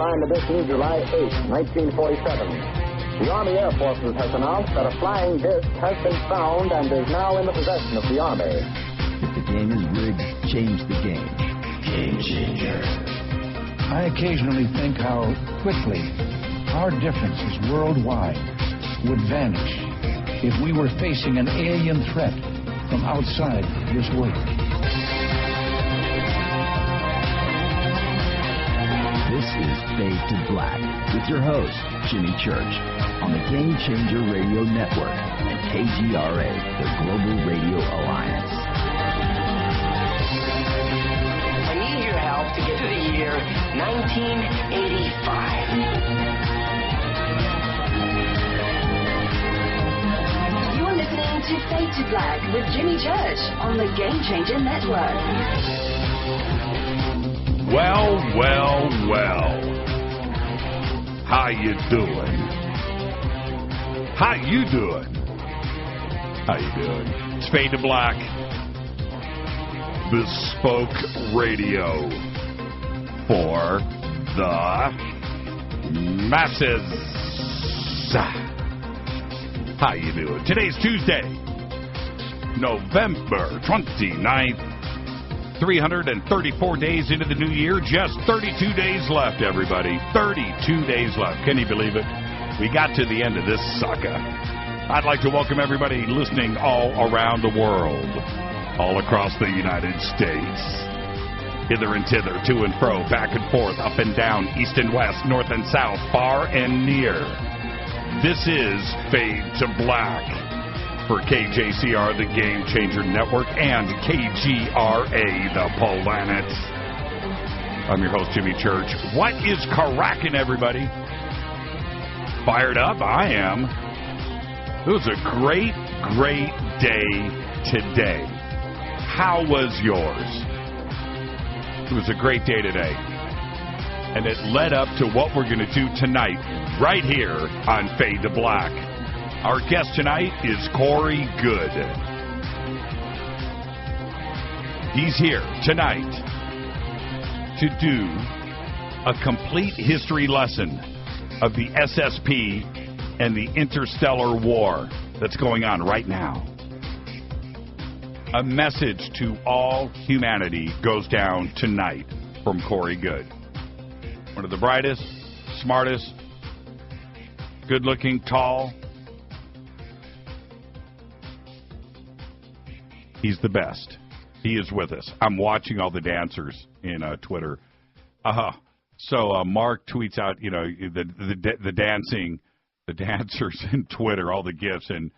Line edition, July 8, 1947. The Army Air Forces has announced that a flying disc has been found and is now in the possession of the Army. If the game is rigged, change the game. Game changer. I occasionally think how quickly our differences worldwide would vanish if we were facing an alien threat from outside this world. This is Fade to Black with your host, Jimmy Church, on the Game Changer Radio Network and KGRA, the Global Radio Alliance. I need your help to get to the year 1985. You're listening to Fade to Black with Jimmy Church on the Game Changer Network. Well. How you doing? It's Fade to Black. Bespoke radio for the masses. How you doing? Today's Tuesday, November 29th. 334 days into the new year, just 32 days left, everybody. 32 days left. Can you believe it? We got to the end of this sucker. I'd like to welcome everybody listening all around the world, all across the United States. Hither and thither, to and fro, back and forth, up and down, east and west, north and south, far and near. This is Fade to Black for KJCR, the Game Changer Network, and KGRA, the Planet. I'm your host, Jimmy Church. What is cracking, everybody? Fired up? I am. It was a great day today. How was yours? It was a great day today. And it led up to what we're going to do tonight, right here on Fade to Black. Our guest tonight is Corey Goode. He's here tonight to do a complete history lesson of the SSP and the Interstellar War that's going on right now. A message to all humanity goes down tonight from Corey Goode. One of the brightest, smartest, good-looking, tall. He's the best. He is with us. I'm watching all the dancers in Twitter. So Mark tweets out, the dancers in Twitter, all the GIFs, and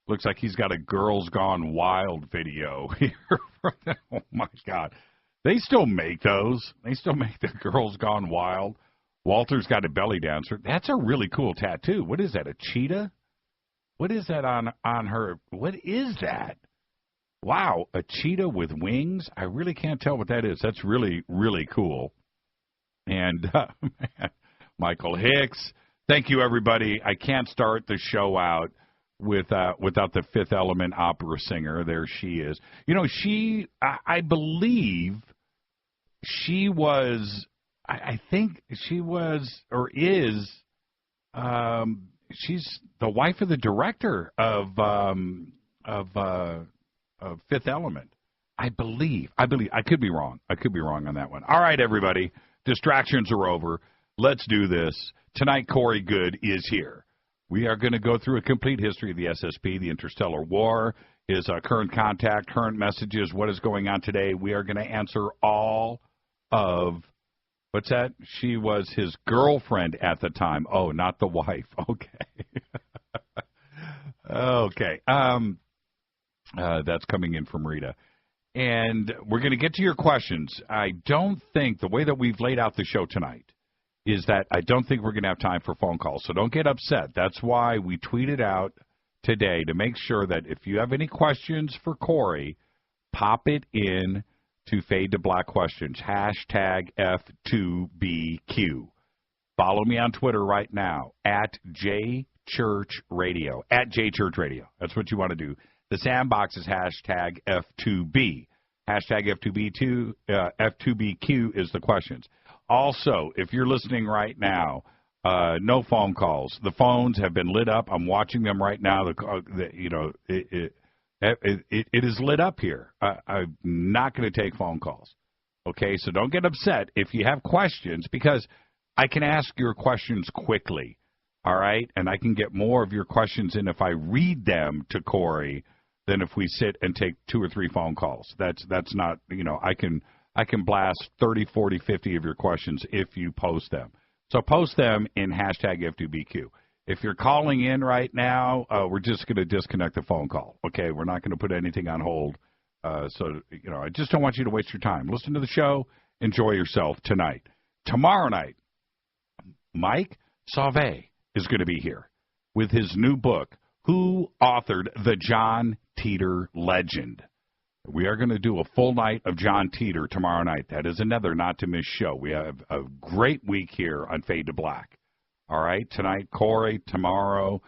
looks like he's got a Girls Gone Wild video here. Oh my God, they still make those. They still make the Girls Gone Wild. Walter's got a belly dancer. That's a really cool tattoo. What is that? A cheetah? What is that on her? What is that? Wow, a cheetah with wings? I really can't tell what that is. That's really, really cool. And Michael Hicks, thank you, everybody. I can't start the show out without the Fifth Element opera singer. There she is. I believe she was, I think she was or is, she's the wife of the director of Fifth Element. I believe. I could be wrong. I could be wrong on that one. All right, everybody. Distractions are over. Let's do this. Tonight, Corey Goode is here. We are going to go through a complete history of the SSP, the Interstellar War, his current contact, current messages, what is going on today. We are going to answer all of, what's that? She was his girlfriend at the time. Oh, not the wife. Okay. Okay. That's coming in from Rita. And we're going to get to your questions. I don't think, the way that we've laid out the show tonight, is that I don't think we're going to have time for phone calls. So don't get upset. That's why we tweeted out today to make sure that if you have any questions for Corey, pop it in to Fade to Black Questions. Hashtag F2BQ. Follow me on Twitter right now, at JChurchRadio. At JChurchRadio. That's what you want to do. The sandbox is hashtag F2B. Hashtag F2B2, F2BQ is the questions. Also, if you're listening right now, no phone calls. The phones have been lit up. I'm watching them right now. It is lit up here. I'm not going to take phone calls. Okay, so don't get upset if you have questions, because I can ask your questions quickly. All right, and I can get more of your questions in if I read them to Corey than if we sit and take 2 or 3 phone calls. That's not, I can blast 30, 40, 50 of your questions if you post them. So post them in hashtag F2BQ. If you're calling in right now, we're just going to disconnect the phone call. Okay, we're not going to put anything on hold. I just don't want you to waste your time. Listen to the show. Enjoy yourself tonight. Tomorrow night, Mike Sauvé is going to be here with his new book, Who Authored the John Teeter Legend. We are going to do a full night of John Teeter tomorrow night. That is another not-to-miss show. We have a great week here on Fade to Black. All right, tonight, Corey, tomorrow,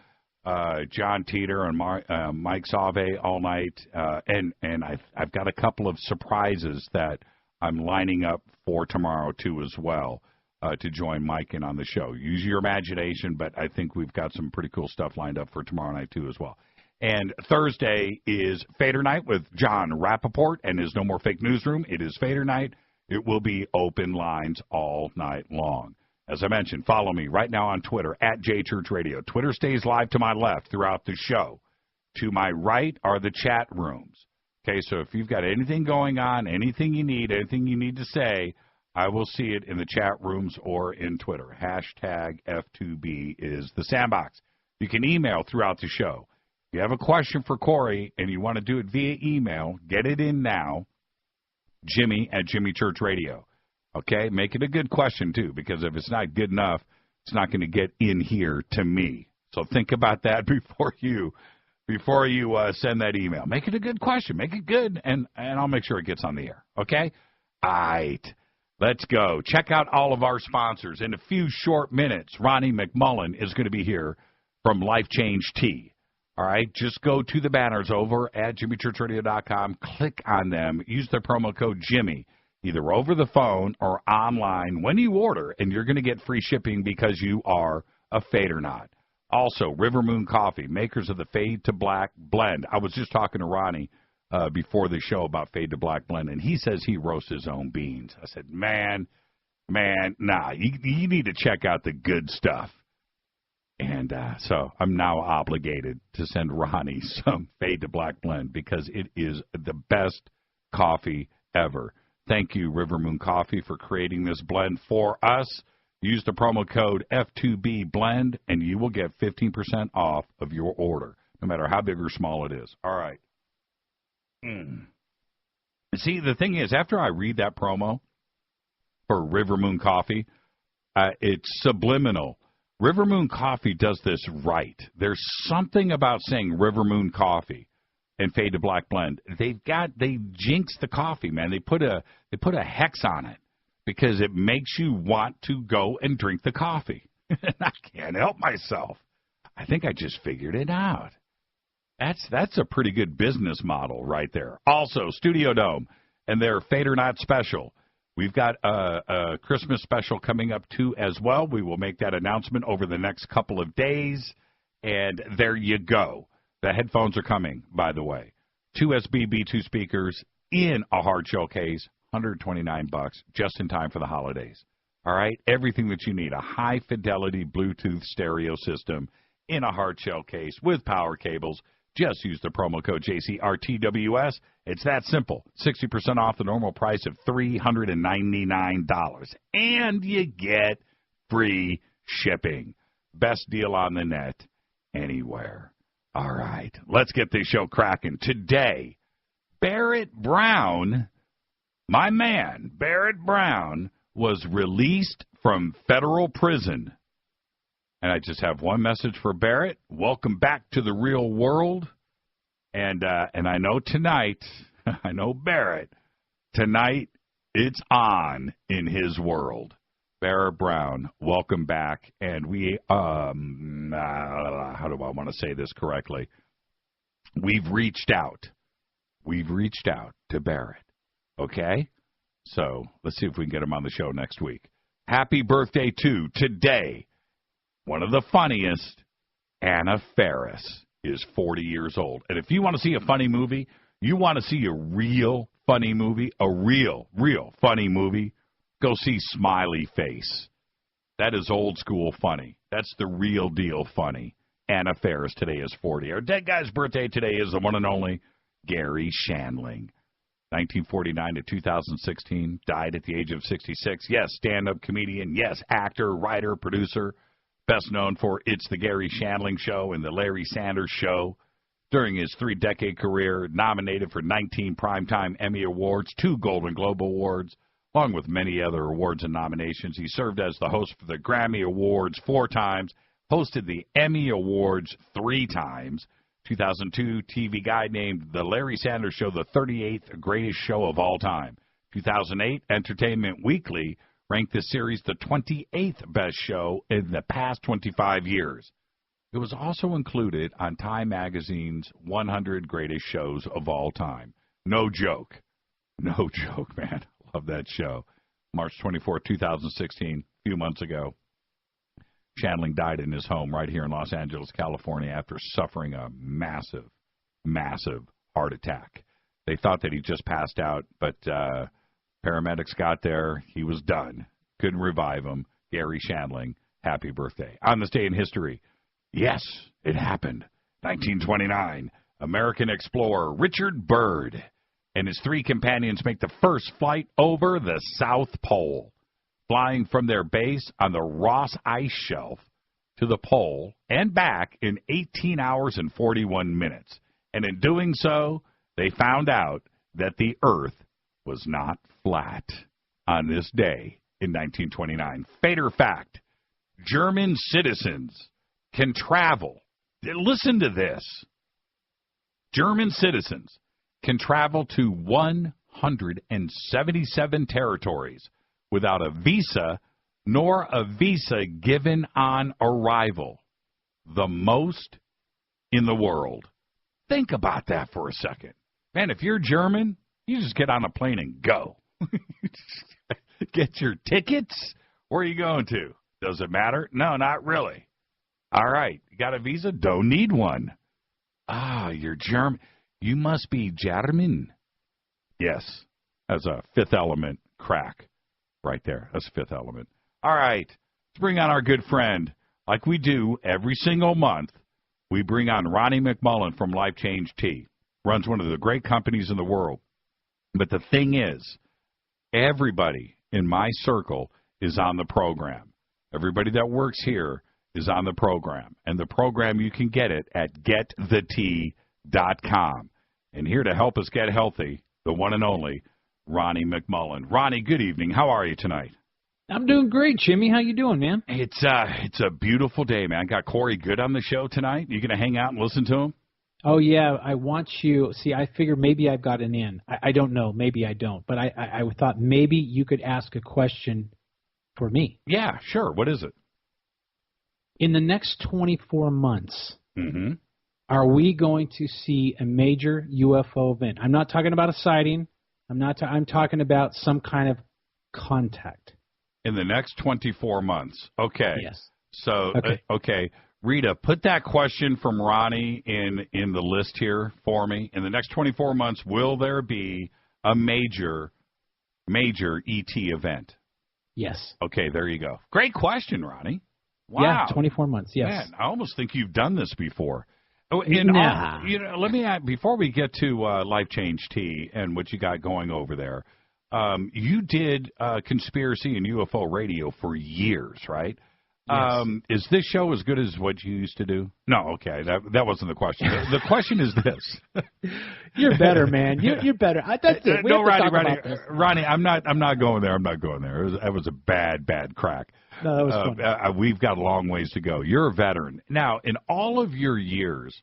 John Teeter and Mike Sauvé all night. And I've got a couple of surprises that I'm lining up for tomorrow, too, as well. To join Mike in on the show. Use your imagination, but I think we've got some pretty cool stuff lined up for tomorrow night, too, as well. And Thursday is Fader Night with John Rappaport and his No More Fake Newsroom. It is Fader Night. It will be open lines all night long. As I mentioned, follow me right now on Twitter, @JChurchRadio. Twitter stays live to my left throughout the show. To my right are the chat rooms. Okay, so if you've got anything going on, anything you need to say, I will see it in the chat rooms or in Twitter. Hashtag F2B is the sandbox. You can email throughout the show. If you have a question for Corey and you want to do it via email, get it in now, Jimmy@JimmyChurchRadio. Okay? Make it a good question, too, because if it's not good enough, it's not going to get in here to me. So think about that before you send that email. Make it a good question. Make it good, and I'll make sure it gets on the air. Okay? All right. Let's go. Check out all of our sponsors. In a few short minutes, Ronnie McMullen is going to be here from Life Change Tea. All right? Just go to the banners over at JimmyChurchRadio.com. Click on them. Use the promo code Jimmy, either over the phone or online when you order, and you're going to get free shipping because you are a Fadernaut. Also, River Moon Coffee, makers of the Fade to Black blend. I was just talking to Ronnie before the show about Fade to Black blend, and he says he roasts his own beans. I said, man, nah, you need to check out the good stuff. And so I'm now obligated to send Ronnie some Fade to Black blend because it is the best coffee ever. Thank you, River Moon Coffee, for creating this blend for us. Use the promo code F2B blend, and you will get 15% off of your order, no matter how big or small it is. All right. See, the thing is, after I read that promo for River Moon Coffee, it's subliminal. River Moon Coffee does this right. There's something about saying River Moon Coffee and Fade to Black blend. They jinx the coffee, man. They put a hex on it because it makes you want to go and drink the coffee. I can't help myself. I think I just figured it out. That's a pretty good business model right there. Also, Studio Dome and their Fader Not Special. We've got a Christmas special coming up, too, as well. We will make that announcement over the next couple of days. And there you go. The headphones are coming, by the way. 2 SB-B2 speakers in a hard shell case, $129, just in time for the holidays. All right? Everything that you need. A high-fidelity Bluetooth stereo system in a hard shell case with power cables. Just use the promo code JCRTWS. It's that simple. 60% off the normal price of $399. And you get free shipping. Best deal on the net anywhere. All right. Let's get this show cracking. Today, Barrett Brown, my man, Barrett Brown, was released from federal prison. And I just have one message for Barrett. Welcome back to the real world. And I know tonight, I know Barrett, tonight it's on in his world. Barrett Brown, welcome back. And we, how do I want to say this correctly? We've reached out. We've reached out to Barrett. Okay? So let's see if we can get him on the show next week. Happy birthday to today. One of the funniest, Anna Faris, is 40 years old. And if you want to see a funny movie, you want to see a real funny movie, a real funny movie, go see Smiley Face. That is old school funny. That's the real deal funny. Anna Faris today is 40. Our dead guy's birthday today is the one and only Gary Shandling. 1949 to 2016, died at the age of 66. Yes, stand-up comedian. Yes, actor, writer, producer. Best known for It's the Gary Shandling Show and The Larry Sanders Show. During his 3-decade career, nominated for 19 Primetime Emmy Awards, 2 Golden Globe Awards, along with many other awards and nominations. He served as the host for the Grammy Awards 4 times, hosted the Emmy Awards 3 times. 2002 TV Guide named The Larry Sanders Show the 38th greatest show of all time. 2008 Entertainment Weekly ranked the series the 28th best show in the past 25 years. It was also included on Time Magazine's 100 greatest shows of all time. No joke. No joke, man. Love that show. March 24, 2016, a few months ago. Shandling died in his home right here in Los Angeles, California, after suffering a massive heart attack. They thought that he just passed out, but paramedics got there. He was done. Couldn't revive him. Gary Shandling, happy birthday. On this day in history, yes, it happened. 1929, American explorer Richard Byrd and his 3 companions make the first flight over the South Pole, flying from their base on the Ross Ice Shelf to the pole and back in 18 hours and 41 minutes. And in doing so, they found out that the Earth was not flat on this day in 1929. Fader fact, German citizens can travel. Listen to this. German citizens can travel to 177 territories without a visa, nor a visa given on arrival. The most in the world. Think about that for a second. Man, if you're German, you just get on a plane and go. Get your tickets. Where are you going to? Does it matter? No, not really. All right. You got a visa? Don't need one. Ah, you're German. You must be German. Yes. That's a Fifth Element crack. Right there. That's Fifth Element. All right. Let's bring on our good friend. Like we do every single month, we bring on Ronnie McMullen from Life Change Tea. Runs one of the great companies in the world. But the thing is, everybody in my circle is on the program. Everybody that works here is on the program. And the program, you can get it at getthetea.com. And here to help us get healthy, the one and only Ronnie McMullen. Ronnie, good evening. How are you tonight? I'm doing great, Jimmy. How you doing, man? It's a beautiful day, man. Got Corey Goode on the show tonight. You going to hang out and listen to him? Oh, yeah. I want you. See, I figure maybe I've got an in. I don't know. Maybe I don't. But I thought maybe you could ask a question for me. Yeah, sure. What is it? In the next 24 months, are we going to see a major UFO event? I'm not talking about a sighting. I'm talking about some kind of contact. In the next 24 months. Okay. Yes. So, okay. Rita, put that question from Ronnie in the list here for me. In the next 24 months, will there be a major ET event? Yes. Okay, there you go. Great question, Ronnie. Wow. Yeah, 24 months, yes. Man, I almost think you've done this before. Oh, nah. Let me add, before we get to Life Change Tea and what you got going over there, you did conspiracy and UFO radio for years, right? Yes. Is this show as good as what you used to do? No, okay, that wasn't the question. The question is this: You're better, man. You're better. That's it. No, Ronnie, I'm not going there. I'm not going there. That was a bad crack. No, that was fun. We've got a long ways to go. You're a veteran now. In all of your years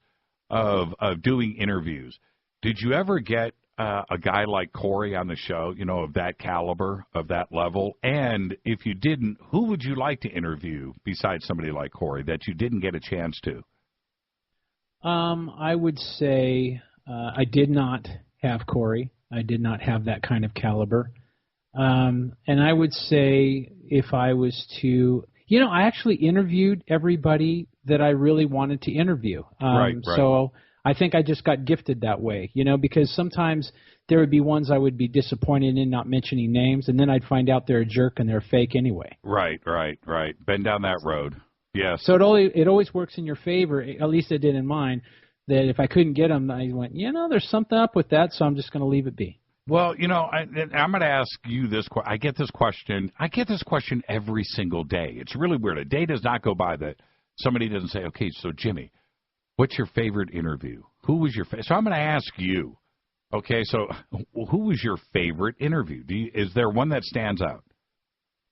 of doing interviews, did you ever get a guy like Corey on the show, of that caliber, of that level? And if you didn't, who would you like to interview besides somebody like Corey that you didn't get a chance to? I would say I did not have Corey. I did not have that kind of caliber. And I would say if I was to, I actually interviewed everybody that I really wanted to interview. Right. So I think I just got gifted that way, because sometimes there would be ones I would be disappointed in not mentioning names, and then I'd find out they're a jerk and they're fake anyway. Right. Been down that road. Yes. So it always works in your favor, at least it did in mine, that if I couldn't get them, I went, there's something up with that, so I'm just going to leave it be. Well, I'm going to ask you this. I get this question every single day. It's really weird. A day does not go by that somebody doesn't say, okay, so Jimmy, what's your favorite interview? Who was your favorite? So I'm going to ask you, okay, so who was your favorite interview? Is there one that stands out?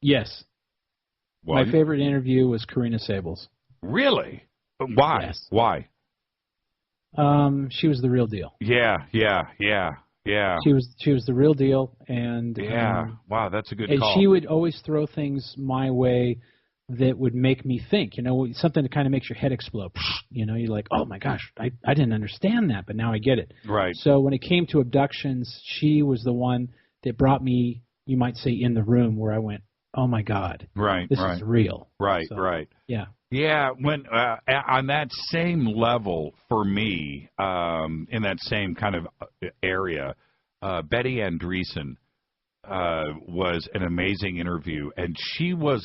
Yes. Well, my favorite interview was Karina Sables. Really? Why? Yes. Why? She was the real deal. Yeah. She was the real deal, and wow, that's a good and call. she would always throw things my way that would make me think, something that kind of makes your head explode. You're like, oh my gosh, I didn't understand that, but now I get it. Right. So when it came to abductions, she was the one that brought me, you might say, in the room where I went, oh my God, this is real. Right. Yeah. Yeah, when on that same level for me, in that same kind of area, Betty Andreessen was an amazing interview, and she was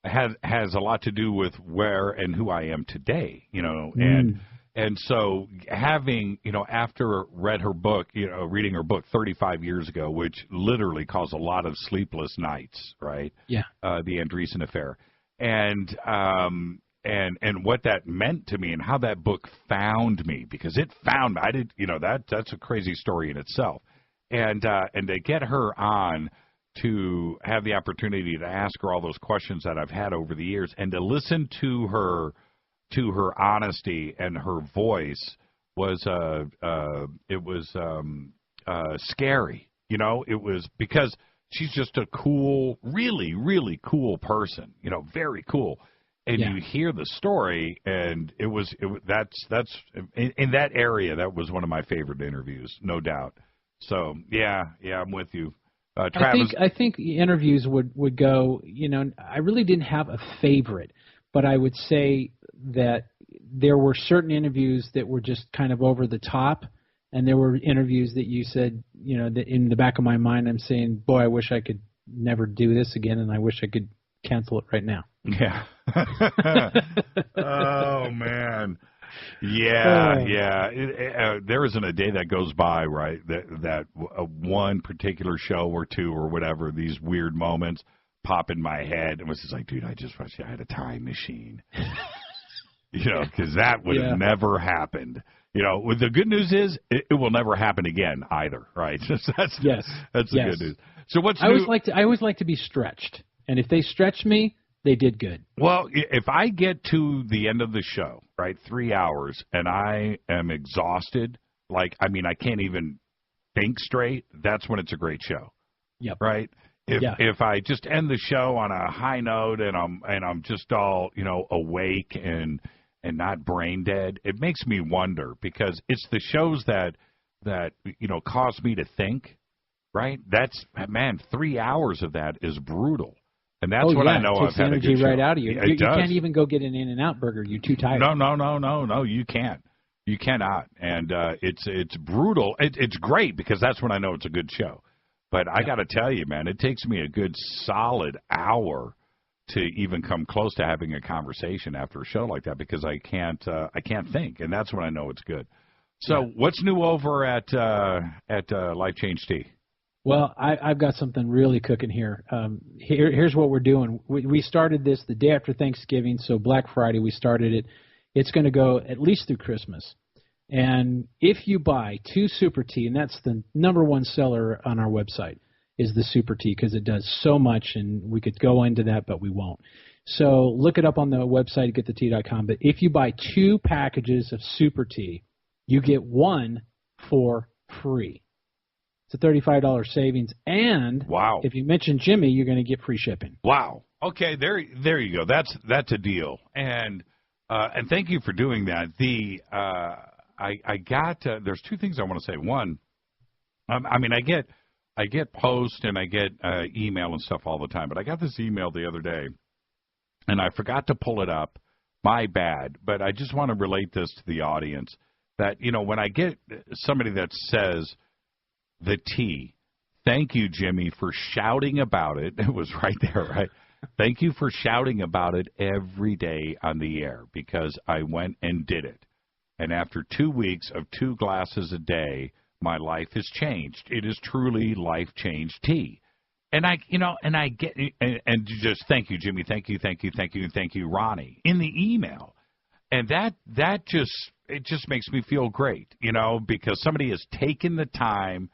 has a lot to do with where and who I am today, and so having, after reading her book 35 years ago, which literally caused a lot of sleepless nights, right? Yeah. The Andreessen affair. And what that meant to me and how that book found me, because it found me. I did, that's a crazy story in itself. And to get her on to have the opportunity to ask her all those questions that I've had over the years, and to listen to her honesty and her voice was scary. It was because she's just a cool, really, really cool person, very cool. And you hear the story, and that's in that area, that was one of my favorite interviews, no doubt. So, yeah, I'm with you. Travis? I think interviews would go, I really didn't have a favorite, but I would say that there were certain interviews that were just kind of over the top. And there were interviews that you said, that in the back of my mind, I'm saying, boy, I wish I could never do this again, and I wish I could cancel it right now. Yeah. Oh, man. Yeah. There isn't a day that goes by, right, that one particular show or two or whatever, these weird moments pop in my head. And was just like, dude, I just wish I had a time machine. Because that would have never happened. The good news is it will never happen again either, right? That's the good news. So what's new? I always like to be stretched, and if they stretch me, they did good. Well, if I get to the end of the show, right, 3 hours, and I am exhausted, I can't even think straight, that's when it's a great show. Yep. Right? If I just end the show on a high note and I'm just all, awake and not brain dead, it makes me wonder, because it's the shows that cause me to think, right? 3 hours of that is brutal. And that's when I know I've had a good show. It takes energy right out of you. You does. Can't even go get an In-N-Out burger. You're too tired. No, you can't. You cannot. And it's brutal. It's great, because that's when I know it's a good show. But I got to tell you, man, it takes me a good solid hour to even come close to having a conversation after a show like that, because I can't think, and that's when I know it's good. So what's new over at Life Change Tea? Well, I've got something really cooking here. Here's what we're doing. We started this the day after Thanksgiving, so Black Friday we started it. It's going to go at least through Christmas. And if you buy 2 Super Tea, and that's the number one seller on our website, is the Super Tea, because it does so much, and we could go into that, but we won't. So look it up on the website, getthetea.com. But if you buy 2 packages of Super Tea, you get 1 for free. It's a $35 savings, and if you mention Jimmy, you're going to get free shipping. Wow. Okay, there you go. That's a deal. And thank you for doing that. I got there's 2 things I want to say. One, I get I get posts and I get email and stuff all the time, but I got this email the other day, and I forgot to pull it up. My bad, but I just want to relate this to the audience that, when I get somebody that says the T, thank you, Jimmy, for shouting about it. It was right there, right? Thank you for shouting about it every day on the air because I went and did it. And after 2 weeks of 2 glasses a day, my life has changed. It is truly life change tea. And I get, and just thank you, Jimmy, thank you, Ronnie, in the email. And that just makes me feel great, because somebody has taken the time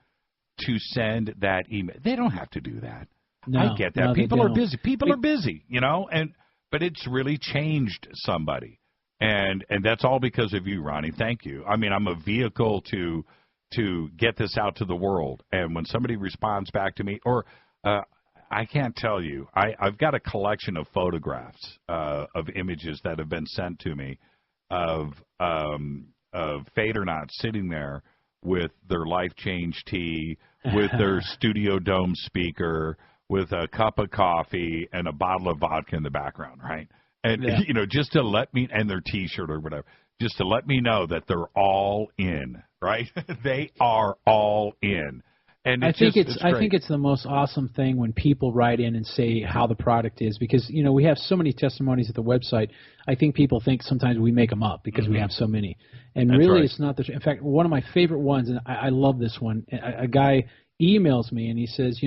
to send that email. They don't have to do that. No, I get that. No, People are busy. People are busy, but it's really changed somebody. And that's all because of you, Ronnie. Thank you. I mean, I'm a vehicle to get this out to the world. And when somebody responds back to me, or I can't tell you, I've got a collection of photographs of images that have been sent to me of Fade or Not sitting there with their Life Change tea, with their Studio Dome speaker, with a cup of coffee and a bottle of vodka in the background, right? And, just to let me, and their T-shirt or whatever, just to let me know that they're all in, right? They are all in. And I think it's the most awesome thing when people write in and say how the product is, because we have so many testimonies at the website. I think people think sometimes we make them up because we have so many, and that's really right. It's not the. In fact, one of my favorite ones, and I love this one. A guy emails me and he says,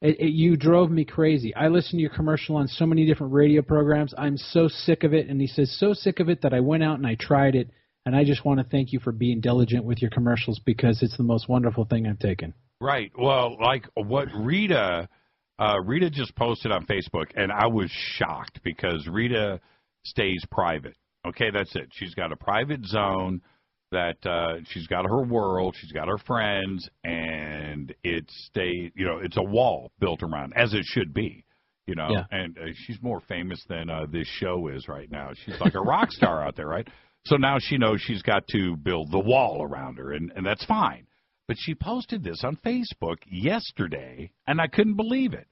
you drove me crazy. I listened to your commercial on so many different radio programs. I'm so sick of it, and he says so sick of it that I went out and I tried it. And I just want to thank you for being diligent with your commercials because it's the most wonderful thing I've taken. Right. Well, like what Rita just posted on Facebook, and I was shocked because Rita stays private. Okay, that's it. She's got a private zone that she's got her world, she's got her friends, and it's a wall built around, as it should be. Yeah. And she's more famous than this show is right now. She's like a rock star out there, right? So now she knows she's got to build the wall around her, and that's fine. But she posted this on Facebook yesterday, and I couldn't believe it.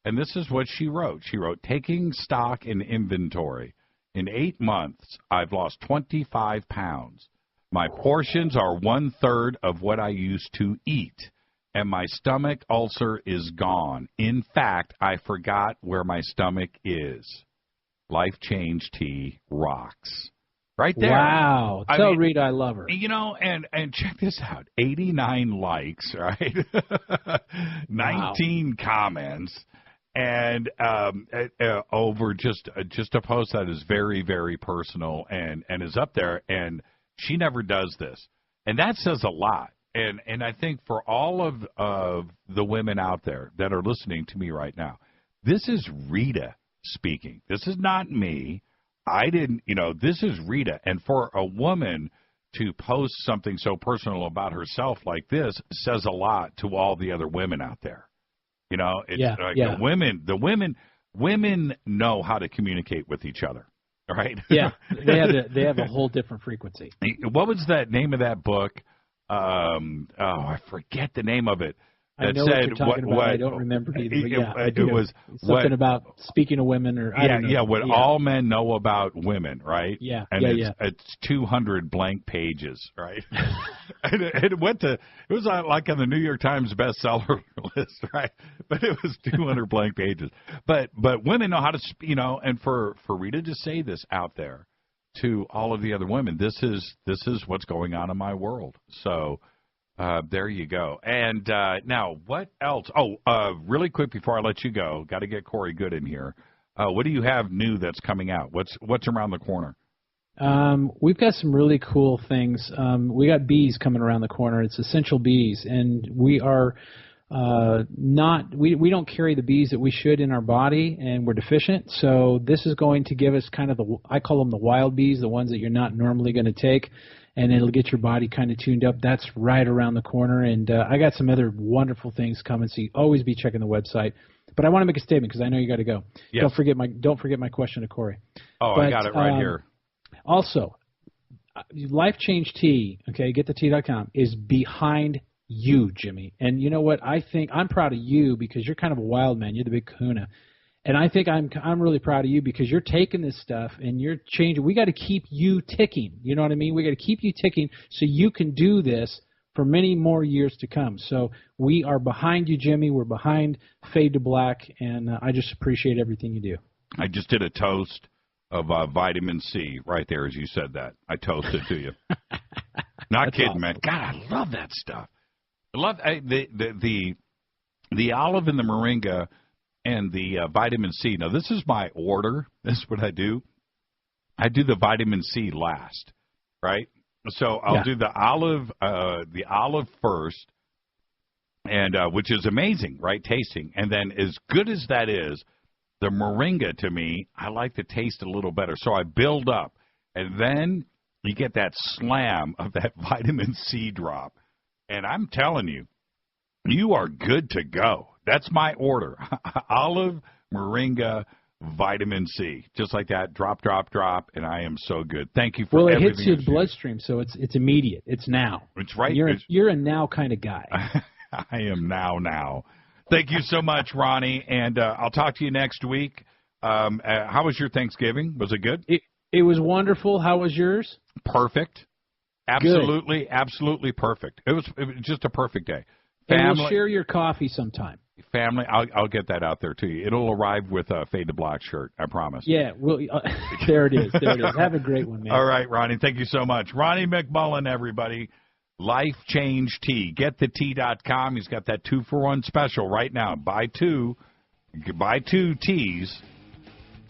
And this is what she wrote. She wrote, taking stock in inventory. In 8 months, I've lost 25 pounds. My portions are 1/3 of what I used to eat, and my stomach ulcer is gone. In fact, I forgot where my stomach is. Life Change Tea rocks. Right there. Wow. Tell Rita I love her. And check this out. 89 likes, right? 19 comments, and over just a post that is very, very personal and is up there, and she never does this. And that says a lot. And I think for all of the women out there that are listening to me right now, this is Rita speaking. This is not me. I didn't, this is Rita. And for a woman to post something so personal about herself like this says a lot to all the other women out there. The women know how to communicate with each other, right? Yeah, they have a whole different frequency. What was that name of that book? I forget the name of it. I know what you're talking about. I don't remember it either. But it was something about speaking to women, or I don't know. All men know about women, right? Yeah, and it's 200 blank pages, right? and it was like on the New York Times bestseller list, right? But it was 200 blank pages. But women know how to, and for Rita to say this out there to all of the other women, this is what's going on in my world. So. There you go. And now, what else? Really quick before I let you go, got to get Corey Goode in here. What do you have new that's coming out? What's around the corner? We've got some really cool things. We got bees coming around the corner. It's essential bees, and we are we don't carry the bees that we should in our body, and we're deficient. So this is going to give us kind of I call them the wild bees, the ones that you're not normally going to take. And it'll get your body kind of tuned up. That's right around the corner. And I got some other wonderful things coming, so you always be checking the website. But I want to make a statement because I know you got to go. Yes. Don't forget my question to Corey. I got it right here. Also, Life Change Tea, okay, getthetea.com, is behind you, Jimmy. And you know what? I think I'm proud of you because you're kind of a wild man. You're the big kahuna. And I think I'm really proud of you because you're taking this stuff and you're changing. We got to keep you ticking. You know what I mean? We got to keep you ticking so you can do this for many more years to come. So we are behind you, Jimmy. We're behind Fade to Black, and I just appreciate everything you do. I just did a toast of vitamin C right there as you said that. I toasted to you. Not kidding, awesome. Man. God, I love that stuff. I love the olive and the moringa and the vitamin C. Now, this is my order. This is what I do. I do the vitamin C last, right? So I'll do the olive first, and which is amazing, right, tasting. And then as good as that is, the moringa, to me, I like the taste a little better. So I build up, and then you get that slam of that vitamin C drop. And I'm telling you, you are good to go. That's my order. Olive, moringa, vitamin C. Just like that. Drop, drop, drop, and I am so good. Thank you for everything. Well, it hits your bloodstream, so it's immediate. It's now. It's right. You're a now kind of guy. I am now. Thank you so much, Ronnie, and I'll talk to you next week. How was your Thanksgiving? Was it good? It was wonderful. How was yours? Perfect. Absolutely perfect. It was just a perfect day. And we'll share your coffee sometime. Family, I'll get that out there to you. It'll arrive with a Fade to Black shirt, I promise. Yeah, there it is. Have a great one, man. All right, Ronnie, thank you so much. Ronnie McMullen, everybody. Life Change Tea. GetTheTea.com. He's got that 2-for-1 special right now. Buy two teas,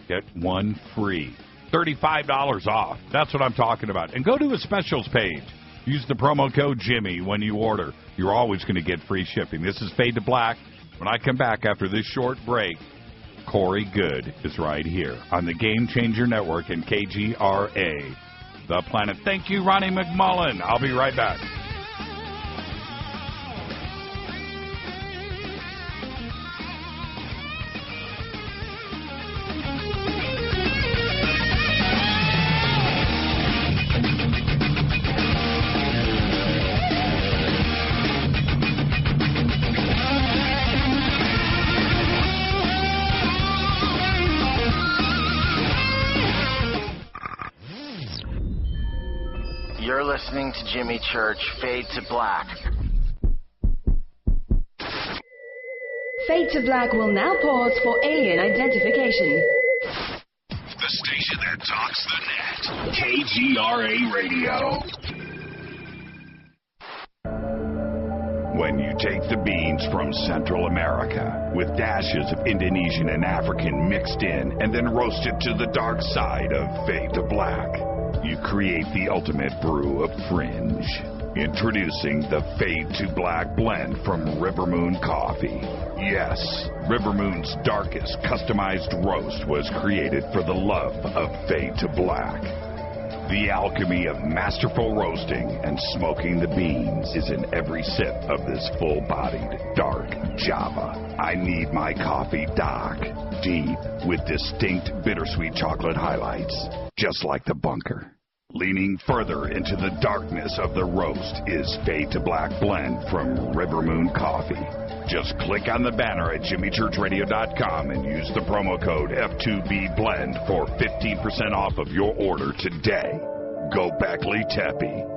get one free. $35 off. That's what I'm talking about. And go to his specials page. Use the promo code Jimmy when you order. You're always going to get free shipping. This is Fade to Black. When I come back after this short break, Corey Goode is right here on the Game Changer Network and KGRA, The Planet. Thank you, Ronnie McMullen. I'll be right back. You're listening to Jimmy Church, Fade to Black. Fade to Black will now pause for alien identification. The station that talks the net. KGRA Radio. When you take the beans from Central America with dashes of Indonesian and African mixed in and then roasted to the dark side of Fade to Black, you create the ultimate brew of fringe. Introducing the Fade to Black blend from River Moon Coffee. Yes, River Moon's darkest customized roast was created for the love of Fade to Black. The alchemy of masterful roasting and smoking the beans is in every sip of this full-bodied, dark Java. I need my coffee dark, deep, with distinct bittersweet chocolate highlights, just like the bunker. Leaning further into the darkness of the roast is Fade to Black blend from River Moon Coffee. Just click on the banner at jimmychurchradio.com and use the promo code F2BBLEND for 15% off of your order today. Go Beckley Teppy.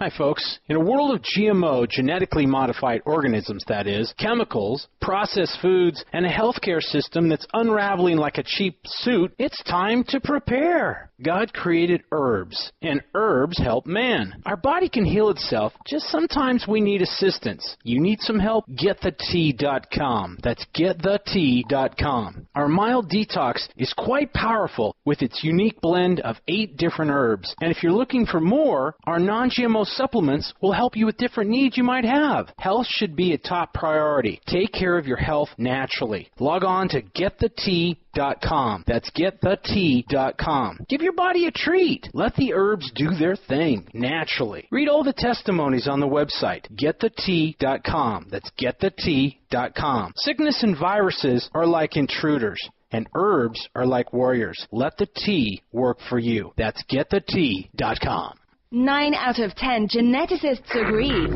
Hi, folks. In a world of GMO, genetically modified organisms, that is, chemicals, processed foods, and a healthcare system that's unraveling like a cheap suit, it's time to prepare. God created herbs, and herbs help man. Our body can heal itself, just sometimes we need assistance. You need some help? GetTheTea.com. That's GetTheTea.com. Our mild detox is quite powerful with its unique blend of 8 different herbs. And if you're looking for more, our non-GMO supplements will help you with different needs you might have. Health should be a top priority. Take care of your health naturally. Log on to GetTheTea.com. That's GetTheTea.com. Give your body a treat. Let the herbs do their thing naturally. Read all the testimonies on the website, GetTheTea.com. That's GetTheTea.com. Sickness and viruses are like intruders, and herbs are like warriors. Let the tea work for you. That's GetTheTea.com. 9 out of 10 geneticists agree.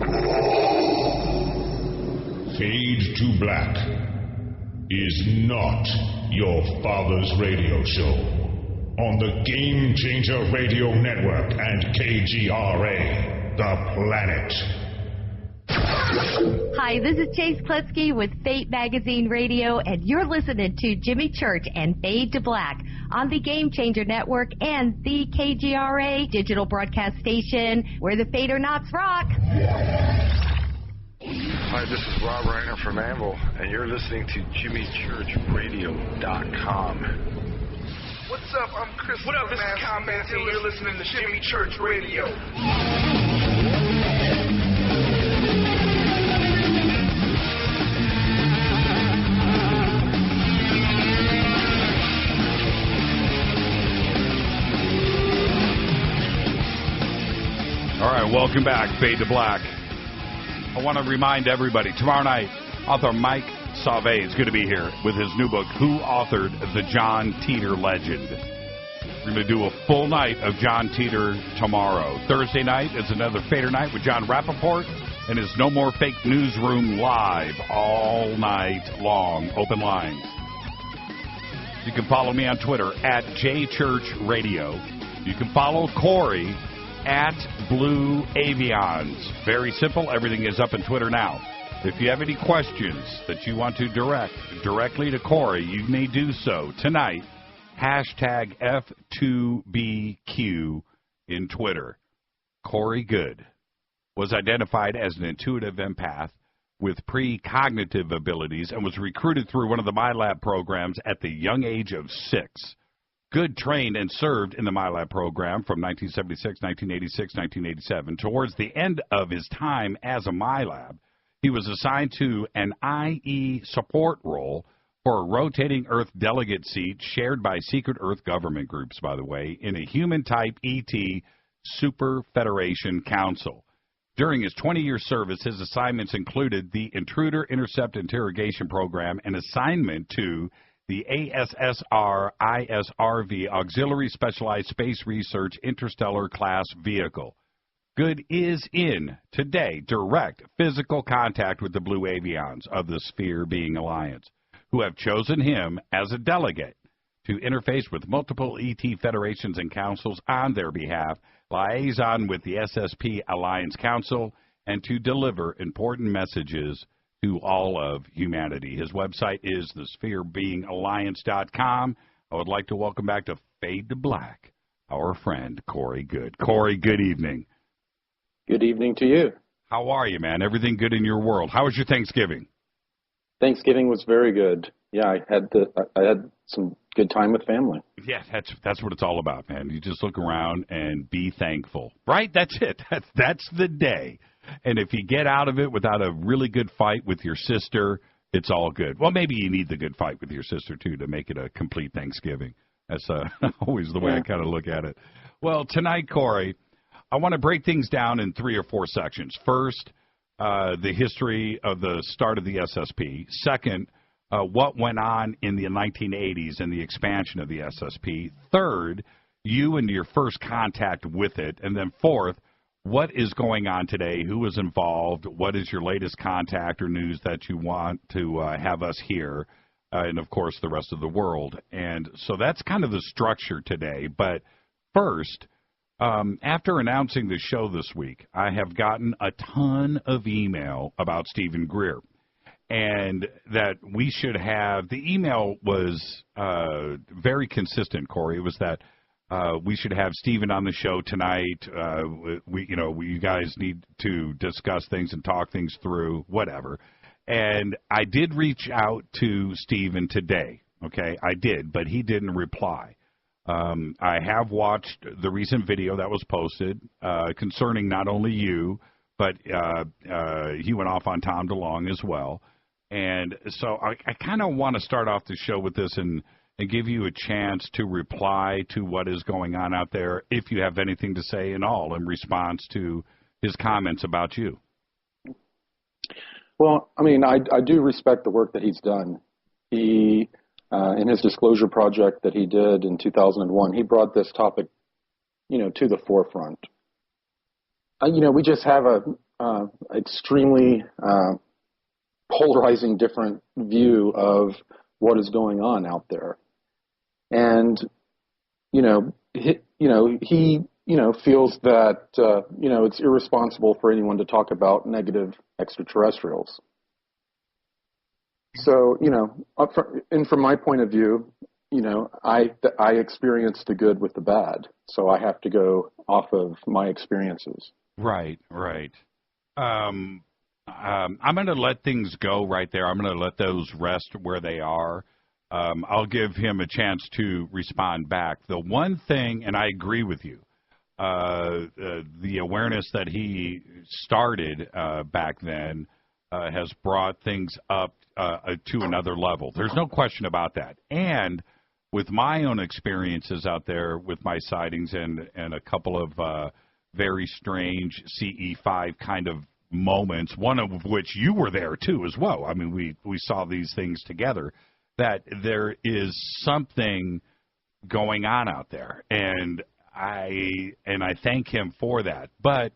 Fade to Black is not your father's radio show on the Game Changer Radio Network and KGRA, The Planet. Hi, this is Chase Klutsky with Fate Magazine Radio, and you're listening to Jimmy Church and Fade to Black on the Game Changer Network and the KGRA digital broadcast station where the Fade or Nots rock. Hi, this is Rob Reiner from Anvil, and you're listening to JimmyChurchRadio.com. What's up? I'm Chris. What up? This is Combat, and you're listening to Jimmy Church Radio. All right, welcome back, Fade to Black. I want to remind everybody, tomorrow night, author Mike Sauvé is going to be here with his new book, Who Authored the John Teeter Legend. We're going to do a full night of John Teeter tomorrow. Thursday night is another Fader night with John Rappaport and his No More Fake Newsroom live all night long, open lines. You can follow me on Twitter at JChurchRadio. You can follow Corey at Blue Avions. Very simple. Everything is up on Twitter now. If you have any questions that you want to direct directly to Corey, you may do so tonight. Hashtag F2BQ in Twitter. Corey Goode was identified as an intuitive empath with precognitive abilities and was recruited through one of the MyLab programs at the young age of 6. Goode trained and served in the MyLab program from 1976, 1986, 1987. Towards the end of his time as a MyLab, he was assigned to an IE support role for a rotating Earth delegate seat shared by secret Earth government groups, by the way, in a human-type ET Super Federation Council. During his 20-year service, his assignments included the Intruder Intercept Interrogation Program, an assignment to the ASSR-ISRV Auxiliary Specialized Space Research Interstellar Class Vehicle. Goode is in, today, direct physical contact with the Blue Avions of the Sphere Being Alliance, who have chosen him as a delegate to interface with multiple ET federations and councils on their behalf, liaison with the SSP Alliance Council, and to deliver important messages to all of humanity. His website is thespherebeingalliance.com. I would like to welcome back to Fade to Black our friend Corey Goode. Corey, good evening. Good evening to you. How are you, man? Everything good in your world? How was your Thanksgiving? Thanksgiving was very good. Yeah, I had some good time with family. Yeah, that's what it's all about, man. You just look around and be thankful, right? That's it. That's the day. And if you get out of it without a really good fight with your sister, it's all good. Well, maybe you need the good fight with your sister, too, to make it a complete Thanksgiving. That's always the way I kind of look at it. Well, tonight, Corey, I want to break things down in 3 or 4 sections. First, the history of the start of the SSP. Second, what went on in the 1980s and the expansion of the SSP. Third, you and your first contact with it. And then fourth, what is going on today? Who is involved? What is your latest contact or news that you want to have us hear? And, of course, the rest of the world. And so that's kind of the structure today. But first, after announcing the show this week, I have gotten a ton of email about Stephen Greer. And that we should have, the email was very consistent, Corey. It was that we should have Stephen on the show tonight. You guys need to discuss things and talk things through, whatever. And I did reach out to Stephen today, okay? I did, but he didn't reply. I have watched the recent video that was posted concerning not only you, but he went off on Tom DeLonge as well. And so I kind of want to start off the show with this and give you a chance to reply to what is going on out there, if you have anything to say in all in response to his comments about you. Well, I mean, I do respect the work that he's done. He, in his disclosure project that he did in 2001, he brought this topic, to the forefront. We just have a extremely polarizing different view of what is going on out there. And, he feels that, it's irresponsible for anyone to talk about negative extraterrestrials. So, and from my point of view, I experience the good with the bad. So I have to go off of my experiences. Right. I'm going to let things go right there. I'm going to let those rest where they are. I'll give him a chance to respond back. The one thing, and I agree with you, the awareness that he started back then has brought things up to another level. There's no question about that. And with my own experiences out there with my sightings and a couple of very strange CE5 kind of moments, one of which you were there too as well. I mean, we saw these things together, that there is something going on out there, and I thank him for that. But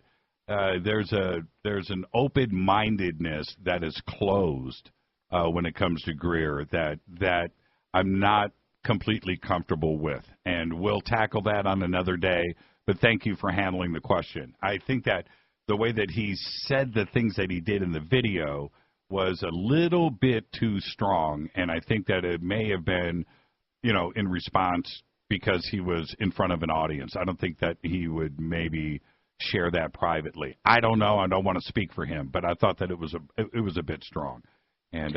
there's an open-mindedness that is closed when it comes to Greer that I'm not completely comfortable with, and we'll tackle that on another day. But thank you for handling the question. I think that the way that he said the things that he did in the video was a little bit too strong, and I think that it may have been, in response because he was in front of an audience. I don't think that he would maybe share that privately. I don't know. I don't want to speak for him, but I thought that it was a bit strong. And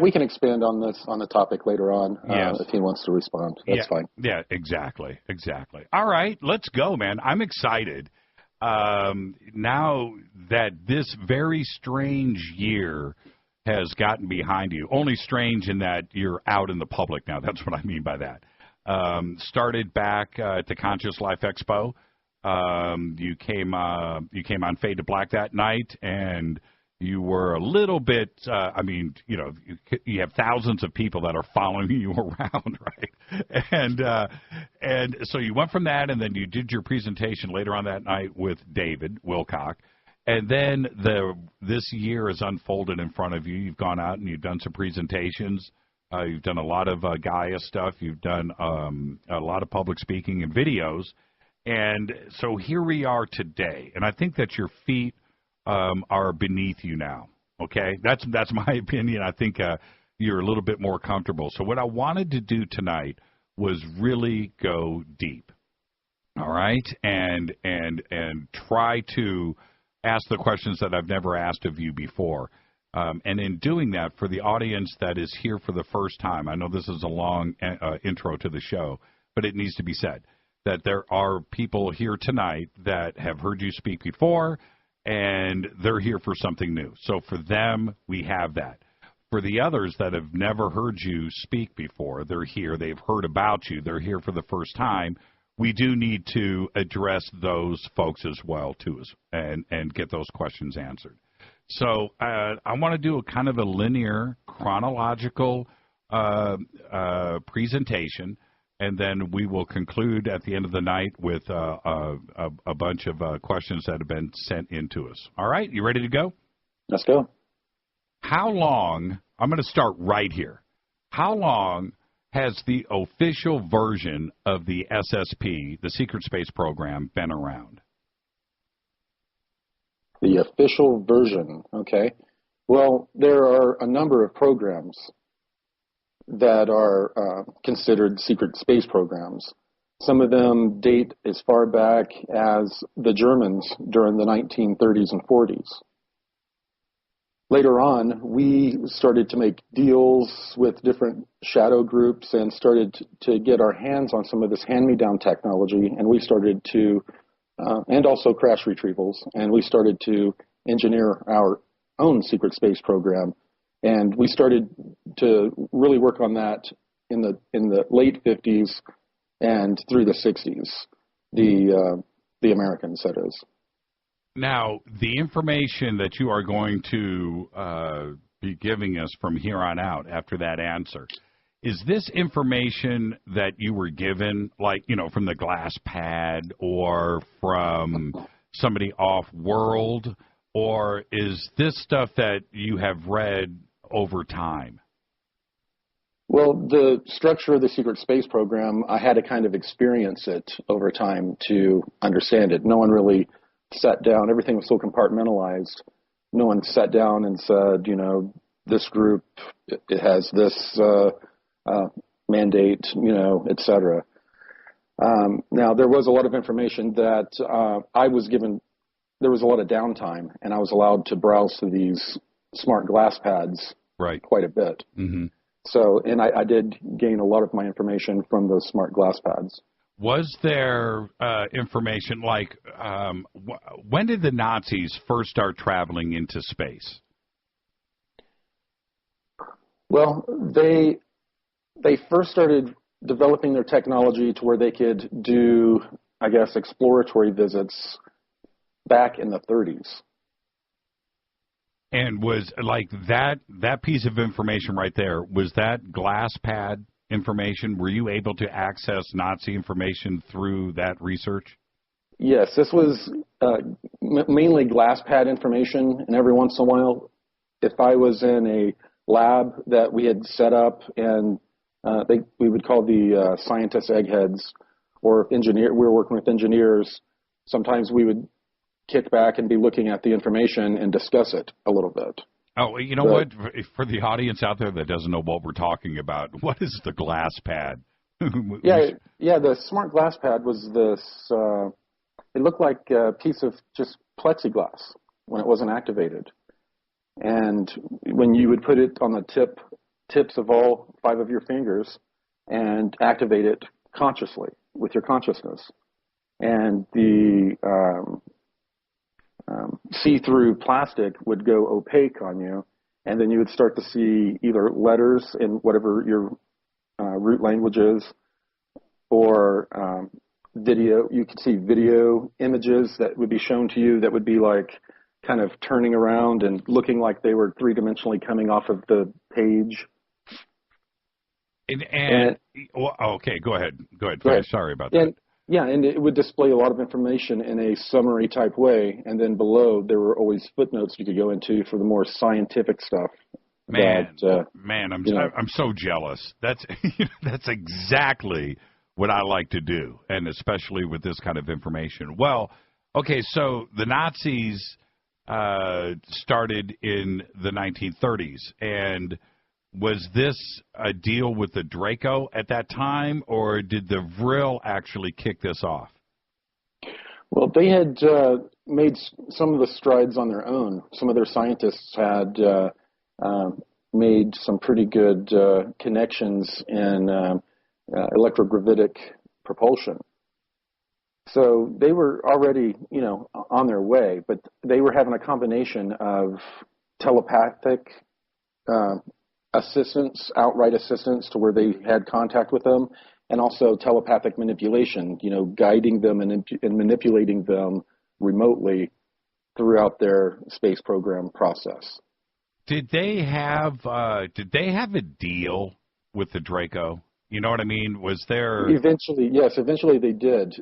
we can expand on the topic later on if he wants to respond. That's fine. Yeah, exactly. All right, let's go, man. I'm excited. Now that this very strange year has gotten behind you, only strange in that you're out in the public now. That's what I mean by that. Started back at the Conscious Life Expo. You came on Fade to Black that night, and you were a little bit, you have thousands of people that are following you around, right? And so you went from that, and then you did your presentation later on that night with David Wilcock. And then this year has unfolded in front of you. You've gone out and you've done some presentations. You've done a lot of Gaia stuff. You've done a lot of public speaking and videos. And so here we are today. And I think that your feet are beneath you now, okay? That's my opinion. I think you're a little bit more comfortable. So what I wanted to do tonight was really go deep, all right? And try to ask the questions that I've never asked of you before. And in doing that, for the audience that is here for the first time, I know this is a long intro to the show, but it needs to be said that there are people here tonight that have heard you speak before, and they're here for something new. So for them, we have that. For the others that have never heard you speak before, they're here, they've heard about you, they're here for the first time, we do need to address those folks as well, too, and get those questions answered. So I want to do a kind of a linear, chronological presentation, and then we will conclude at the end of the night with a bunch of questions that have been sent in to us. All right, you ready to go? Let's go. How long, I'm going to start right here. How long has the official version of the SSP, the Secret Space Program, been around? The official version, okay. Well, there are a number of programs that are considered secret space programs. Some of them date as far back as the Germans during the 1930s and 40s. Later on, we started to make deals with different shadow groups and started to get our hands on some of this hand-me-down technology, and we started to, and also crash retrievals, and we started to engineer our own secret space program. And we started to really work on that in the late 50s and through the 60s, the Americans, that is. Now, the information that you are going to be giving us from here on out after that answer, is this information that you were given, like, from the glass pad or from somebody off-world, or is this stuff that you have read over time? Well, the structure of the secret space program, I had to kind of experience it over time to understand it. No one really sat down. Everything was so compartmentalized. No one sat down and said, this group, it has this mandate, et cetera. Now, there was a lot of information that I was given. There was a lot of downtime, and I was allowed to browse through these smart glass pads quite a bit. Mm-hmm. So, and I did gain a lot of my information from those smart glass pads. Was there information like when did the Nazis first start traveling into space? Well, they first started developing their technology to where they could do, I guess, exploratory visits back in the 30s. And was like that piece of information right there, was that glass pad information? Were you able to access Nazi information through that research? Yes, this was mainly glass pad information, and every once in a while, if I was in a lab that we had set up, and we would call the scientists eggheads, or we were working with engineers, sometimes we would kick back and be looking at the information and discuss it a little bit. Oh, you know what? For the audience out there that doesn't know what we're talking about, what is the glass pad? Yeah, the smart glass pad was this, it looked like a piece of just plexiglass when it wasn't activated. And when you would put it on the tips of all 5 of your fingers and activate it consciously with your consciousness, and the see-through plastic would go opaque on you, and then you would start to see either letters in whatever your root language is, or video. You could see video images that would be shown to you that would be like kind of turning around and looking like they were three-dimensionally coming off of the page. Okay, go ahead. Sorry about that. Yeah, and it would display a lot of information in a summary type way, and then below there were always footnotes you could go into for the more scientific stuff. I'm so jealous. That's exactly what I like to do, and especially with this kind of information. Well, okay, so the Nazis started in the 1930s, and was this a deal with the Draco at that time, or did the Vril actually kick this off? Well, they had made some of the strides on their own. Some of their scientists had made some pretty good connections in electrogravitic propulsion. So they were already, on their way, but they were having a combination of telepathic assistance, outright assistance to where they had contact with them, and also telepathic manipulation, guiding them and manipulating them remotely throughout their space program process. Did they have a deal with the Draco? You know what I mean? Was there... Eventually they did.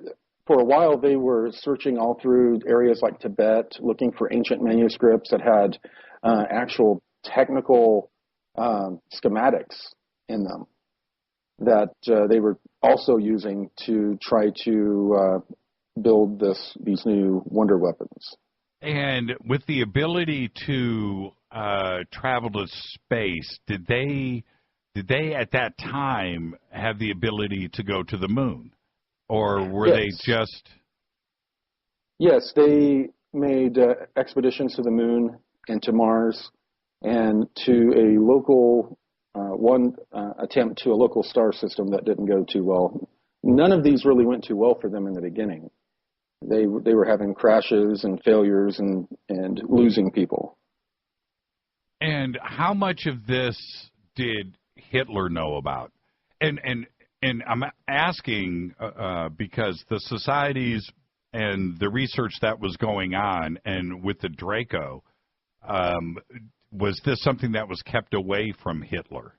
For a while, they were searching all through areas like Tibet, looking for ancient manuscripts that had actual technical schematics in them that they were also using to try to build these new wonder weapons. And with the ability to travel to space, did they at that time have the ability to go to the moon, or were they just? Yes, they made expeditions to the moon and to Mars, and to a local attempt to a local star system that didn't go too well. None of these really went too well for them in the beginning. They were having crashes and failures and losing people. And how much of this did Hitler know about? And I'm asking because the societies and the research that was going on, and with the Draco, was this something that was kept away from Hitler?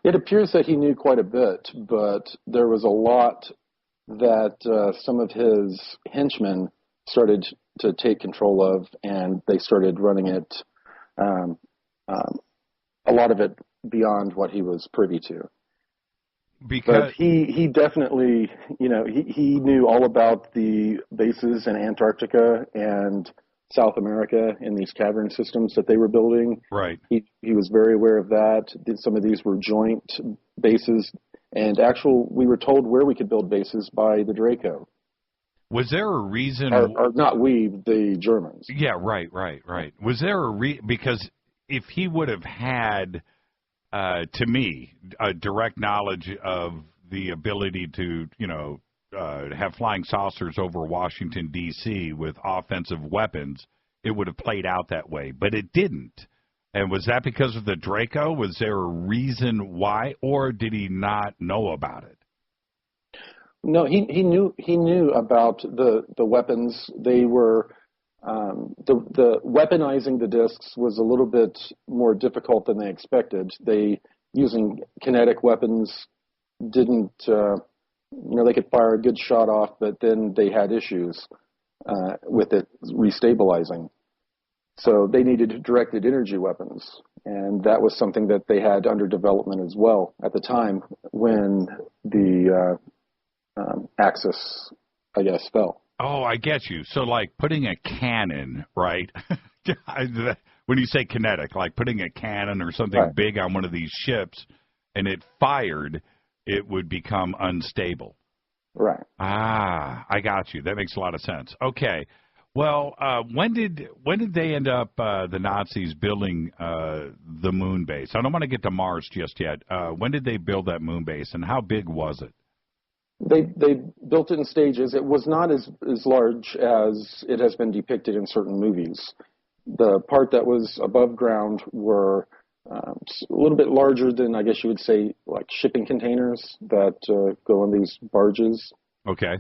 It appears that he knew quite a bit, but there was a lot that some of his henchmen started to take control of, and they started running it, a lot of it beyond what he was privy to. Because but he definitely, he knew all about the bases in Antarctica and South America in these cavern systems that they were building. Right. He was very aware of that. Some of these were joint bases, and we were told where we could build bases by the Draco. Was there a reason? Or not we, the Germans. Yeah, right. Was there a because if he would have had, to me, a direct knowledge of the ability to, have flying saucers over Washington, D.C. with offensive weapons, it would have played out that way. But it didn't. And was that because of the Draco? Was there a reason why, or did he not know about it? No, he knew about the weapons. They were the weaponizing the discs was a little bit more difficult than they expected. Using kinetic weapons didn't they could fire a good shot off, but then they had issues with it restabilizing. So they needed directed energy weapons, and that was something that they had under development as well at the time when the Axis, I guess, fell. Oh, I get you. So like putting a cannon, right? When you say kinetic, like putting a cannon or something big on one of these ships and it fired, it would become unstable. Right. Ah, I got you. That makes a lot of sense. Okay. Well, when did they end up, the Nazis, building the moon base? I don't want to get to Mars just yet. When did they build that moon base, and how big was it? They built it in stages. It was not as large as it has been depicted in certain movies. The part that was above ground were a little bit larger than, I guess you would say, like shipping containers that go on these barges. Okay.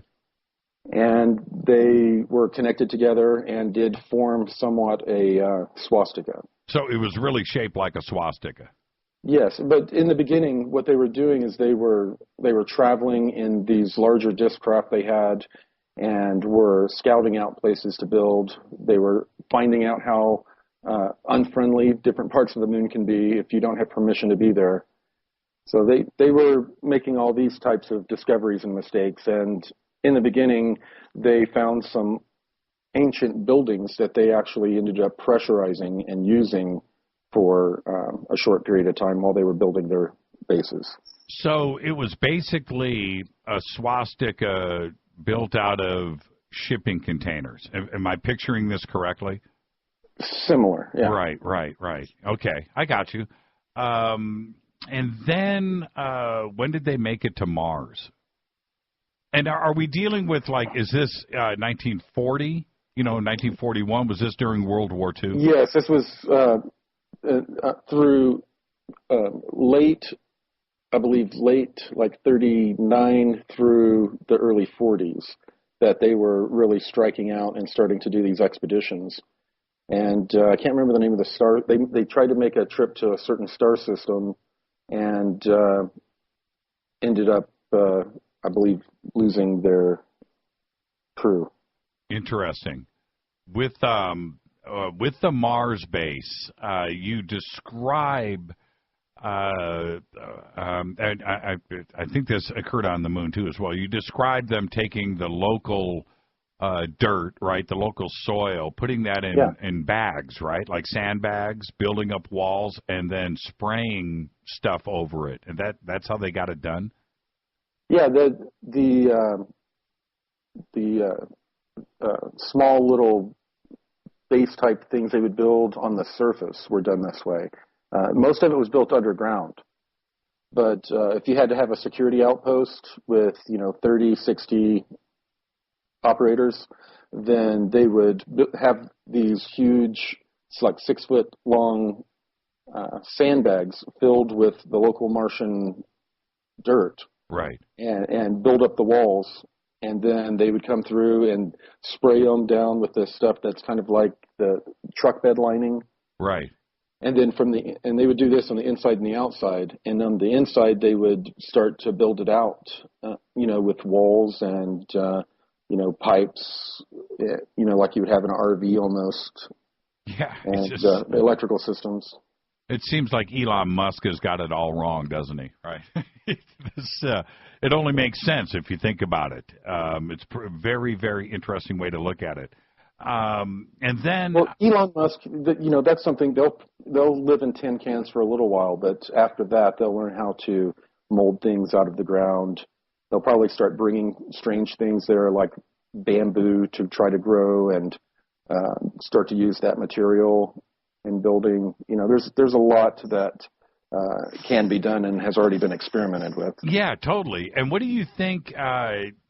And they were connected together and did form somewhat a swastika. So it was really shaped like a swastika. Yes, but in the beginning, what they were doing is they were traveling in these larger disc craft they had and were scouting out places to build. They were finding out how unfriendly different parts of the moon can be if you don't have permission to be there. So they were making all these types of discoveries and mistakes, and in the beginning, they found some ancient buildings that they actually ended up pressurizing and using for a short period of time while they were building their bases. So it was basically a swastika built out of shipping containers. Am I picturing this correctly? Similar, yeah. Right. Okay, I got you. And then when did they make it to Mars? And are we dealing with, like, is this 1940? 1941? Was this during World War II? Yes, this was through late, like 39 through the early 40s, that they were really striking out and starting to do these expeditions. And I can't remember the name of the star. They tried to make a trip to a certain star system and ended up, I believe, losing their crew. Interesting. With the Mars base, you describe, and I think this occurred on the moon too as well. You described them taking the local dirt, right, the local soil, putting that in bags, right, like sandbags, building up walls, and then spraying stuff over it. And that's how they got it done. Yeah, the small little base type things they would build on the surface were done this way. Most of it was built underground. But if you had to have a security outpost with, 30, 60 operators, then they would have these huge, it's like 6 foot long sandbags filled with the local Martian dirt. Right. And build up the walls. And then they would come through and spray them down with this stuff that's kind of like the truck bed lining. Right. And then and they would do this on the inside and the outside. And on the inside, they would start to build it out, with walls and pipes, like you would have in an RV almost. Yeah. And electrical systems. It seems like Elon Musk has got it all wrong, doesn't he? Right. It only makes sense if you think about it. It's a very, very interesting way to look at it. And then, well, Elon Musk, that's something they'll live in tin cans for a little while, but after that, they'll learn how to mold things out of the ground. They'll probably start bringing strange things there, like bamboo, to try to grow and start to use that material in building. There's a lot that can be done and has already been experimented with. Yeah, totally. And what do you think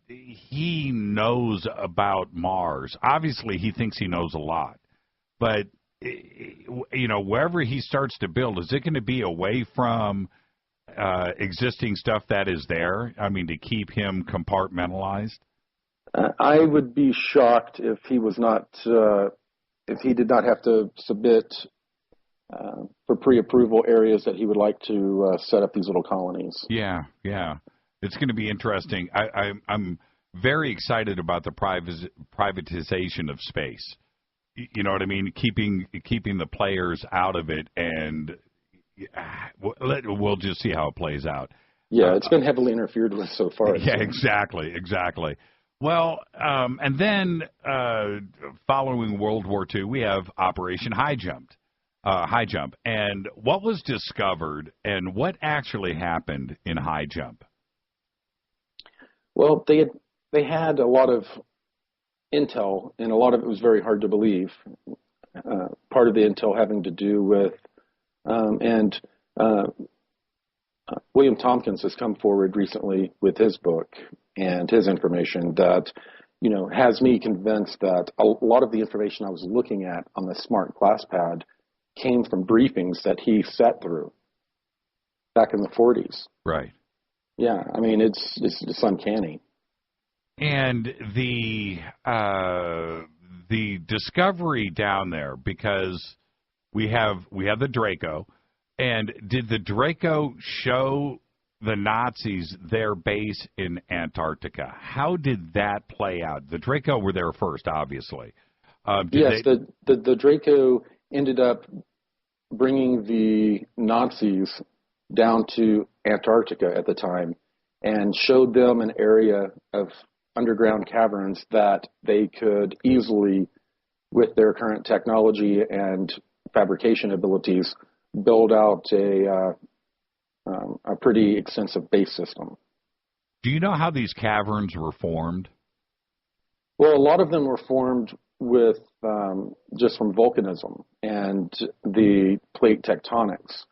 he knows about Mars? Obviously, he thinks he knows a lot. But, wherever he starts to build, is it going to be away from existing stuff that is there? I mean, to keep him compartmentalized? I would be shocked if he was not, if he did not have to submit for pre-approval areas that he would like to set up these little colonies. Yeah. It's going to be interesting. I'm very excited about the privatization of space. You know what I mean? Keeping the players out of it, and we'll just see how it plays out. Yeah, it's been heavily interfered with so far. Yeah, exactly. Well, and then following World War II, we have Operation High Jump. And what was discovered and what actually happened in High Jump? Well, they had a lot of intel, and a lot of it was very hard to believe. Part of the intel having to do with, William Tompkins has come forward recently with his book and his information that, has me convinced that a lot of the information I was looking at on the smart glass pad came from briefings that he sat through back in the 40s. Right. Yeah, I mean, it's uncanny. And the discovery down there, because we have the Draco, and did the Draco show the Nazis their base in Antarctica? How did that play out? The Draco were there first, obviously. The Draco ended up bringing the Nazis down to Antarctica at the time and showed them an area of underground caverns that they could easily, with their current technology and fabrication abilities, build out a pretty extensive base system. Do you know how these caverns were formed? Well, a lot of them were formed with just from volcanism and the plate tectonics.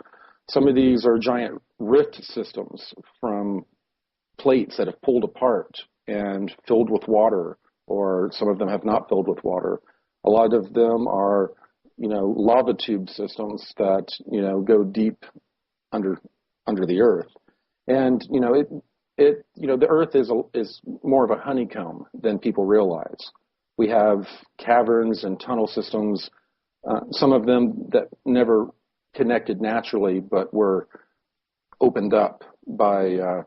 Some of these are giant rift systems from plates that have pulled apart and filled with water, or some of them have not filled with water. A lot of them are, lava tube systems that, go deep under the earth. And, the earth is more of a honeycomb than people realize. We have caverns and tunnel systems, some of them that never connected naturally, but were opened up by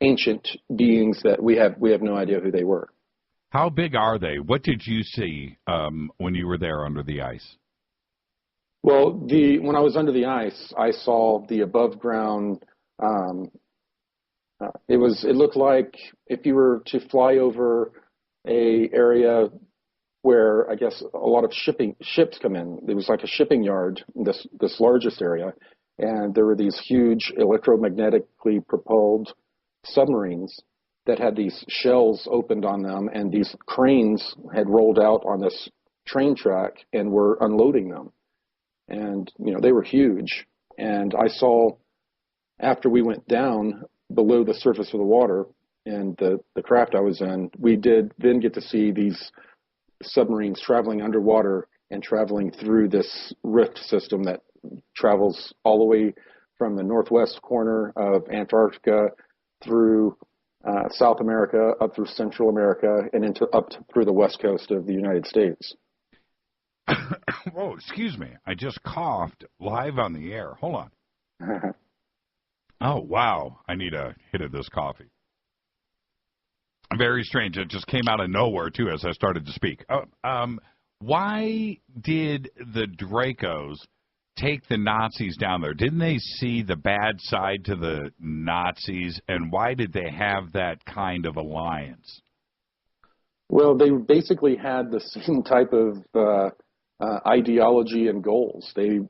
ancient beings that we have no idea who they were. How big are they? What did you see when you were there under the ice? Well, when I was under the ice, I saw the above ground. It looked like if you were to fly over a area where I guess a lot of ships come in. It was like a shipping yard, this largest area, and there were these huge electromagnetically propelled submarines that had these shells opened on them, and these cranes had rolled out on this train track and were unloading them. And, they were huge. And I saw, after we went down below the surface of the water and the craft I was in, we did then get to see these submarines traveling underwater and traveling through this rift system that travels all the way from the northwest corner of Antarctica through South America, up through Central America, and through the west coast of the United States. Whoa, excuse me. I just coughed live on the air. Hold on. Oh, wow. I need a hit of this coffee. Very strange. It just came out of nowhere, too, as I started to speak. Why did the Dracos take the Nazis down there? Didn't they see the bad side to the Nazis, and why did they have that kind of alliance? Well, they basically had the same type of ideology and goals. They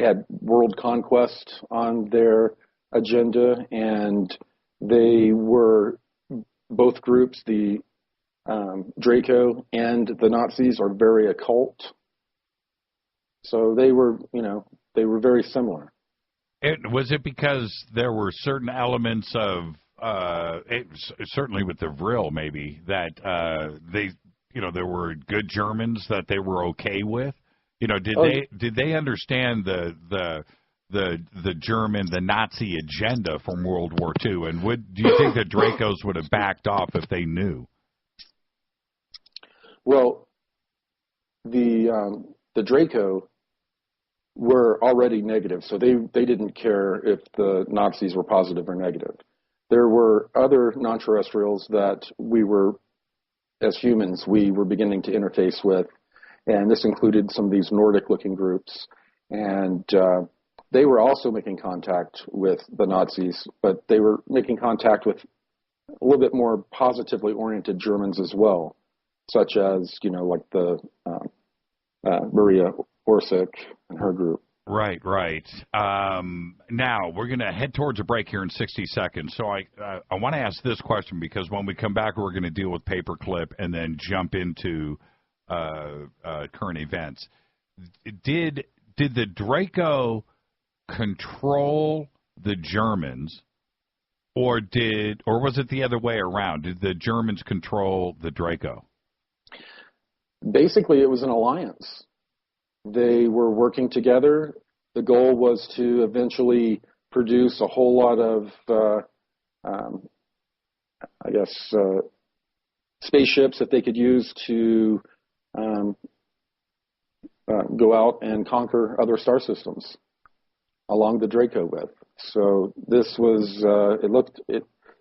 had world conquest on their agenda, and they were both groups, the Draco and the Nazis, are very occult. So they were very similar. Was it because there were certain elements of, certainly with the Vril maybe, that there were good Germans that they were okay with? Did they understand the Nazi agenda from World War II? And do you think the Dracos would have backed off if they knew? Well, the Draco were already negative, so they didn't care if the Nazis were positive or negative. There were other non-terrestrials that we were, as humans, we were beginning to interface with, and this included some of these Nordic-looking groups, and they were also making contact with the Nazis, but they were making contact with a little bit more positively oriented Germans as well, such as, like the Maria Orsic and her group. Right. Now, we're going to head towards a break here in 60 seconds. So I want to ask this question, because when we come back, we're going to deal with Paperclip and then jump into current events. Did the Draco control the Germans, or was it the other way around? Did the Germans control the Draco? Basically, it was an alliance. They were working together. The goal was to eventually produce a whole lot of, spaceships that they could use to go out and conquer other star systems along the Draco with. So this was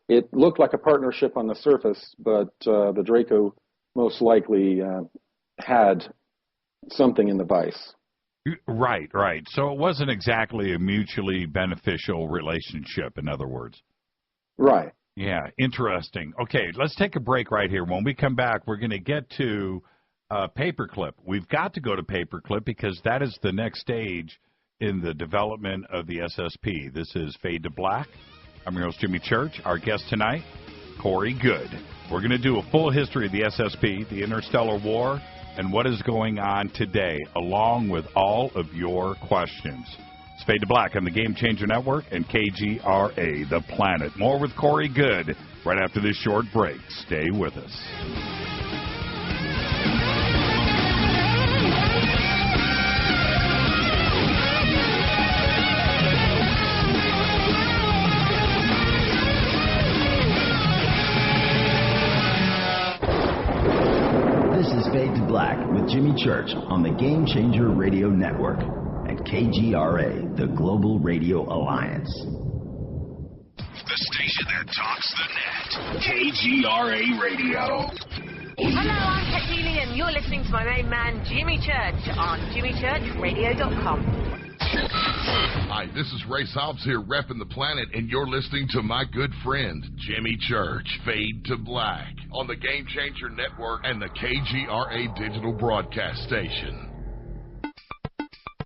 it looked like a partnership on the surface, but the Draco most likely had something in the vice. Right. So it wasn't exactly a mutually beneficial relationship, in other words. Right. Yeah, interesting. Okay, let's take a break right here. When we come back, we're going to get to Paperclip. We've got to go to Paperclip because that is the next stage in the development of the SSP. This is Fade to Black. I'm your host, Jimmy Church. Our guest tonight, Corey Goode. We're going to do a full history of the SSP, the Interstellar War, and what is going on today, along with all of your questions. It's Fade to Black on the Game Changer Network and KGRA, The Planet. More with Corey Goode right after this short break. Stay with us. Fade to Black with Jimmy Church on the Game Changer Radio Network and KGRA, the Global Radio Alliance. The station that talks the net. KGRA Radio. Hello, I'm Kathleen, and you're listening to my main man, Jimmy Church, on jimmychurchradio.com. Hi, this is Ray Hobbs here, repping the planet, and you're listening to my good friend, Jimmy Church, Fade to Black, on the Game Changer Network and the KGRA digital broadcast station.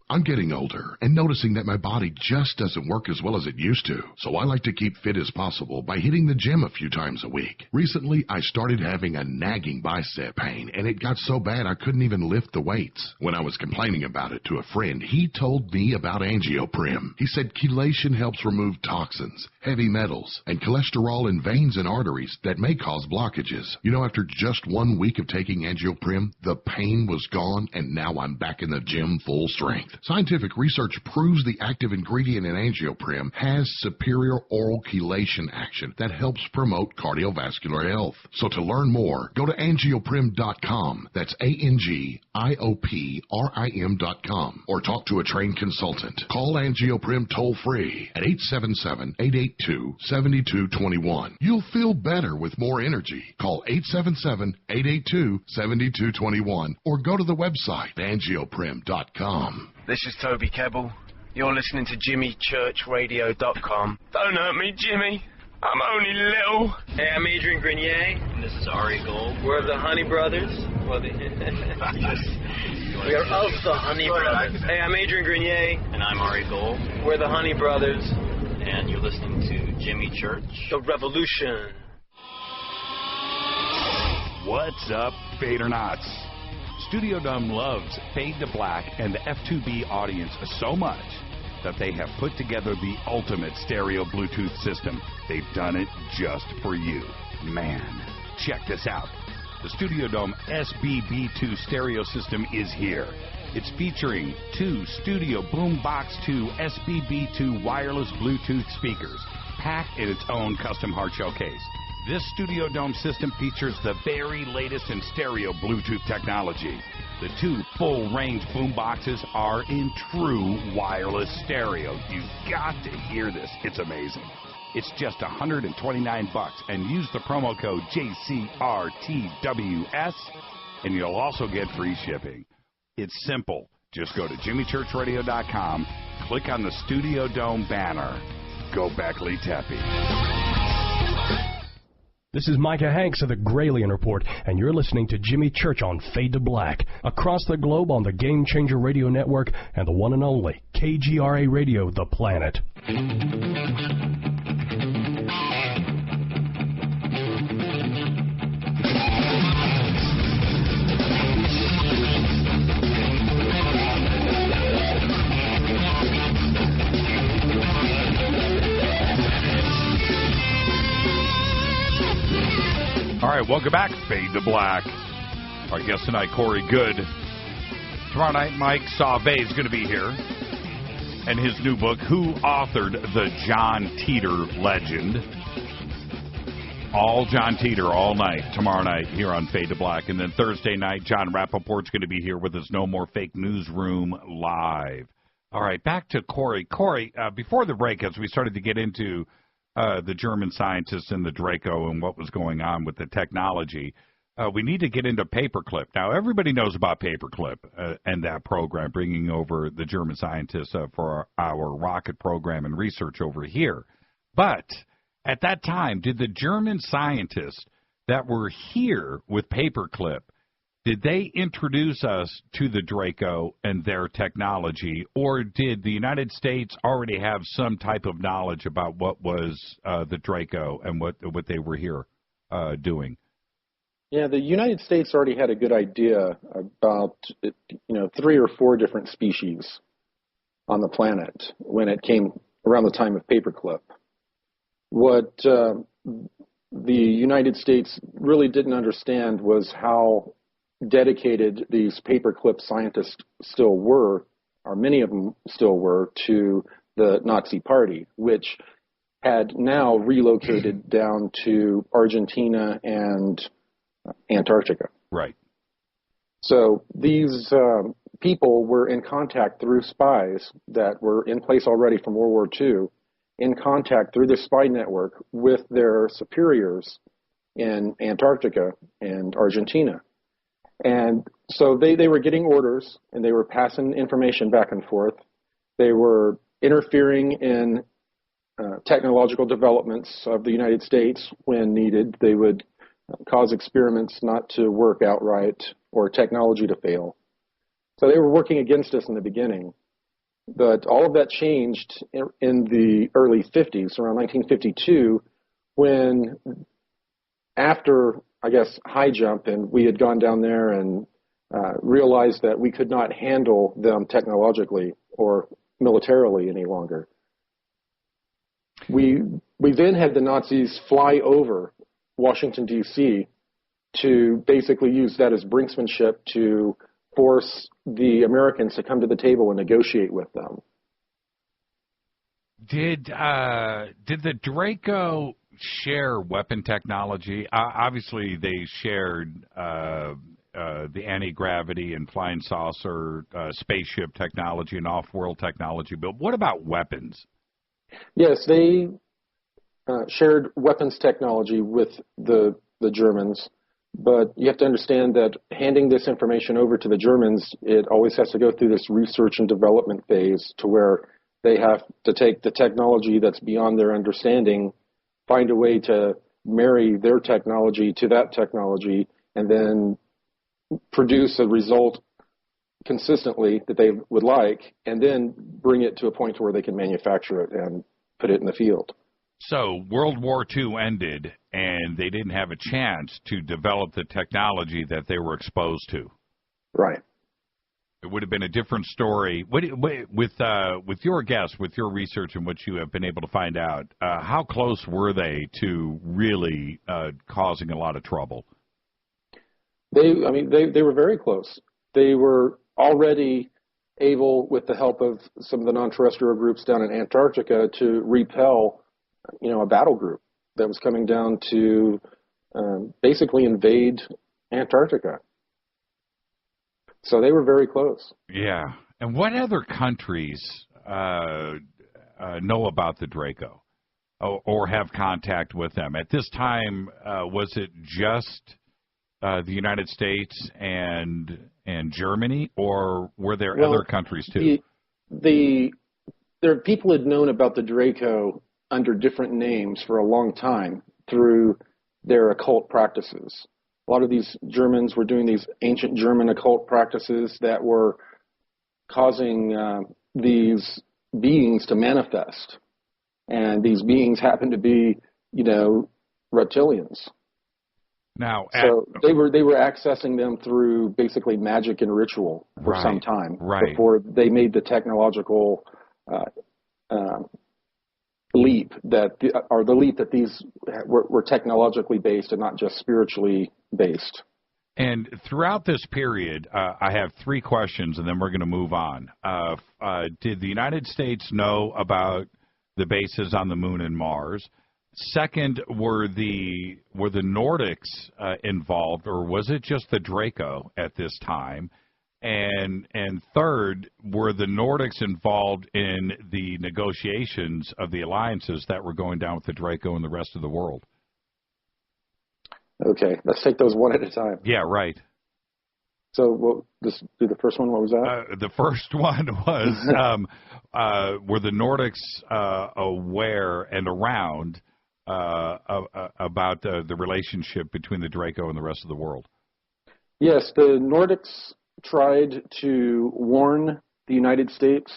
I'm getting older and noticing that my body just doesn't work as well as it used to, so I like to keep fit as possible by hitting the gym a few times a week. Recently, I started having a nagging bicep pain, and it got so bad I couldn't even lift the weights. When I was complaining about it to a friend, he told me about Angioprim. He said chelation helps remove toxins, heavy metals, and cholesterol in veins and arteries that may cause blockages. You know, after just 1 week of taking Angioprim, the pain was gone, and now I'm back in the gym full strength. Scientific research proves the active ingredient in angioprim has superior oral chelation action that helps promote cardiovascular health. So to learn more, go to angioprim.com. That's ANGIOPRIM.com. Or talk to a trained consultant. Call Angioprim toll-free at 877-882-7221. You'll feel better with more energy. Call 877-882-7221 or go to the website angioprim.com. This is Toby Kebbell. You're listening to JimmyChurchRadio.com. Don't hurt me, Jimmy. I'm only little. Hey, I'm Adrian Grenier. And this is Ari Gold. We're the Honey Brothers. We are of the Honey Brothers. Hey, I'm Adrian Grenier. And I'm Ari Gold. We're the Honey Brothers. And you're listening to Jimmy Church. The Revolution. What's up, Fadernauts? Studio Dome loves Fade to Black and the F2B audience so much that they have put together the ultimate stereo Bluetooth system. They've done it just for you. Man, check this out. The Studio Dome SBB2 stereo system is here. It's featuring 2 Studio Boombox 2 SBB2 wireless Bluetooth speakers, packed in its own custom hard shell case. This Studio Dome system features the very latest in stereo Bluetooth technology. The 2 full-range boomboxes are in true wireless stereo. You've got to hear this. It's amazing. It's just $129, and use the promo code JCRTWS, and you'll also get free shipping. It's simple. Just go to JimmyChurchRadio.com, click on the Studio Dome banner. Go Beckley Tepe. This is Micah Hanks of the Gralien Report, and you're listening to Jimmy Church on Fade to Black, across the globe on the Game Changer Radio Network and the one and only KGRA Radio, The Planet. All right, welcome back, Fade to Black. Our guest tonight, Corey Goode. Tomorrow night, Mike Sauvé is going to be here. And his new book, Who Authored the John Teeter Legend? All John Teeter, all night, tomorrow night, here on Fade to Black. And then Thursday night, John Rappaport's going to be here with us, No More Fake Newsroom Live. All right, back to Corey. Corey, before the break, as we started to get into the German scientists and the Draco and what was going on with the technology, we need to get into Paperclip. Now, everybody knows about Paperclip and that program, bringing over the German scientists for our rocket program and research over here. But at that time, did the German scientists that were here with Paperclip, did they introduce us to the Draco and their technology, or did the United States already have some type of knowledge about what was the Draco and what they were here doing? Yeah, the United States already had a good idea about 3 or 4 different species on the planet when it came around the time of Paperclip. What the United States really didn't understand was how dedicated these Paperclip scientists still were, or many of them still were, to the Nazi Party, which had now relocated down to Argentina and Antarctica. Right. So these people were in contact through spies that were in place already from World War II, in contact through the spy network with their superiors in Antarctica and Argentina. And so they were getting orders, and they were passing information back and forth. They were interfering in technological developments of the United States when needed. They would cause experiments not to work outright or technology to fail. So they were working against us in the beginning. But all of that changed in the early 50s, around 1952, when after, I guess, high jump, and we had gone down there and realized that we could not handle them technologically or militarily any longer. We then had the Nazis fly over Washington, D.C. to basically use that as brinksmanship to force the Americans to come to the table and negotiate with them. Did the Draco share weapon technology? Obviously, they shared the anti-gravity and flying saucer, spaceship technology and off-world technology. But what about weapons? Yes, they shared weapons technology with the Germans. But you have to understand that handing this information over to the Germans, it always has to go through this research and development phase to where they have to take the technology that's beyond their understanding, find a way to marry their technology to that technology, and then produce a result consistently that they would like, and then bring it to a point where they can manufacture it and put it in the field. So World War II ended, and they didn't have a chance to develop the technology that they were exposed to. Right. It would have been a different story. With your guess, with your research and what you have been able to find out, how close were they to really causing a lot of trouble? They were very close. They were already able, with the help of some of the non-terrestrial groups down in Antarctica, to repel, a battle group that was coming down to basically invade Antarctica. So they were very close. Yeah. And what other countries know about the Draco or have contact with them? At this time, was it just the United States and Germany, or were there other countries too? People had known about the Draco under different names for a long time through their occult practices. A lot of these Germans were doing these ancient German occult practices that were causing these beings to manifest. And these beings happened to be, reptilians. Now, so they were accessing them through basically magic and ritual for some time before they made the technological leap that these were technologically based and not just spiritually based. And throughout this period, I have three questions, and then we're going to move on. Did the United States know about the bases on the Moon and Mars? Second, were the Nordics involved, or was it just the Draco at this time? And third, were the Nordics involved in the negotiations of the alliances that were going down with the Draco and the rest of the world? Okay, let's take those one at a time. Yeah, right. So we'll just do the first one. What was that? The first one was, were the Nordics aware and around about the relationship between the Draco and the rest of the world? Yes, the Nordics tried to warn the United States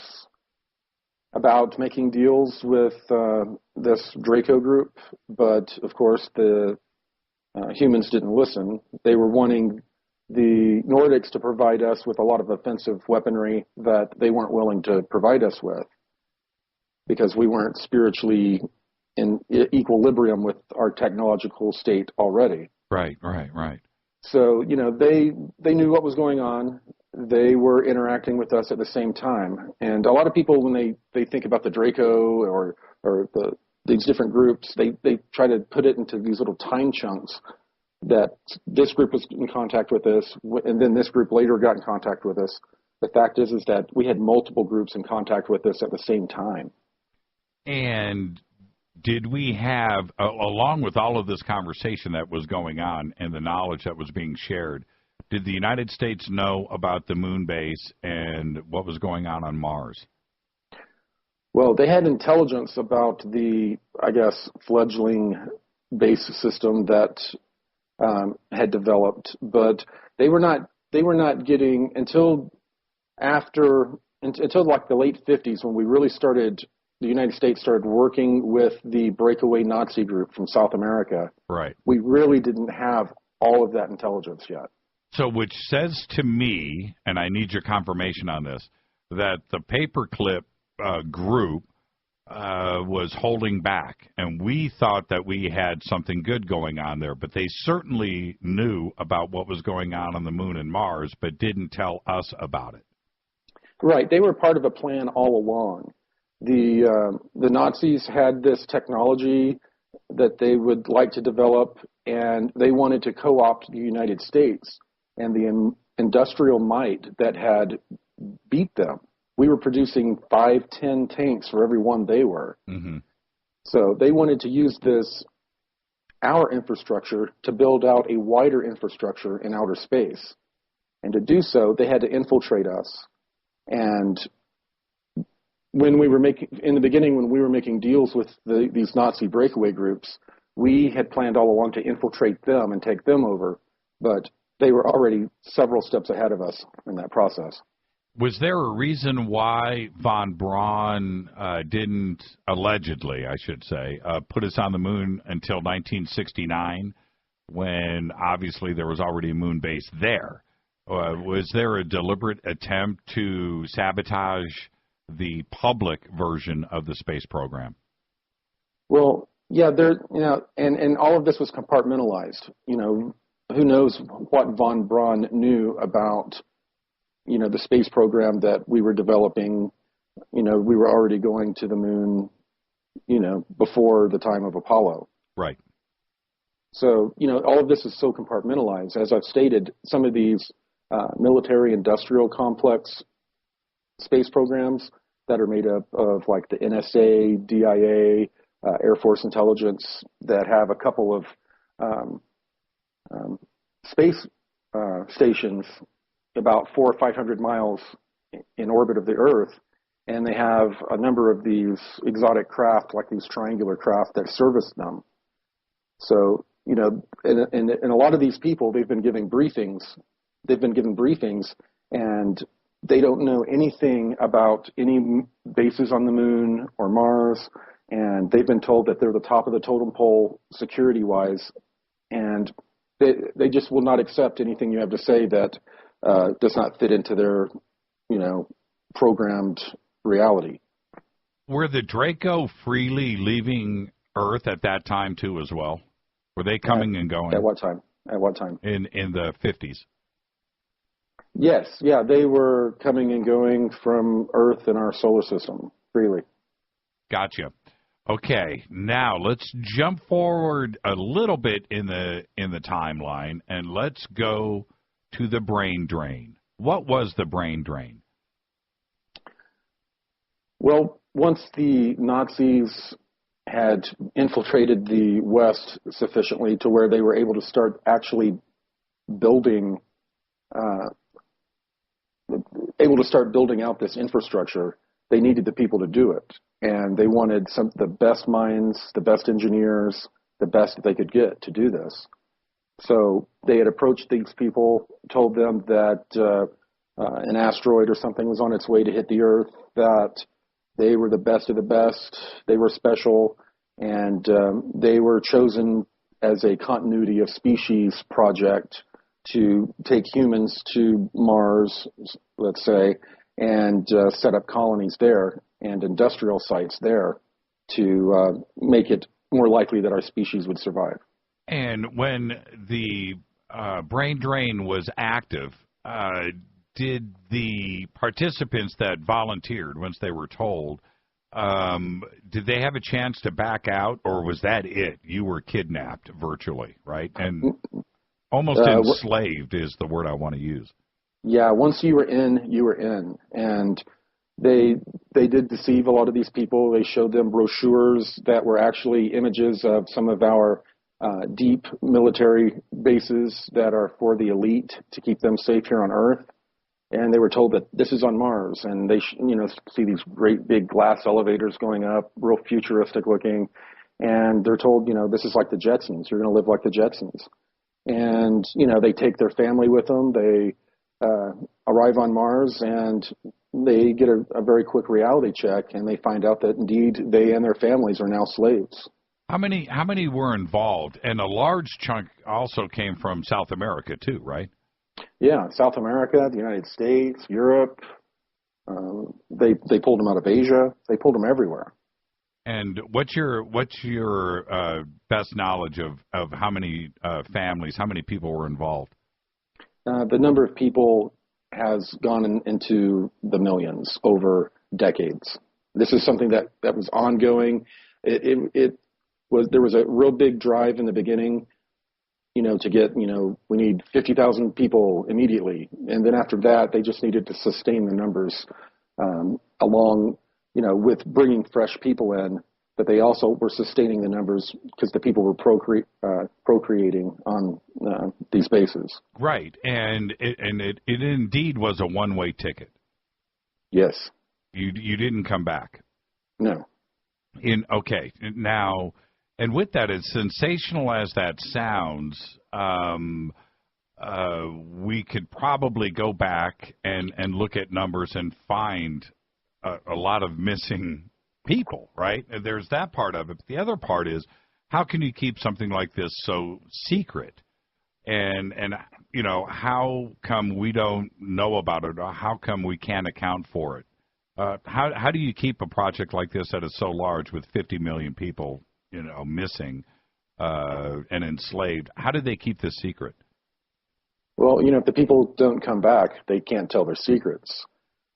about making deals with this Draco group, but of course the humans didn't listen. They were wanting the Nordics to provide us with a lot of offensive weaponry that they weren't willing to provide us with because we weren't spiritually in equilibrium with our technological state already. Right. So, they knew what was going on. They were interacting with us at the same time. And a lot of people, when they think about the Draco or these different groups, they try to put it into these little time chunks that this group was in contact with us, and then this group later got in contact with us. The fact is that we had multiple groups in contact with us at the same time. And did we have, along with all of this conversation that was going on and the knowledge that was being shared, did the United States know about the moon base and what was going on Mars? Well, they had intelligence about the, fledgling base system that had developed, but they were not getting until like the late 50s when we really started. The United States started working with the breakaway Nazi group from South America. Right. We really didn't have all of that intelligence yet. So which says to me, and I need your confirmation on this, that the paperclip group was holding back, and we thought that we had something good going on there, but they certainly knew about what was going on the moon and Mars, but didn't tell us about it. Right. They were part of a plan all along. The Nazis had this technology that they would like to develop, and they wanted to co-opt the United States and the industrial might that had beat them. We were producing 5-10 tanks for every one they were. Mm-hmm. So they wanted to use our infrastructure to build out a wider infrastructure in outer space. And to do so, they had to infiltrate us. And when we were in the beginning, when we were making deals with these Nazi breakaway groups, we had planned all along to infiltrate them and take them over. But they were already several steps ahead of us in that process. Was there a reason why von Braun didn't, allegedly, I should say, put us on the moon until 1969, when obviously there was already a moon base there? Was there a deliberate attempt to sabotage the public version of the space program? Well, yeah, and all of this was compartmentalized. Who knows what von Braun knew about the space program that we were developing. We were already going to the moon, before the time of Apollo. Right. So, all of this is so compartmentalized. As I've stated, some of these military-industrial complex space programs that are made up of, like, the NSA, DIA, Air Force Intelligence, that have a couple of space stations about 400 or 500 miles in orbit of the Earth, and they have a number of these exotic craft, like these triangular craft, that service them. So, and a lot of these people, they've been given briefings, and they don't know anything about any bases on the moon or Mars, and they've been told that they're the top of the totem pole security-wise, and they just will not accept anything you have to say that does not fit into their, programmed reality. Were the Draco freely leaving Earth at that time, too, as well? Were they coming and going? At what time? In the 50s. Yes, yeah, they were coming and going from Earth and our solar system freely. Gotcha. Okay, now let's jump forward a little bit in the timeline, and let's go to the brain drain. What was the brain drain? Well, once the Nazis had infiltrated the West sufficiently to where they were able to start actually building out this infrastructure, they needed the people to do it. And they wanted the best minds, the best engineers, the best that they could get to do this. So they had approached these people, told them that an asteroid or something was on its way to hit the Earth, that they were the best of the best, they were special, and they were chosen as a continuity of species project to take humans to Mars, let's say, and set up colonies there and industrial sites there to make it more likely that our species would survive. And when the brain drain was active, did the participants that volunteered, once they were told, did they have a chance to back out, or was that it? You were kidnapped virtually, right? And almost enslaved is the word I want to use. Yeah, once you were in, you were in. And they did deceive a lot of these people. They showed them brochures that were actually images of some of our deep military bases that are for the elite to keep them safe here on Earth. And they were told that this is on Mars, and they see these great big glass elevators going up, real futuristic looking. And they're told, this is like the Jetsons. You're going to live like the Jetsons. And, they take their family with them. They arrive on Mars, and they get a very quick reality check, and they find out that indeed they and their families are now slaves. How many were involved? And a large chunk also came from South America too, right? Yeah, South America, the United States, Europe. They pulled them out of Asia. They pulled them everywhere. And what's your best knowledge of how many families, how many people were involved? The number of people has gone into the millions over decades. This is something that was ongoing. There was a real big drive in the beginning, to get, we need 50,000 people immediately. And then after that, they just needed to sustain the numbers along, with bringing fresh people in. But they also were sustaining the numbers because the people were procreating on these bases. Right, and it indeed was a one-way ticket. Yes. You didn't come back. No. Okay, now, and with that, as sensational as that sounds, we could probably go back and look at numbers and find a lot of missing people, right? And there's that part of it. But the other part is, how can you keep something like this so secret? And how come we don't know about it, or how come we can't account for it? How do you keep a project like this that is so large with 50 million people, missing and enslaved? How do they keep this secret? Well, if the people don't come back, they can't tell their secrets.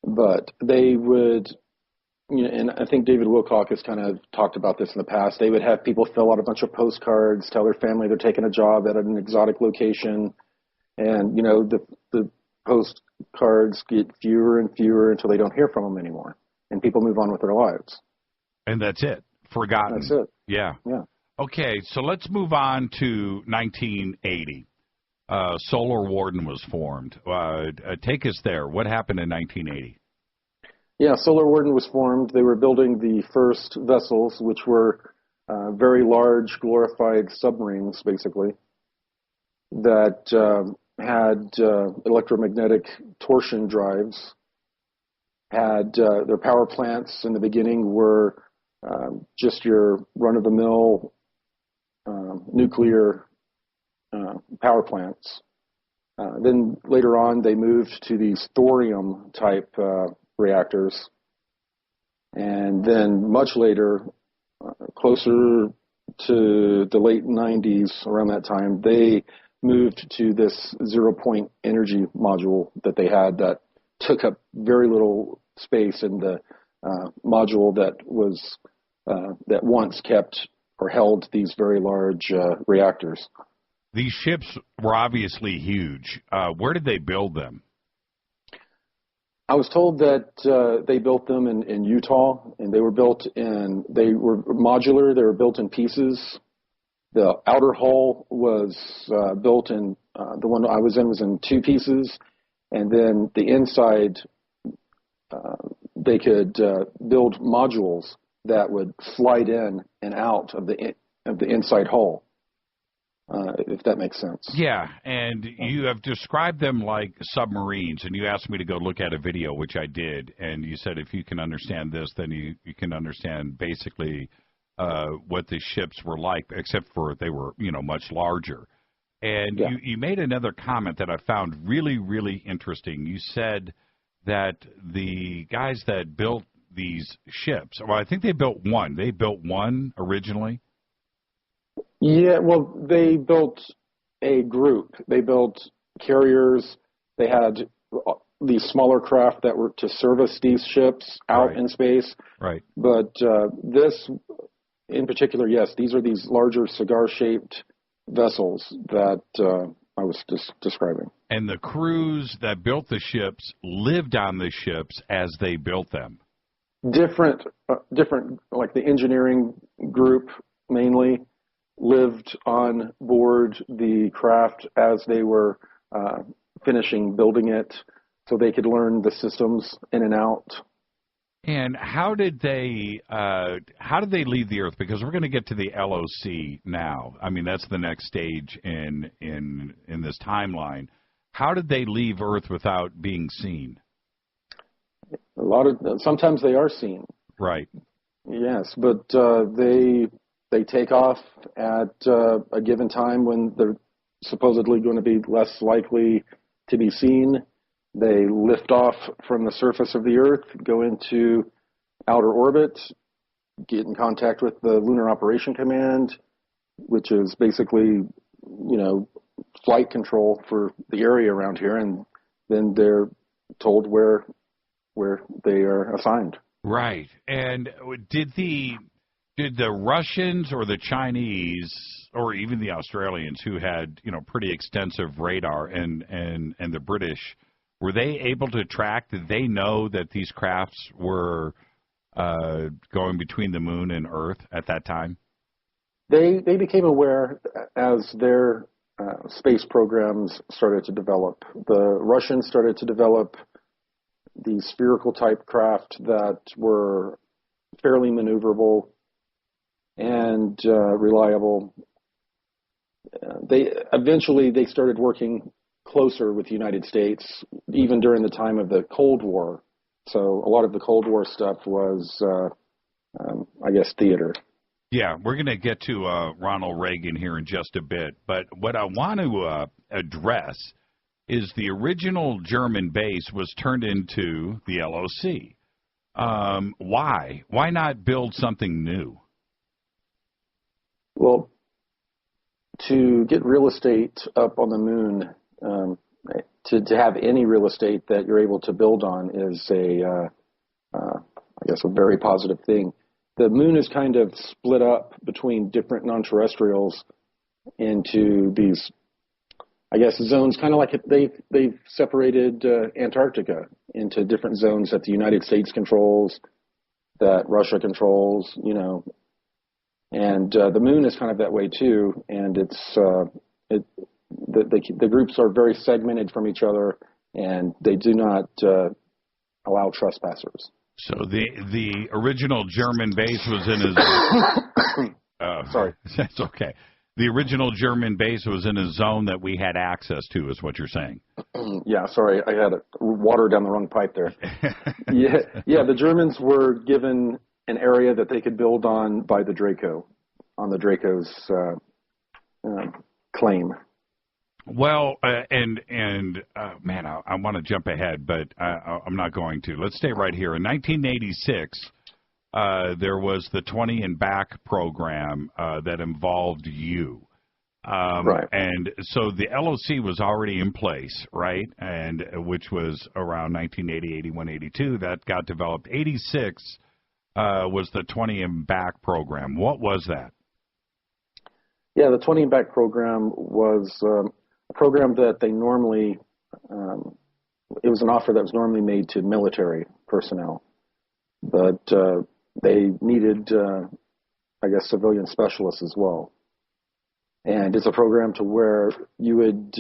But they would, and I think David Wilcock has kind of talked about this in the past. They would have people fill out a bunch of postcards, tell their family they're taking a job at an exotic location, and the postcards get fewer and fewer until they don't hear from them anymore, and people move on with their lives. And that's it. Forgotten. That's it. Yeah. Yeah. Okay, so let's move on to 1980. Solar Warden was formed. Take us there. What happened in 1980? Yeah, Solar Warden was formed. They were building the first vessels, which were very large, glorified submarines, basically, that had electromagnetic torsion drives, had their power plants in the beginning were just your run-of-the-mill nuclear power plants. Then later on, they moved to these thorium-type reactors. And then much later, closer to the late 90s, around that time, they moved to this zero-point energy module that they had that took up very little space in the module that was that once kept or held these very large reactors. These ships were obviously huge. Where did they build them? I was told that they built them in Utah, and they were modular. They were built in pieces. The outer hull was built in, the one I was in was in two pieces, and then the inside, they could build modules that would slide in and out of the inside hull. If that makes sense. Yeah, and you have described them like submarines, and you asked me to go look at a video, which I did, and you said if you can understand this, then you can understand basically what the ships were like, except for they were, much larger. And yeah. you made another comment that I found really, really interesting. You said that the guys that built these ships, well, I think they built one. They built one originally? Yeah, well, they built a group. They built carriers. They had these smaller craft that were to service these ships out in space. Right. But this, in particular, yes, these are these larger cigar-shaped vessels that I was just describing. And the crews that built the ships lived on the ships as they built them. Different, like the engineering group mainly lived on board the craft as they were finishing building it, so they could learn the systems in and out. And how did they leave the Earth? Because we're going to get to the LOC now. I mean, that's the next stage in this timeline. How did they leave Earth without being seen? Sometimes they are seen. Right. Yes, but they take off at a given time when they're supposedly going to be less likely to be seen. They lift off from the surface of the Earth, go into outer orbit, get in contact with the Lunar Operation Command, which is basically, flight control for the area around here, and then they're told where they are assigned. Right. And did the Russians or the Chinese or even the Australians, who had pretty extensive radar, and the British, were they able to track? Did they know that these crafts were going between the moon and Earth at that time? They became aware as their space programs started to develop. The Russians started to develop these spherical type craft that were fairly maneuverable and reliable. They started working closer with the United States, even during the time of the Cold War. So a lot of the Cold War stuff was, theater. Yeah, we're going to get to Ronald Reagan here in just a bit, but what I want to address is the original German base was turned into the LOC. Why? Why not build something new? Well, to get real estate up on the moon, to have any real estate that you're able to build on is a very positive thing. The moon is kind of split up between different non-terrestrials into these, zones, kind of like they've separated Antarctica into different zones that the United States controls, that Russia controls, and the moon is kind of that way too. And the groups are very segmented from each other, and they do not allow trespassers. So the original German base was in his... sorry. That's okay. The original German base was in a zone that we had access to, is what you're saying. Yeah, sorry. I had water down the wrong pipe there. Yeah, the Germans were given an area that they could build on by the Draco, on the Draco's claim. Well, man, I want to jump ahead, but I'm not going to. Let's stay right here. In 1986, there was the 20 and Back program that involved you. Right. And so the LOC was already in place, right? And which was around 1980, 81, 82. That got developed. 86 was the 20 and Back program. What was that? Yeah, the 20 and Back program was a program that they normally, it was an offer that was normally made to military personnel, but they needed, civilian specialists as well. And it's a program to where you would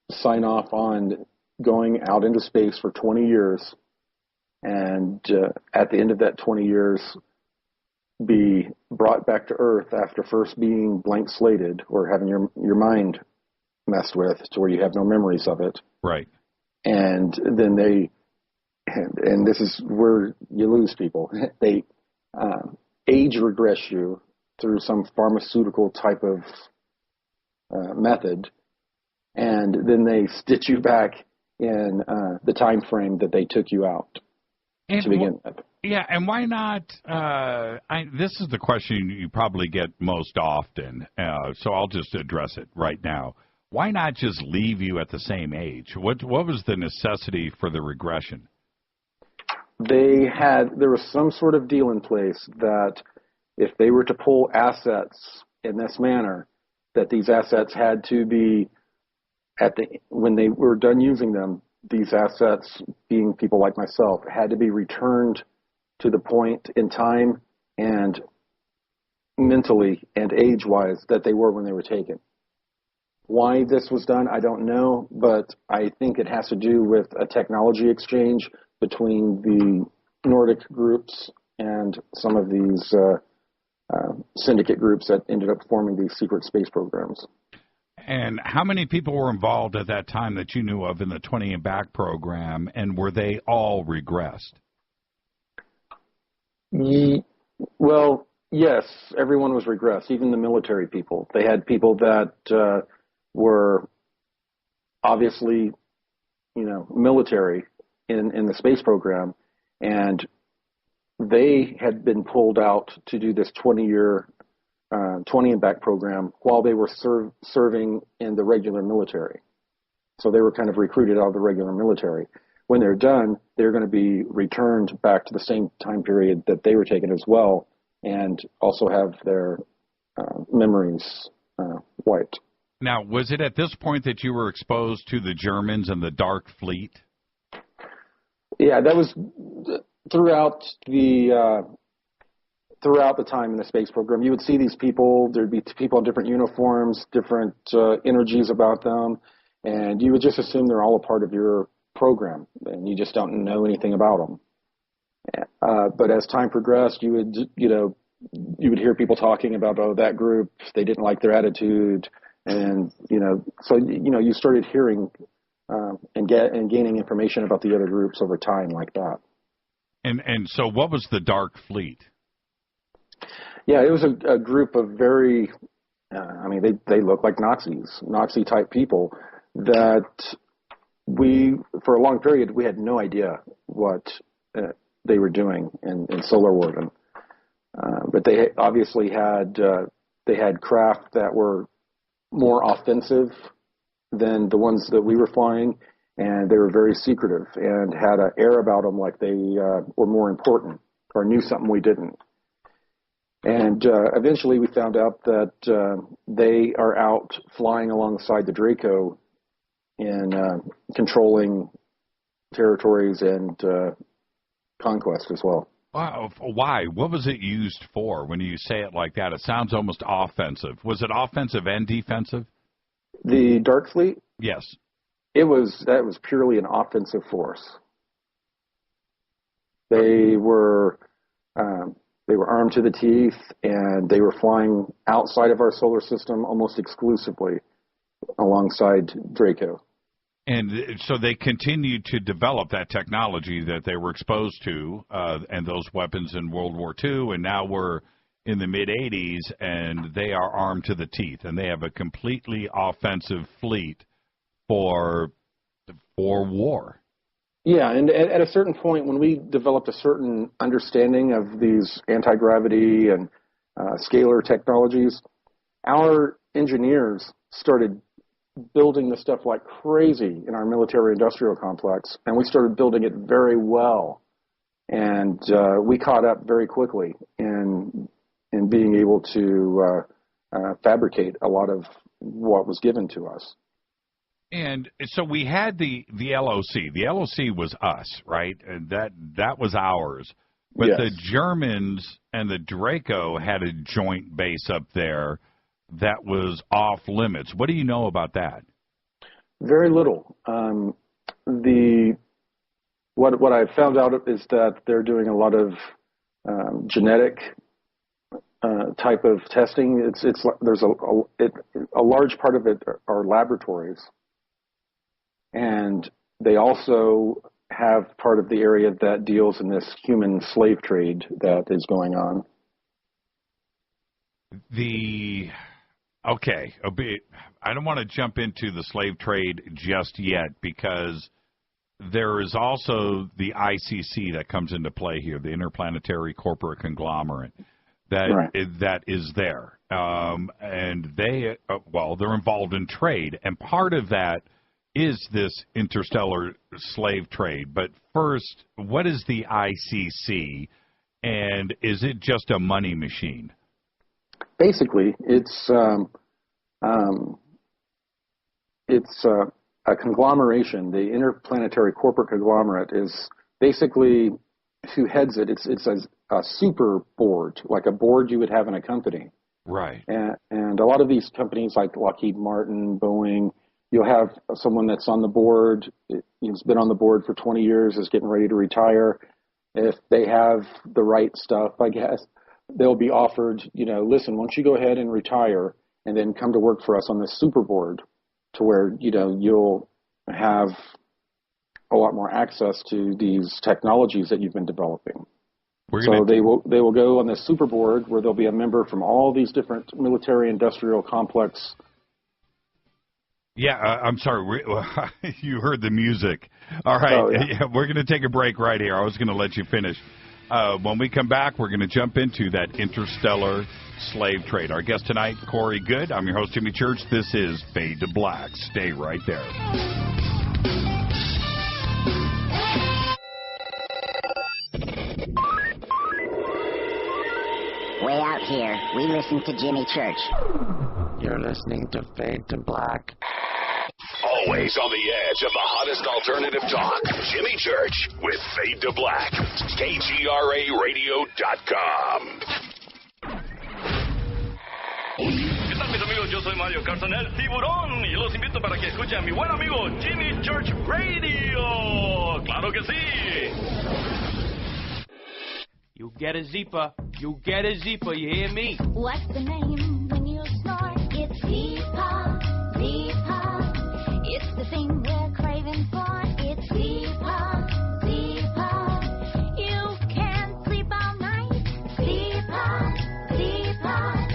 sign off on going out into space for 20 years, and at the end of that 20 years, be brought back to Earth after first being blank slated or having your mind messed with to where you have no memories of it. Right. And then and this is where you lose people. They age regress you through some pharmaceutical type of method, and then they stitch you back in the time frame that they took you out to begin with. Yeah, and why not? This is the question you probably get most often, so I'll just address it right now. Why not just leave you at the same age? What was the necessity for the regression? There was some sort of deal in place that if they were to pull assets in this manner, that these assets had to be when they were done using them, these assets, being people like myself, had to be returned to the point in time and mentally and age-wise that they were when they were taken. Why this was done, I don't know, but I think it has to do with a technology exchange between the Nordic groups and some of these syndicate groups that ended up forming these secret space programs. And how many people were involved at that time that you knew of in the 20 and Back program, and were they all regressed? Well, yes, everyone was regressed, even the military people. They had people that were obviously, military in the space program, and they had been pulled out to do this 20-year 20 and back program while they were serving in the regular military. So they were kind of recruited out of the regular military. When they're done, they're going to be returned back to the same time period that they were taken as well, and also have their memories wiped. Now, was it at this point that you were exposed to the Germans and the Dark Fleet? Yeah, that was throughout the time in the space program. You would see these people. There'd be people in different uniforms, different energies about them, and you would just assume they're all a part of your program, and you just don't know anything about them. But as time progressed, you would hear people talking about, oh, that group, they didn't like their attitude, and so you started hearing and gaining information about the other groups over time like that. And so, what was the Dark Fleet? Yeah, it was a group of very, they look like Nazi type people that for a long period, we had no idea what they were doing in Solar Warden. But they obviously had craft that were more offensive than the ones that we were flying, and they were very secretive and had an air about them like they were more important or knew something we didn't. And eventually we found out that they are out flying alongside the Draco in controlling territories and conquest as well. Wow. Why? What was it used for? When you say it like that, it sounds almost offensive. Was it offensive and defensive? The Dark Fleet? Yes. That was purely an offensive force. They were armed to the teeth, and they were flying outside of our solar system almost exclusively alongside Draco. And so they continued to develop that technology that they were exposed to and those weapons in World War II, and now we're in the mid-'80s, and they are armed to the teeth, and they have a completely offensive fleet for war. Yeah, and at a certain point, when we developed a certain understanding of these anti-gravity and scalar technologies, our engineers started building the stuff like crazy in our military-industrial complex, and we started building it very well. And we caught up very quickly in being able to fabricate a lot of what was given to us. And so we had the LOC. The LOC was us, right? And that was ours. But yes. The Germans and the Draco had a joint base up there that was off limits. What do you know about that? Very little. What I found out is that they're doing a lot of genetic type of testing. There's a large part of it are laboratories, and they also have part of the area that deals in this human slave trade that is going on. Okay, I don't want to jump into the slave trade just yet, because there is also the ICC that comes into play here, the Interplanetary Corporate Conglomerate, that is there. And they're involved in trade, and part of that is this interstellar slave trade. But first, what is the ICC, and is it just a money machine? Basically, it's a conglomeration. The Interplanetary Corporate Conglomerate is basically who heads it. It's a super board, like a board you would have in a company. Right. And a lot of these companies, like Lockheed Martin, Boeing, you'll have someone that's on the board, he's been on the board for 20 years, is getting ready to retire. If they have the right stuff, I guess, they'll be offered, listen, why don't you go ahead and retire and then come to work for us on this super board, to where, you'll have a lot more access to these technologies that you've been developing. They will go on this super board where there'll be a member from all these different military industrial complex. Yeah, I'm sorry. You heard the music. All right. Oh, yeah. We're going to take a break right here. I was going to let you finish. When we come back, we're going to jump into that interstellar slave trade. Our guest tonight, Corey Goode. I'm your host, Jimmy Church. This is Fade to Black. Stay right there. Way out here, we listen to Jimmy Church. You're listening to Fade to Black. Always on the edge of the hottest alternative talk. Jimmy Church with Fade to Black. KGRARadio.com. ¿Qué tal, mis amigos? Yo soy Mario Carson, el tiburón, y los invito para que escuchen a mi buen amigo Jimmy Church Radio. ¡Claro que sí! You get a Zipa. You get a Zipa, you hear me? What's the name when you snort? It's Zipa, Zipa. It's the thing we're craving for. It's Zipa, Zipa. You can't sleep all night. Zipa, Zipa.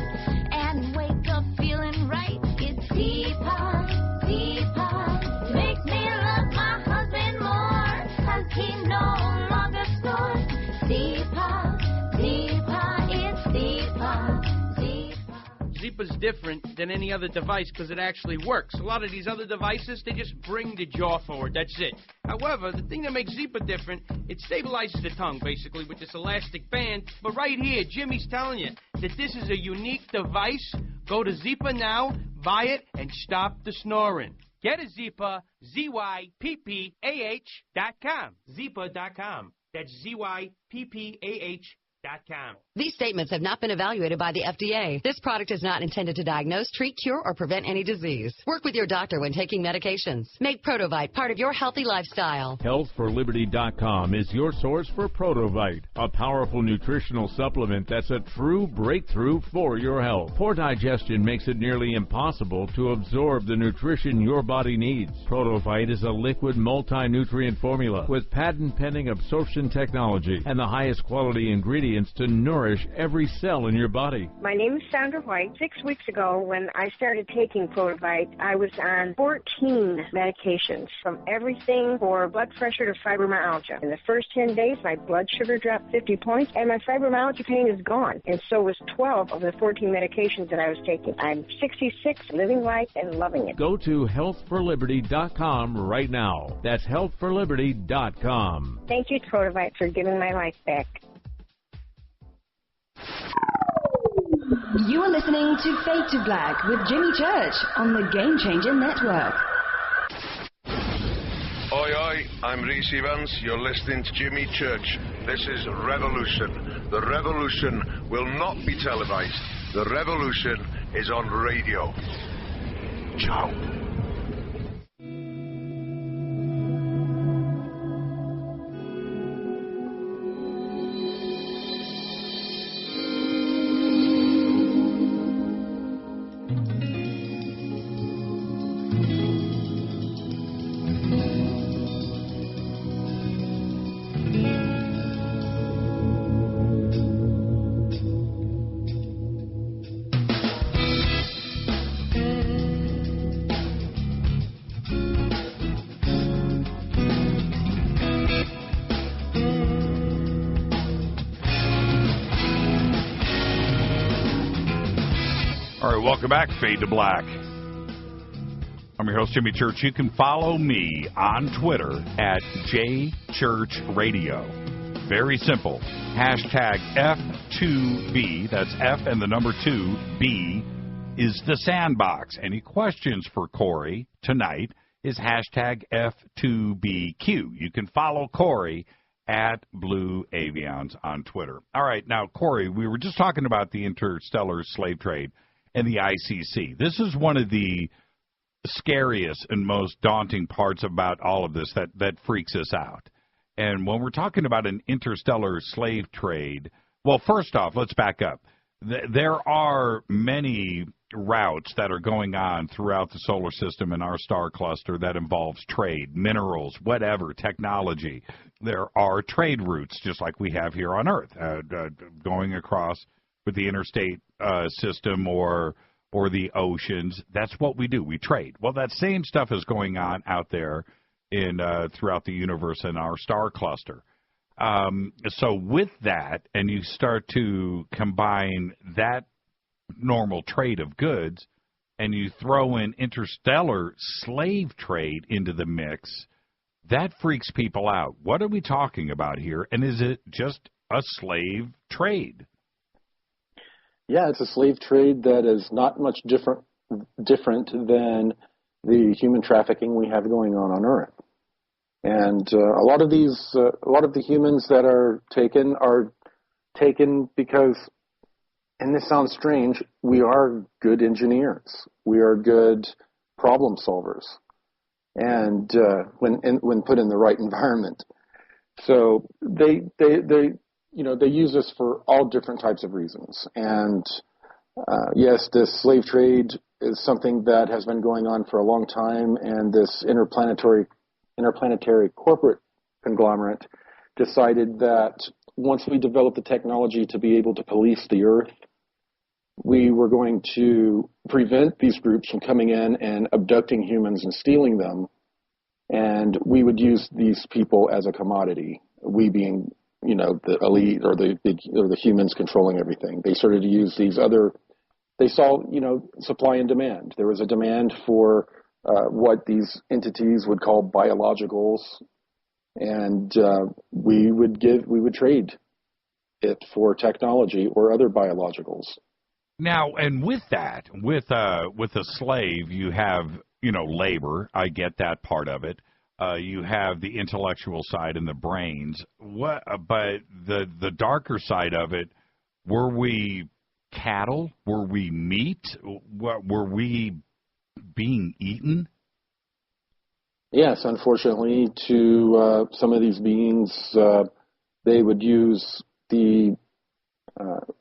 And wake up feeling right. It's Zipa, Zipa. Makes me love my husband more, 'cause he no longer snores. Zipa, Zipa, it's Zipa, Zipa. Zipa's different than any other device because it actually works. A lot of these other devices, they just bring the jaw forward. That's it. However, the thing that makes Zipa different, it stabilizes the tongue, basically, with this elastic band. But right here, Jimmy's telling you that this is a unique device. Go to Zipa now, buy it, and stop the snoring. Get a Zipa, ZYPPAH.com. Zipa.com. That's ZYPPAH.com. These statements have not been evaluated by the FDA. This product is not intended to diagnose, treat, cure, or prevent any disease. Work with your doctor when taking medications. Make Protovite part of your healthy lifestyle. HealthForLiberty.com is your source for Protovite, a powerful nutritional supplement that's a true breakthrough for your health. Poor digestion makes it nearly impossible to absorb the nutrition your body needs. Protovite is a liquid multi-nutrient formula with patent-pending absorption technology and the highest quality ingredients to nourish every cell in your body. My name is Sandra White. 6 weeks ago, when I started taking Protovite, I was on 14 medications, from everything for blood pressure to fibromyalgia. In the first 10 days, my blood sugar dropped 50 points, and my fibromyalgia pain is gone. And so was 12 of the 14 medications that I was taking. I'm 66, living life and loving it. Go to HealthForLiberty.com right now. That's HealthForLiberty.com. Thank you, Protovite, for giving my life back. You are listening to Fade to Black with Jimmy Church on the Game Changer Network. Oi, oi, I'm Reese Evans. You're listening to Jimmy Church. This is Revolution. The revolution will not be televised. The revolution is on radio. Ciao. Welcome back, Fade to Black. I'm your host, Jimmy Church. You can follow me on Twitter at JChurchRadio. Very simple. Hashtag F2B. That's F and the number 2. B is the sandbox. Any questions for Corey tonight is hashtag F2BQ. You can follow Corey at Blue Avions on Twitter. All right, now, Corey, we were just talking about the interstellar slave trade and the ICC. This is one of the scariest and most daunting parts about all of this that freaks us out. And when we're talking about an interstellar slave trade, well, first off, let's back up. There are many routes that are going on throughout the solar system and our star cluster that involves trade, minerals, whatever, technology. There are trade routes, just like we have here on Earth, going across with the interstate system or the oceans. That's what we do. We trade. Well, that same stuff is going on out there in throughout the universe and our star cluster. So with that, and you start to combine that normal trade of goods, and you throw in interstellar slave trade into the mix, that freaks people out. What are we talking about here? And is it just a slave trade? Yeah, it's a slave trade that is not much different than the human trafficking we have going on Earth. And a lot of the humans that are taken because, and this sounds strange, we are good engineers. We are good problem solvers, and when put in the right environment. So they use us for all different types of reasons. And yes, this slave trade is something that has been going on for a long time, and this interplanetary corporate conglomerate decided that once we developed the technology to be able to police the Earth, we were going to prevent these groups from coming in and abducting humans and stealing them, and we would use these people as a commodity, we being, the elite or the humans controlling everything. They started to use they saw, supply and demand. There was a demand for what these entities would call biologicals, and we would trade it for technology or other biologicals. Now, and with that, with a slave, you have labor. I get that part of it. You have the intellectual side and the brains. But the darker side of it, were we cattle? Were we meat? Were we being eaten? Yes, unfortunately, to some of these beings, they would use the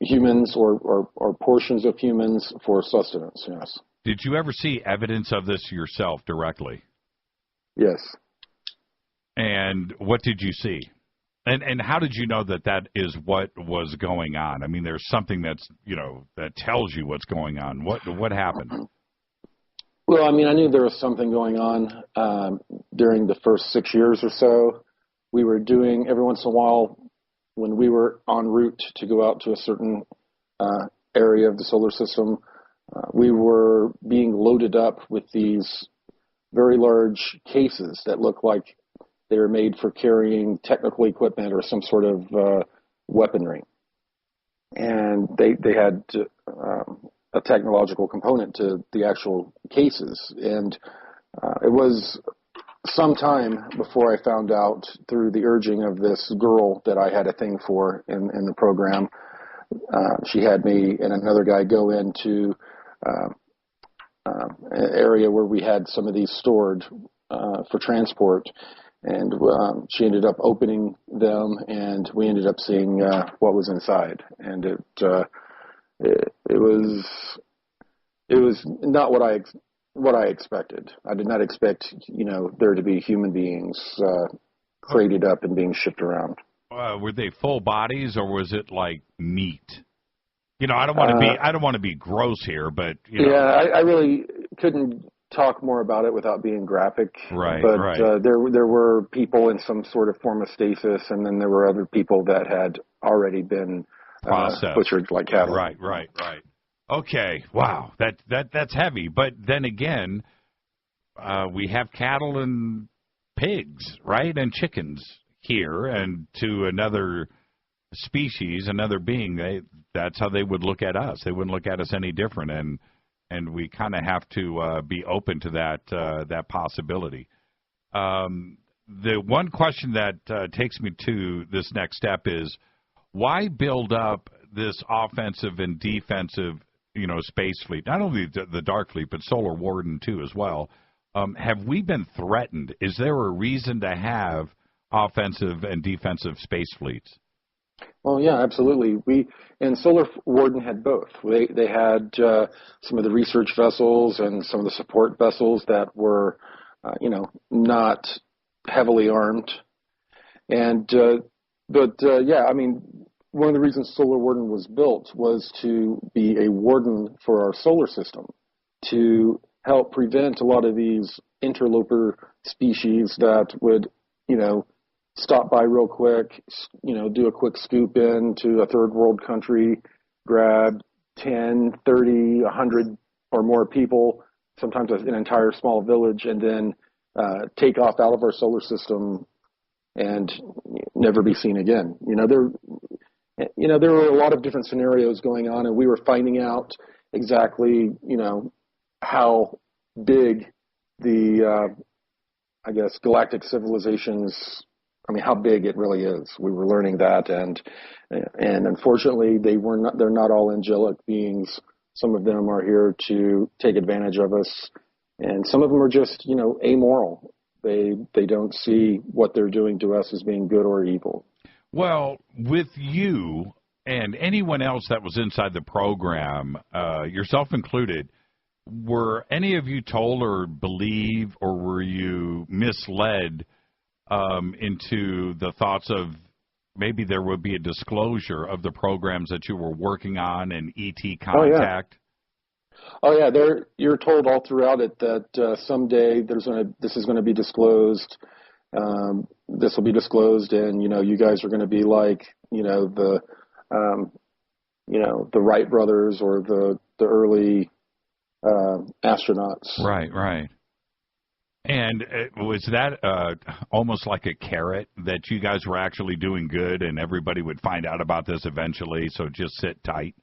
humans or portions of humans for sustenance, yes. Did you ever see evidence of this yourself directly? Yes. And what did you see? And how did you know that is what was going on? I mean, there's something that's, that tells you what's going on. What happened? Well, I mean, I knew there was something going on during the first 6 years or so. We were doing, every once in a while, when we were en route to go out to a certain area of the solar system, we were being loaded up with these very large cases that looked like they were made for carrying technical equipment or some sort of weaponry. And they had a technological component to the actual cases. And it was some time before I found out, through the urging of this girl that I had a thing for in the program, she had me and another guy go into an area where we had some of these stored for transport. And she ended up opening them, and we ended up seeing what was inside. And it was not what I expected. I did not expect there to be human beings crated up and being shipped around. Were they full bodies, or was it like meat? I don't want to be gross here, but yeah, I really couldn't talk more about it without being graphic. Right. But right. There were people in some sort of form of stasis, and then there were other people that had already been butchered like cattle. Right. Okay. Wow. That's heavy. But then again, we have cattle and pigs, right, and chickens here, and to another species, another being, that's how they would look at us. They wouldn't look at us any different, and we kind of have to be open to that possibility. The one question that takes me to this next step is, why build up this offensive and defensive, space fleet? Not only the Dark Fleet, but Solar Warden too as well. Have we been threatened? Is there a reason to have offensive and defensive space fleets? Well, yeah, absolutely. And Solar Warden had both. They had some of the research vessels and some of the support vessels that were, not heavily armed. And yeah, I mean, one of the reasons Solar Warden was built was to be a warden for our solar system, to help prevent a lot of these interloper species that would, stop by real quick, do a quick scoop into a third world country, grab 10, 30, 100 or more people, sometimes an entire small village, and then take off out of our solar system and never be seen again. There were a lot of different scenarios going on, and we were finding out exactly, how big the, galactic civilizations, how big it really is. We were learning that, and unfortunately, they're not all angelic beings. Some of them are here to take advantage of us, and some of them are just, amoral. They don't see what they're doing to us as being good or evil. Well, with you and anyone else that was inside the program, yourself included, were any of you told or believe, or were you misled into the thoughts of maybe there would be a disclosure of the programs that you were working on and ET contact? Oh yeah, you're told all throughout it that someday this is going to be disclosed. This will be disclosed, and you guys are going to be like the Wright brothers or the early astronauts. Right. And was that almost like a carrot that you guys were actually doing good, and everybody would find out about this eventually? So just sit tight.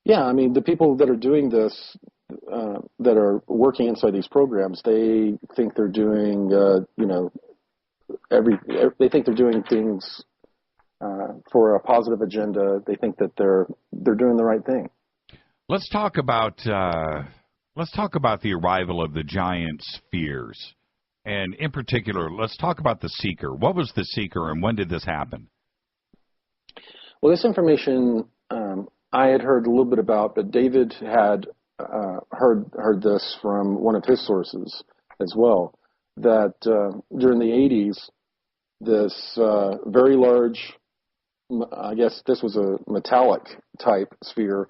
Yeah, the people that are doing this, that are working inside these programs, they think they're doing, they think they're doing things for a positive agenda. They think that they're doing the right thing. Let's talk about the arrival of the giant spheres, and in particular, let's talk about the Seeker. What was the Seeker, and when did this happen? Well, this information I had heard a little bit about, but David had heard this from one of his sources as well, that during the 80s, this very large, I guess this was a metallic type sphere,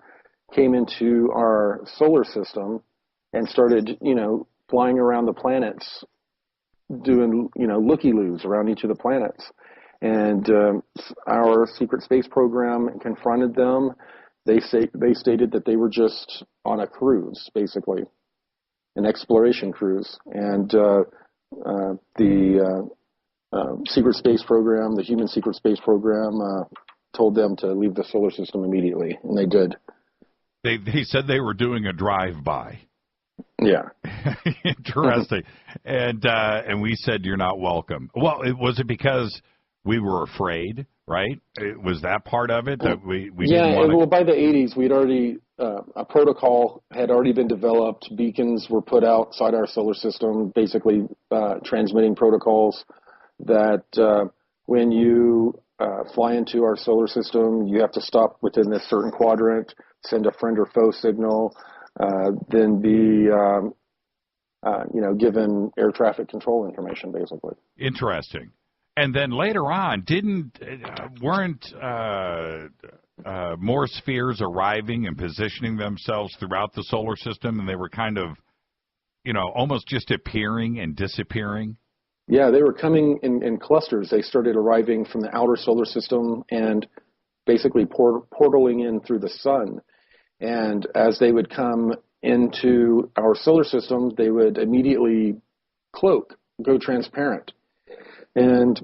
came into our solar system and started, flying around the planets, doing, looky-loos around each of the planets. And our secret space program confronted them. They stated that they were just on a cruise, basically, an exploration cruise. And the secret space program, the human secret space program, told them to leave the solar system immediately, and they did. They said they were doing a drive-by. Yeah. Interesting. And we said, you're not welcome. Well, was it because we were afraid, right? Was that part of it? That we didn't want to... Well, by the 80s, we'd already, a protocol had already been developed. Beacons were put outside our solar system, basically transmitting protocols that when you fly into our solar system, you have to stop within this certain quadrant, send a friend or foe signal, then be, given air traffic control information, basically. Interesting. And then later on, weren't more spheres arriving and positioning themselves throughout the solar system, and they were kind of, almost just appearing and disappearing? Yeah, they were coming in clusters. They started arriving from the outer solar system and basically portaling in through the sun. And as they would come into our solar system, they would immediately cloak, go transparent. And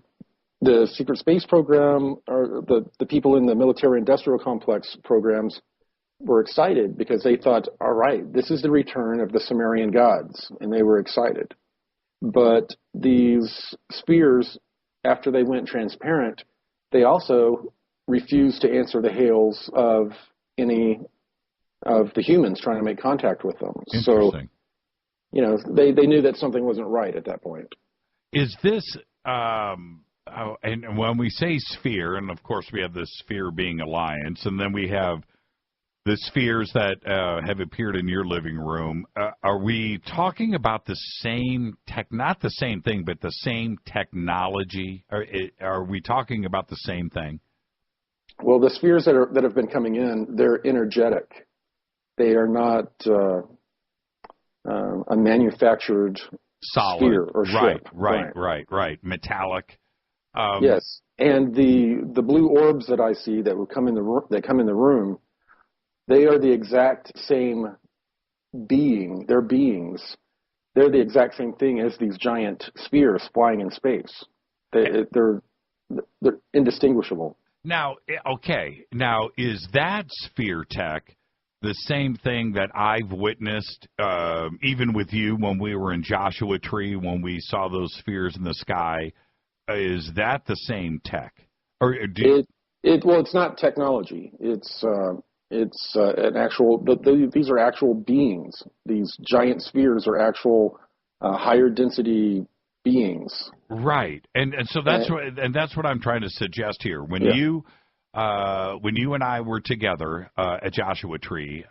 the secret space program, or the people in the military-industrial complex programs, were excited because they thought, all right, this is the return of the Sumerian gods, and they were excited. But these spheres, after they went transparent, they also refused to answer the hails of any of the humans trying to make contact with them. Interesting. So, they knew that something wasn't right at that point. Is this, and when we say sphere, and of course we have the sphere being alliance, and then we have the spheres that have appeared in your living room, are we talking about the same not the same thing, but the same technology? Are we talking about the same thing? Well, the spheres that have been coming in, they're energetic. They are not a manufactured solid sphere or ship. Right. Metallic. Yes, and the blue orbs that I see that come in the room, they are the exact same being. They're beings. They're the exact same thing as these giant spheres flying in space. They're indistinguishable. Now, okay. Now, is that sphere tech the same thing that I've witnessed, even with you when we were in Joshua Tree, when we saw those spheres in the sky? Is that the same tech? Or well, it's not technology. It's an actual. These are actual beings. These giant spheres are actual higher density beings. Right, and so that's what I'm trying to suggest here. When you and I were together at Joshua Tree,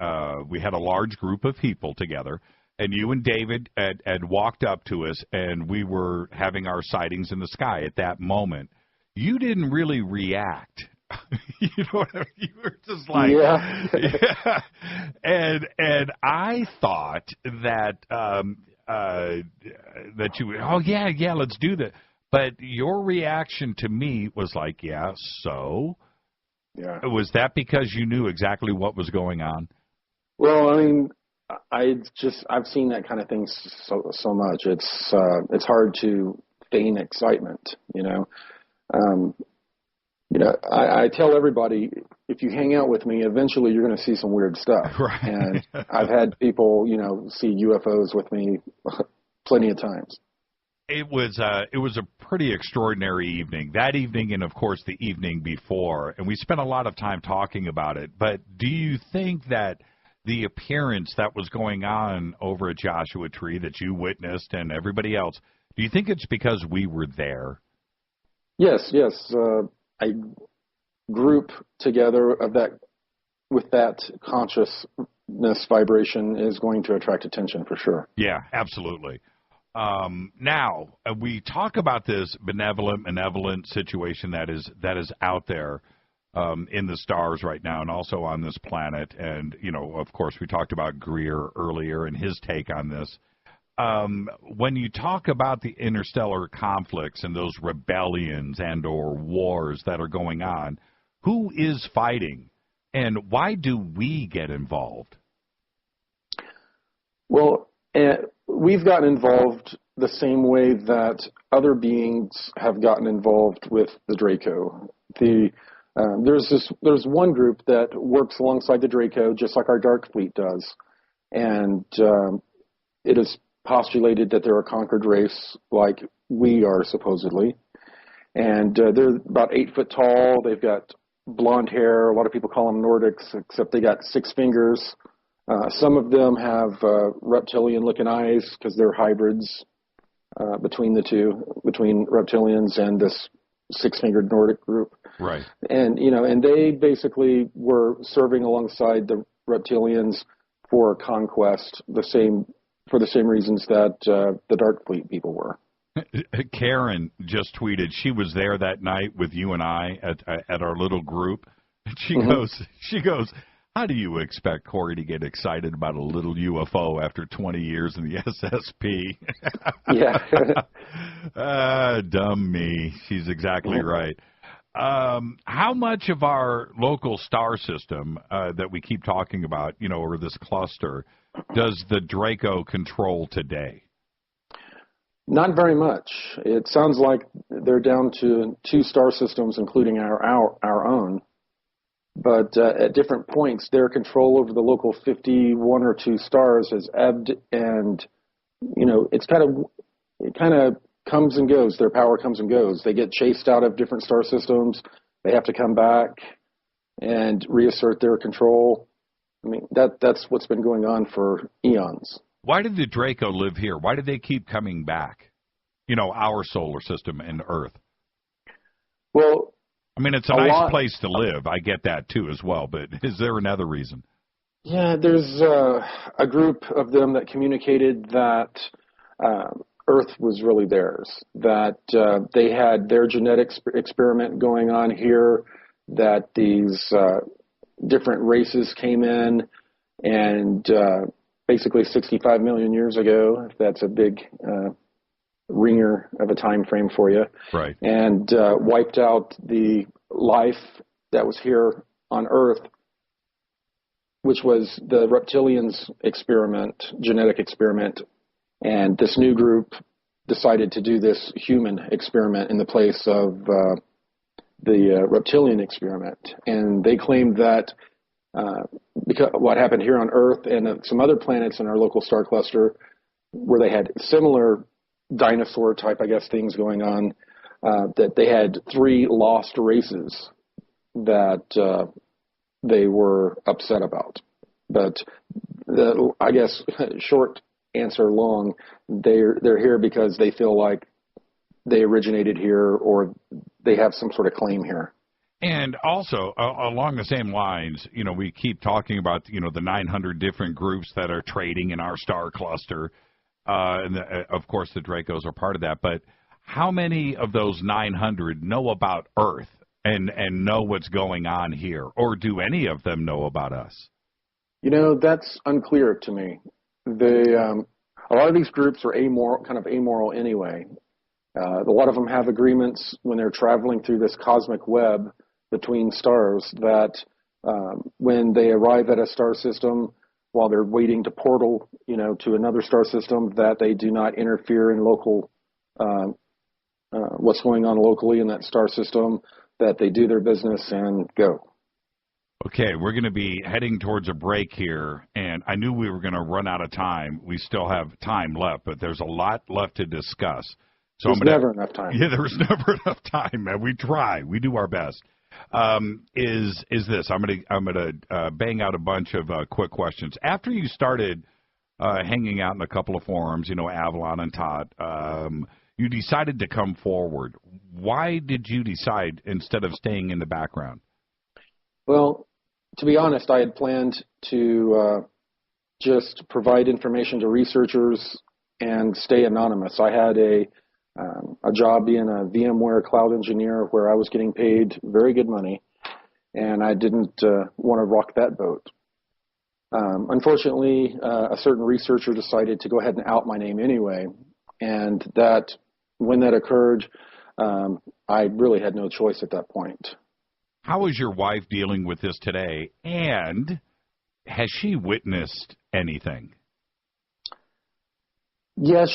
we had a large group of people together, and you and David had walked up to us, and we were having our sightings in the sky at that moment. You didn't really react. You know what I mean? You were just like, yeah. And I thought that that you would, oh yeah, let's do that. But your reaction to me was like, yeah, so. Yeah. Was that because you knew exactly what was going on? Well, I mean, I've seen that kind of thing so much. It's hard to feign excitement, you know. I tell everybody, if you hang out with me, eventually you're going to see some weird stuff. Right. And I've had people, see UFOs with me plenty of times. It was a pretty extraordinary evening. That evening and, of course, the evening before. And we spent a lot of time talking about it. But do you think that the appearance that was going on over at Joshua Tree that you witnessed and everybody else, do you think it's because we were there? Yes. A group together with that consciousness vibration is going to attract attention for sure. Yeah, absolutely. Now, we talk about this malevolent situation that is out there in the stars right now and also on this planet. And, of course, we talked about Greer earlier and his take on this. When you talk about the interstellar conflicts and those rebellions and or wars that are going on, who is fighting and why do we get involved? Well, we've gotten involved the same way that other beings have gotten involved with the Draco. There's one group that works alongside the Draco, just like our Dark Fleet does, and it is postulated that they're a conquered race, like we are supposedly, and they're about 8 foot tall. They've got blonde hair. A lot of people call them Nordics, except they got 6 fingers. Some of them have reptilian-looking eyes because they're hybrids between the two, between reptilians and this 6-fingered Nordic group. Right. And and they basically were serving alongside the reptilians for conquest, for the same reasons that the Dark Fleet people were. Karen just tweeted she was there that night with you and I at our little group. She goes, how do you expect Corey to get excited about a little UFO after 20 years in the SSP? Yeah. Dumb me. She's exactly right. How much of our local star system that we keep talking about, or this cluster, does the Draco control today? Not very much. It sounds like they're down to 2 star systems, including our own. But at different points, their control over the local 51 or 2 stars has ebbed, and it kind of comes and goes. Their power comes and goes. They get chased out of different star systems. They have to come back and reassert their control. I mean, that's what's been going on for eons. Why did the Draco live here? Why did they keep coming back? Our solar system and Earth. Well, I mean, it's a nice place to live. I get that, too, as well. But is there another reason? Yeah, there's a group of them that communicated that Earth was really theirs, that they had their genetics experiment going on here, that these different races came in, and basically 65 million years ago, if that's a big ringer of a time frame for you. Right. And wiped out the life that was here on Earth, which was the reptilians experiment, genetic experiment. And this new group decided to do this human experiment in the place of the reptilian experiment. And they claimed that because what happened here on Earth and some other planets in our local star cluster, where they had similar dinosaur type, I guess, things going on, that they had 3 lost races that they were upset about. But I guess short answer long, they're here because they feel like they originated here or they have some sort of claim here. And also, along the same lines, we keep talking about, the 900 different groups that are trading in our star cluster. And of course, the Dracos are part of that. But how many of those 900 know about Earth and know what's going on here? Or do any of them know about us? That's unclear to me. A lot of these groups are amoral anyway. A lot of them have agreements when they're traveling through this cosmic web between stars that when they arrive at a star system, while they're waiting to portal, to another star system, that they do not interfere in local, what's going on locally in that star system, that they do their business and go. Okay, we're going to be heading towards a break here, and I knew we were going to run out of time. We still have time left, but there's a lot left to discuss. So there's never enough time. Yeah, there's never enough time, man. We try. We do our best. Is this? I'm gonna bang out a bunch of quick questions. After you started hanging out in a couple of forums, Avalon and Todd, you decided to come forward. Why did you decide instead of staying in the background? Well, to be honest, I had planned to just provide information to researchers and stay anonymous. I had a job being a VMware cloud engineer where I was getting paid very good money, and I didn't want to rock that boat. Unfortunately, a certain researcher decided to go ahead and out my name anyway, and when that occurred, I really had no choice at that point. How is your wife dealing with this today, and has she witnessed anything? Yeah,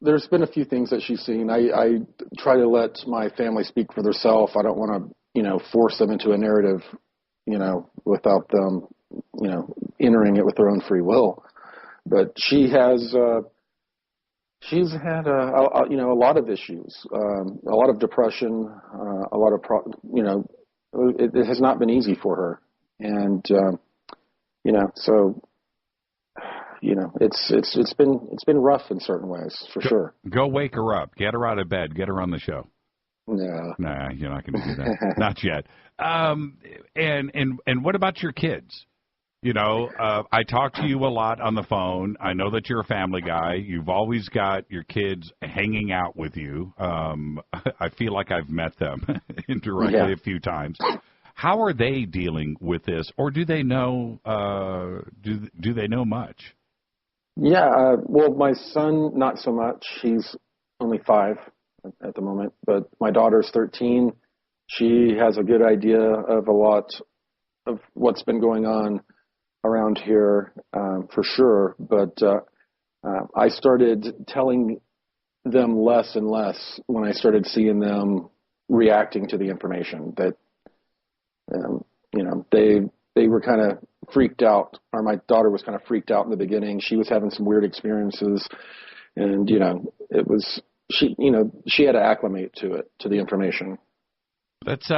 there's been a few things that she's seen. I try to let my family speak for themselves. I don't want to, force them into a narrative, without them, entering it with their own free will. But she's had a lot of issues, a lot of depression, a lot of it has not been easy for her, and so it's been rough in certain ways for sure. Go wake her up, get her out of bed, get her on the show. No, nah, you're not going to do that, not yet. And what about your kids? I talk to you a lot on the phone. I know that you're a family guy. You've always got your kids hanging out with you. I feel like I've met them indirectly a few times. How are they dealing with this, or do they know? Do they know much? Yeah. Well, my son, not so much. He's only 5 at the moment, but my daughter's 13. She has a good idea of a lot of what's been going on around here, for sure, but I started telling them less and less when I started seeing them reacting to the information. That they were kind of freaked out, or my daughter was kind of freaked out in the beginning. She was having some weird experiences, and it was she had to acclimate to the information. Let's,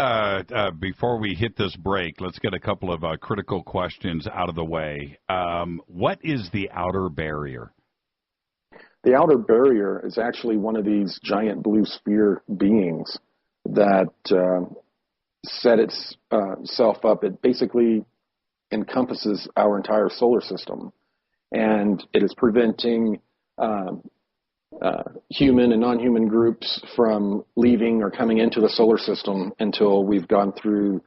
before we hit this break, let's get a couple of critical questions out of the way. What is the outer barrier? The outer barrier is actually one of these giant blue sphere beings that set itself up. It basically encompasses our entire solar system, and it is preventing human and non-human groups from leaving or coming into the solar system until we've gone through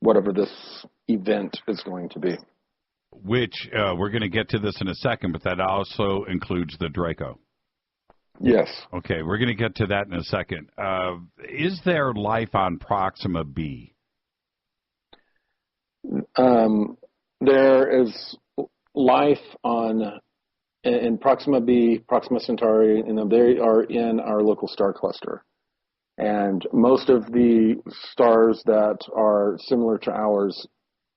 whatever this event is going to be. Which we're going to get to this in a second, but that also includes the Draco. Yes. Okay, we're going to get to that in a second. Is there life on Proxima B? There is life in Proxima B, Proxima Centauri, and they are in our local star cluster. And most of the stars that are similar to ours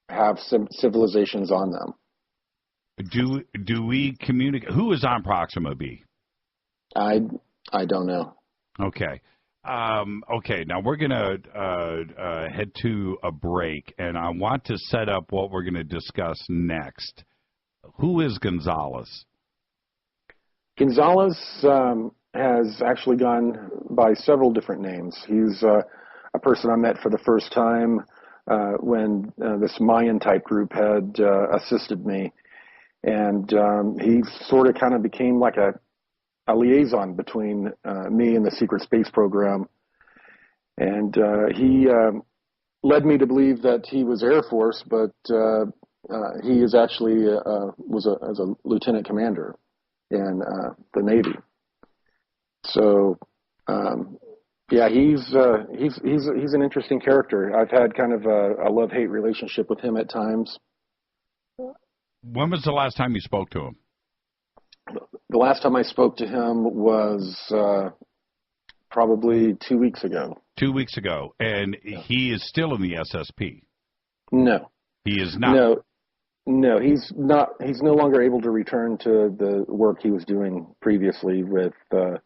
have civilizations on them. Do we communicate? Who is on Proxima B? I don't know. Okay. Okay, now we're going to head to a break, and I want to set up what we're going to discuss next. Who is Gonzalez? Gonzalez has actually gone by several different names. He's a person I met for the first time when this Mayan-type group had assisted me. And he sort of kind of became like a liaison between me and the secret space program. And he led me to believe that he was Air Force, but he is actually was a lieutenant commander in the Navy. So, yeah, he's an interesting character. I've had kind of a love-hate relationship with him at times. When was the last time you spoke to him? The last time I spoke to him was probably 2 weeks ago. 2 weeks ago, and he is still in the SSP. No, he is not. No, he's not. He's no longer able to return to the work he was doing previously with the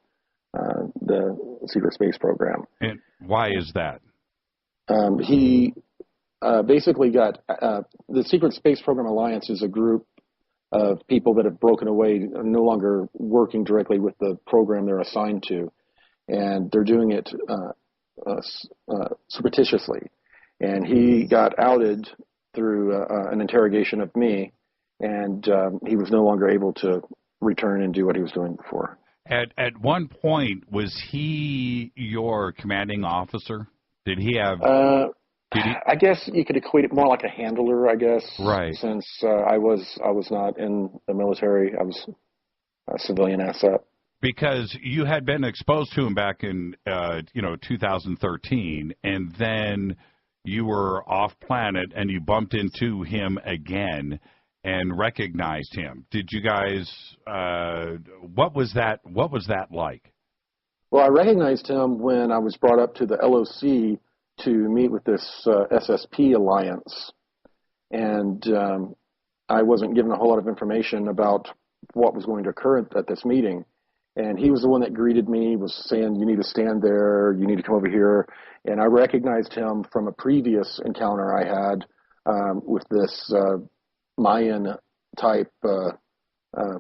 secret space program. And why is that? He basically got the Secret Space Program Alliance is a group of people that have broken away, no longer working directly with the program they're assigned to, and they're doing it surreptitiously. And he got outed through an interrogation of me, and he was no longer able to return and do what he was doing before. At one point, was he your commanding officer? Did he have? I guess you could equate it more like a handler, I guess. Right. Since I was not in the military, I was a civilian asset. Because you had been exposed to him back in 2013, and then you were off planet and you bumped into him again and recognized him. Did you guys? What was that? What was that like? Well, I recognized him when I was brought up to the LOC to meet with this SSP alliance, and I wasn't given a whole lot of information about what was going to occur at this meeting. And he was the one that greeted me, was saying, "You need to stand there, you need to come over here." And I recognized him from a previous encounter I had with this Mayan-type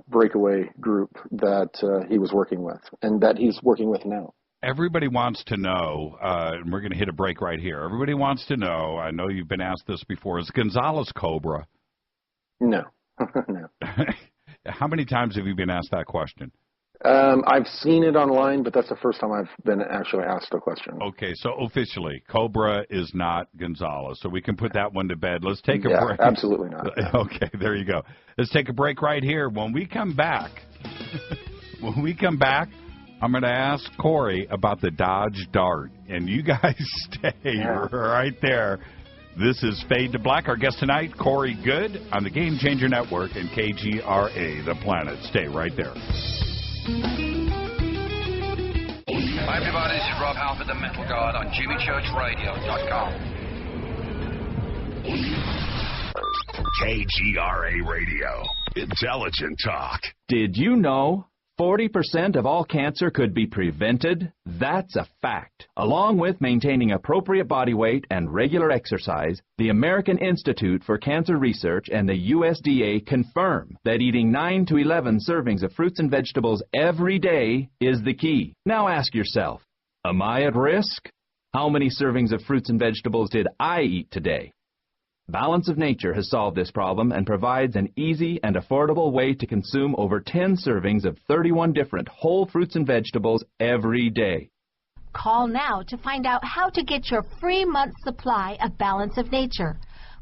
breakaway group that he was working with, and that he's working with now. Everybody wants to know, and we're going to hit a break right here. Everybody wants to know, I know you've been asked this before, is Gonzalez Cobra? No. No. How many times have you been asked that question? I've seen it online, but that's the first time I've been actually asked a question. Okay, so officially, Cobra is not Gonzalez, so we can put that one to bed. Let's take a break. Absolutely not. Okay, there you go. Let's take a break right here. When we come back, I'm going to ask Corey about the Dodge Dart, and you guys stay right there. This is Fade to Black. Our guest tonight, Corey Goode, on the Game Changer Network and KGRA, The Planet. Stay right there. Hi, everybody. This is Rob Halford, the Metal Guard, on JimmyChurchRadio.com. KGRA Radio. Intelligent talk. Did you know 40% of all cancer could be prevented? That's a fact. Along with maintaining appropriate body weight and regular exercise, the American Institute for Cancer Research and the USDA confirm that eating 9 to 11 servings of fruits and vegetables every day is the key. Now ask yourself, am I at risk? How many servings of fruits and vegetables did I eat today? Balance of Nature has solved this problem and provides an easy and affordable way to consume over 10 servings of 31 different whole fruits and vegetables every day. Call now to find out how to get your free month supply of Balance of Nature.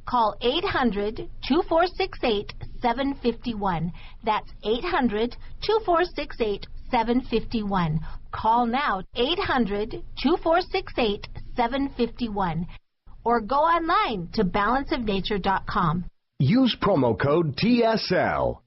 Call 800-2468-751. That's 800-2468-751. 751. Call now, 800-2468-751. Or go online to balanceofnature.com. Use promo code TSL.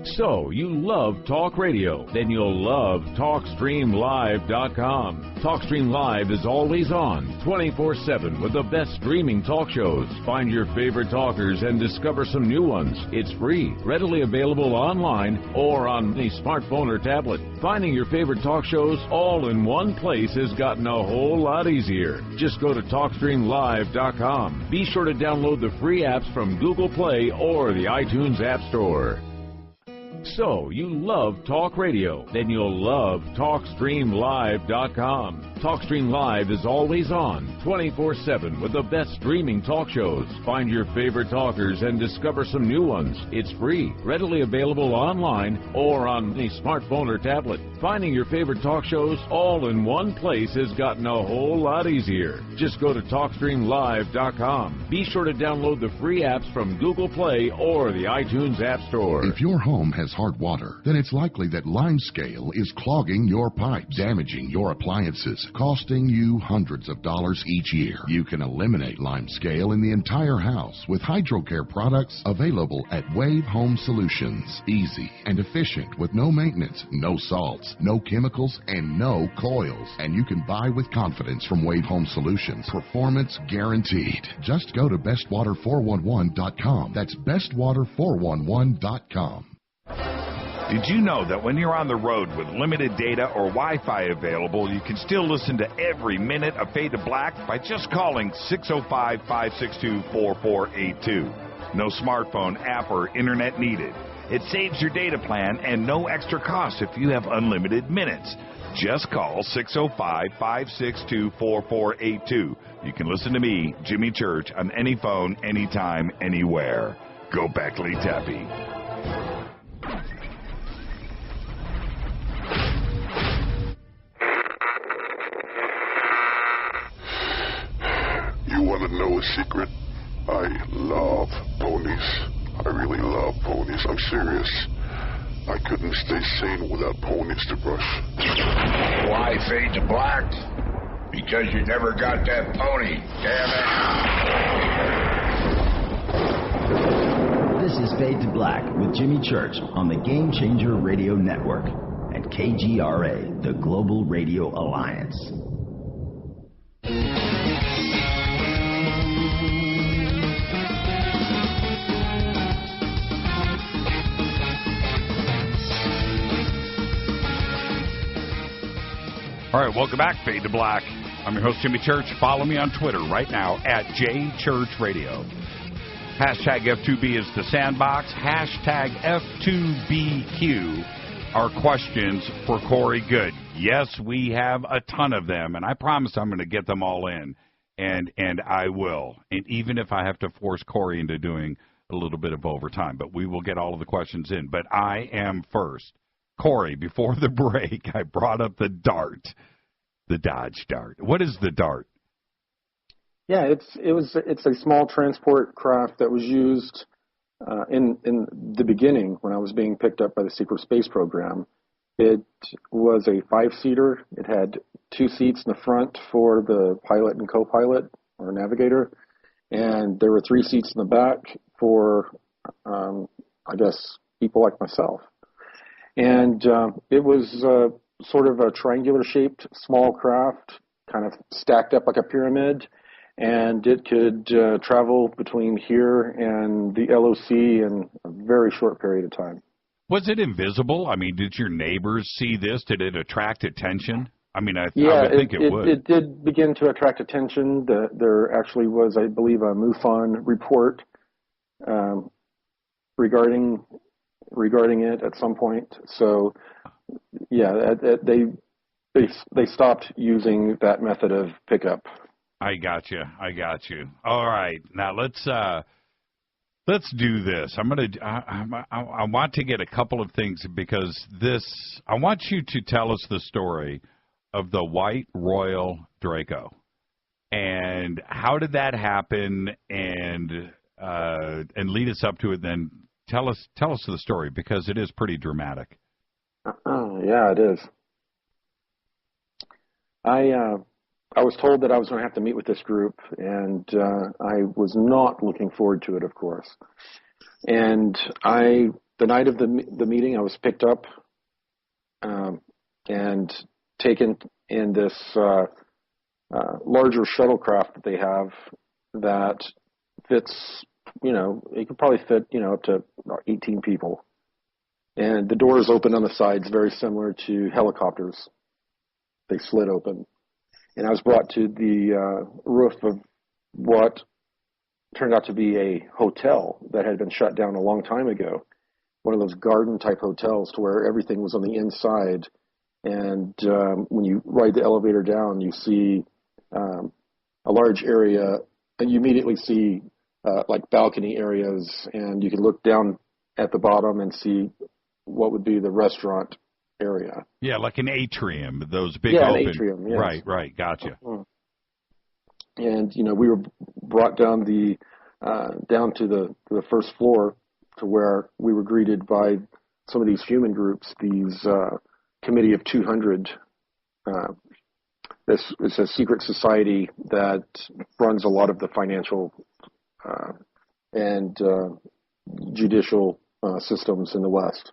So, you love talk radio? Then you'll love TalkStreamLive.com. TalkStream Live is always on, 24/7, with the best streaming talk shows. Find your favorite talkers and discover some new ones. It's free, readily available online or on the smartphone or tablet. Finding your favorite talk shows all in one place has gotten a whole lot easier. Just go to TalkStreamLive.com. Be sure to download the free apps from Google Play or the iTunes App Store. So, you love talk radio? Then you'll love TalkStreamLive.com. TalkStream Live is always on, 24/7, with the best streaming talk shows. Find your favorite talkers and discover some new ones. It's free, readily available online or on the smartphone or tablet. Finding your favorite talk shows all in one place has gotten a whole lot easier. Just go to TalkStreamLive.com. Be sure to download the free apps from Google Play or the iTunes App Store. If your home has hard water, then it's likely that limescale is clogging your pipes, damaging your appliances, costing you hundreds of dollars each year. You can eliminate limescale in the entire house with HydroCare products available at Wave Home Solutions. Easy and efficient with no maintenance, no salts, no chemicals, and no coils. And you can buy with confidence from Wave Home Solutions. Performance guaranteed. Just go to bestwater411.com. That's bestwater411.com. Did you know that when you're on the road with limited data or Wi-Fi available, you can still listen to every minute of Fade to Black by just calling 605-562-4482. No smartphone, app, or internet needed. It saves your data plan and no extra cost if you have unlimited minutes. Just call 605-562-4482. You can listen to me, Jimmy Church, on any phone, anytime, anywhere. Go Beckley Tappy. You want to know a secret? I love ponies. I really love ponies. I'm serious. I couldn't stay sane without ponies to brush. Why fade to black? Because you never got that pony. Damn it. This is Fade to Black with Jimmy Church on the Game Changer Radio Network and KGRA, the Global Radio Alliance. All right, welcome back, Fade to Black. I'm your host, Jimmy Church. Follow me on Twitter right now at JChurchRadio. Hashtag F2B is the sandbox. Hashtag F2BQ are questions for Corey Goode. Yes, we have a ton of them, and I promise I'm going to get them all in, and I will. And even if I have to force Corey into doing a little bit of overtime, but we will get all of the questions in. But I am first. Corey, before the break, I brought up the Dart, the Dodge Dart. What is the Dart? Yeah, it's a small transport craft that was used in the beginning when I was being picked up by the Secret Space Program. It was a 5-seater. It had 2 seats in the front for the pilot and co-pilot or navigator, and there were 3 seats in the back for, I guess, people like myself. And it was sort of a triangular-shaped small craft, kind of stacked up like a pyramid, and it could travel between here and the LOC in a very short period of time. Was it invisible? I mean, did your neighbors see this? Did it attract attention? I mean, I would think it would. It did begin to attract attention. There actually was, I believe, a MUFON report regarding it at some point. So, yeah, they stopped using that method of pickup. I got you. All right, now let's do this. I want to get a couple of things because I want you to tell us the story of the White Royal Draco and how did that happen, and lead us up to it. Then tell us the story because it is pretty dramatic. Yeah, it is. I was told that I was going to have to meet with this group, and I was not looking forward to it, of course. And the night of the meeting, I was picked up and taken in this larger shuttlecraft that they have that fits, it could probably fit, up to about 18 people. And the doors open on the sides, very similar to helicopters. They slid open. And I was brought to the roof of what turned out to be a hotel that had been shut down a long time ago. One of those garden-type hotels to where everything was on the inside. And when you ride the elevator down, you see a large area, and you immediately see like balcony areas, and you can look down at the bottom and see what would be the restaurant area. Yeah, like an atrium, those big open. An atrium, yes. Right, gotcha. And, we were brought down down to the first floor to where we were greeted by some of these human groups, these Committee of 200. This is a secret society that runs a lot of the financial and judicial systems in the West.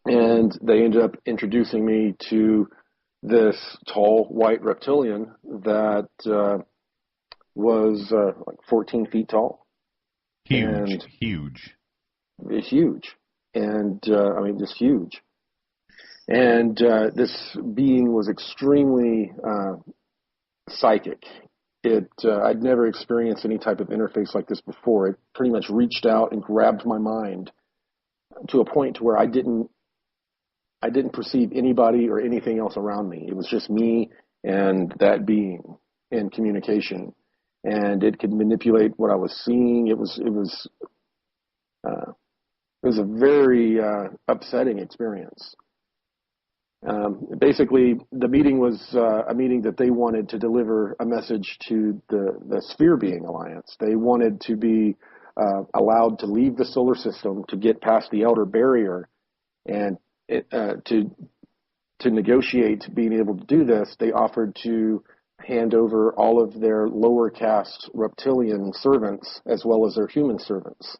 And they ended up introducing me to this tall white reptilian that was like 14 feet tall. Huge. Huge. And, just huge. And this being was extremely psychic. I'd never experienced any type of interface like this before. It pretty much reached out and grabbed my mind to a point to where I didn't perceive anybody or anything else around me. It was just me and that being in communication, and it could manipulate what I was seeing. It was a very upsetting experience. Basically, the meeting was a meeting that they wanted to deliver a message to the Sphere Being Alliance. They wanted to be allowed to leave the solar system to get past the outer barrier, and to negotiate being able to do this, they offered to hand over all of their lower caste reptilian servants as well as their human servants.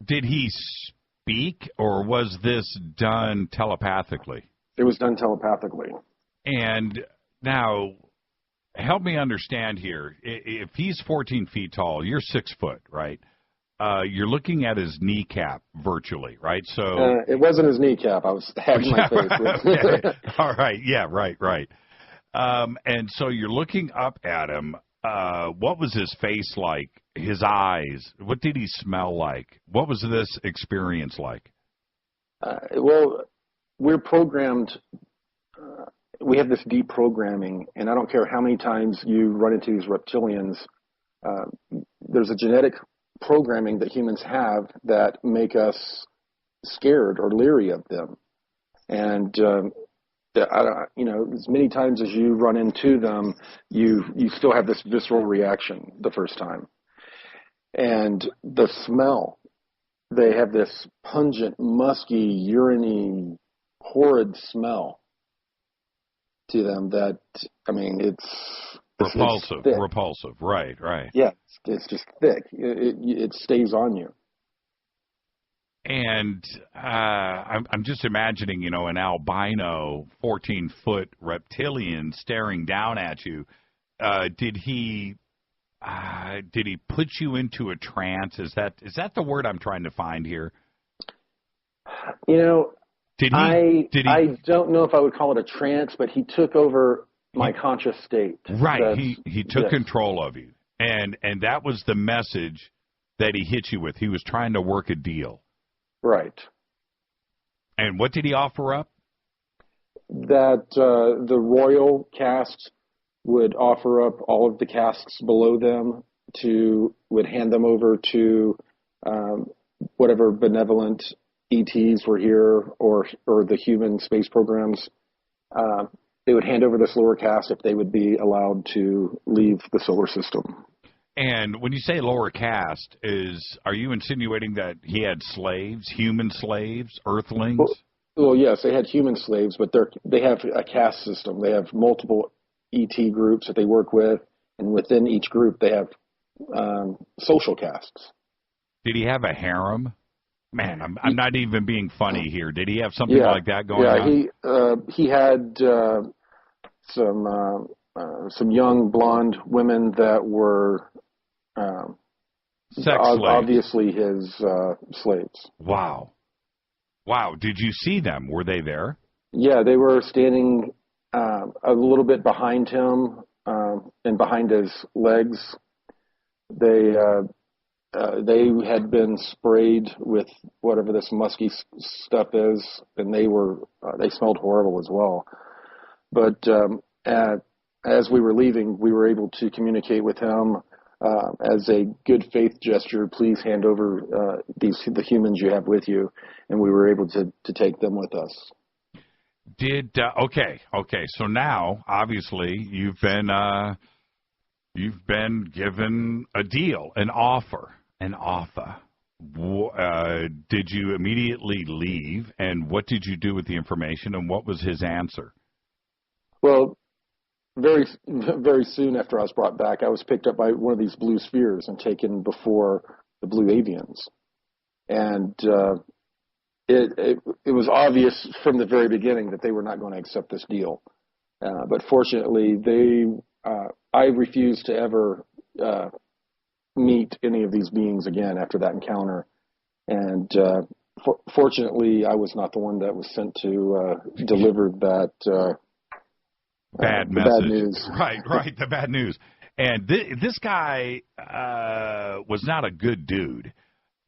Did he speak, or was this done telepathically? It was done telepathically. And now, help me understand here. If he's 14 feet tall, you're 6 foot, right? You're looking at his kneecap virtually, right? So it wasn't his kneecap. I was having my face. Okay. All right. Yeah. Right. And so you're looking up at him. What was his face like? His eyes? What did he smell like? What was this experience like? Well, we're programmed. We have this deep programming, and I don't care how many times you run into these reptilians. There's a genetic programming that humans have that make us scared or leery of them. And, as many times as you run into them, you still have this visceral reaction the first time. And the smell, they have this pungent, musky, urine-y, horrid smell to them that, it's repulsive. Right. Yeah, it's just thick. It stays on you. And I'm just imagining, an albino 14-foot reptilian staring down at you. Did he put you into a trance? Is that the word I'm trying to find here? I don't know if I would call it a trance, but he took over my conscious state. Right. He took control of you. And that was the message that he hit you with. He was trying to work a deal. Right. And what did he offer up? That the royal caste would offer up all of the castes below them would hand them over to whatever benevolent ETs were here or the human space programs. They would hand over this lower caste if they would be allowed to leave the solar system. And when you say lower caste, are you insinuating that he had slaves, human slaves, earthlings? Well, yes, they had human slaves, but they have a caste system. They have multiple ET groups that they work with, and within each group they have social castes. Did he have a harem? Man, I'm not even being funny here. Did he have something like that going on? Yeah, he had some young blonde women that were sex slaves. Obviously his slaves. Wow. Did you see them? Were they there? Yeah, they were standing a little bit behind him and behind his legs. They had been sprayed with whatever this musky stuff is, and they smelled horrible as well. But as we were leaving, we were able to communicate with him as a good faith gesture. Please hand over the humans you have with you, and we were able to take them with us. Okay. So now, obviously, you've been given a deal, an offer. Did you immediately leave, and what did you do with the information, and what was his answer? Well, very, very soon after I was brought back, I was picked up by one of these blue spheres and taken before the blue avians. And it was obvious from the very beginning that they were not going to accept this deal. But fortunately, I refused to ever meet any of these beings again after that encounter. And fortunately, I was not the one that was sent to deliver that bad message. Bad news. Right, the bad news. And this guy was not a good dude.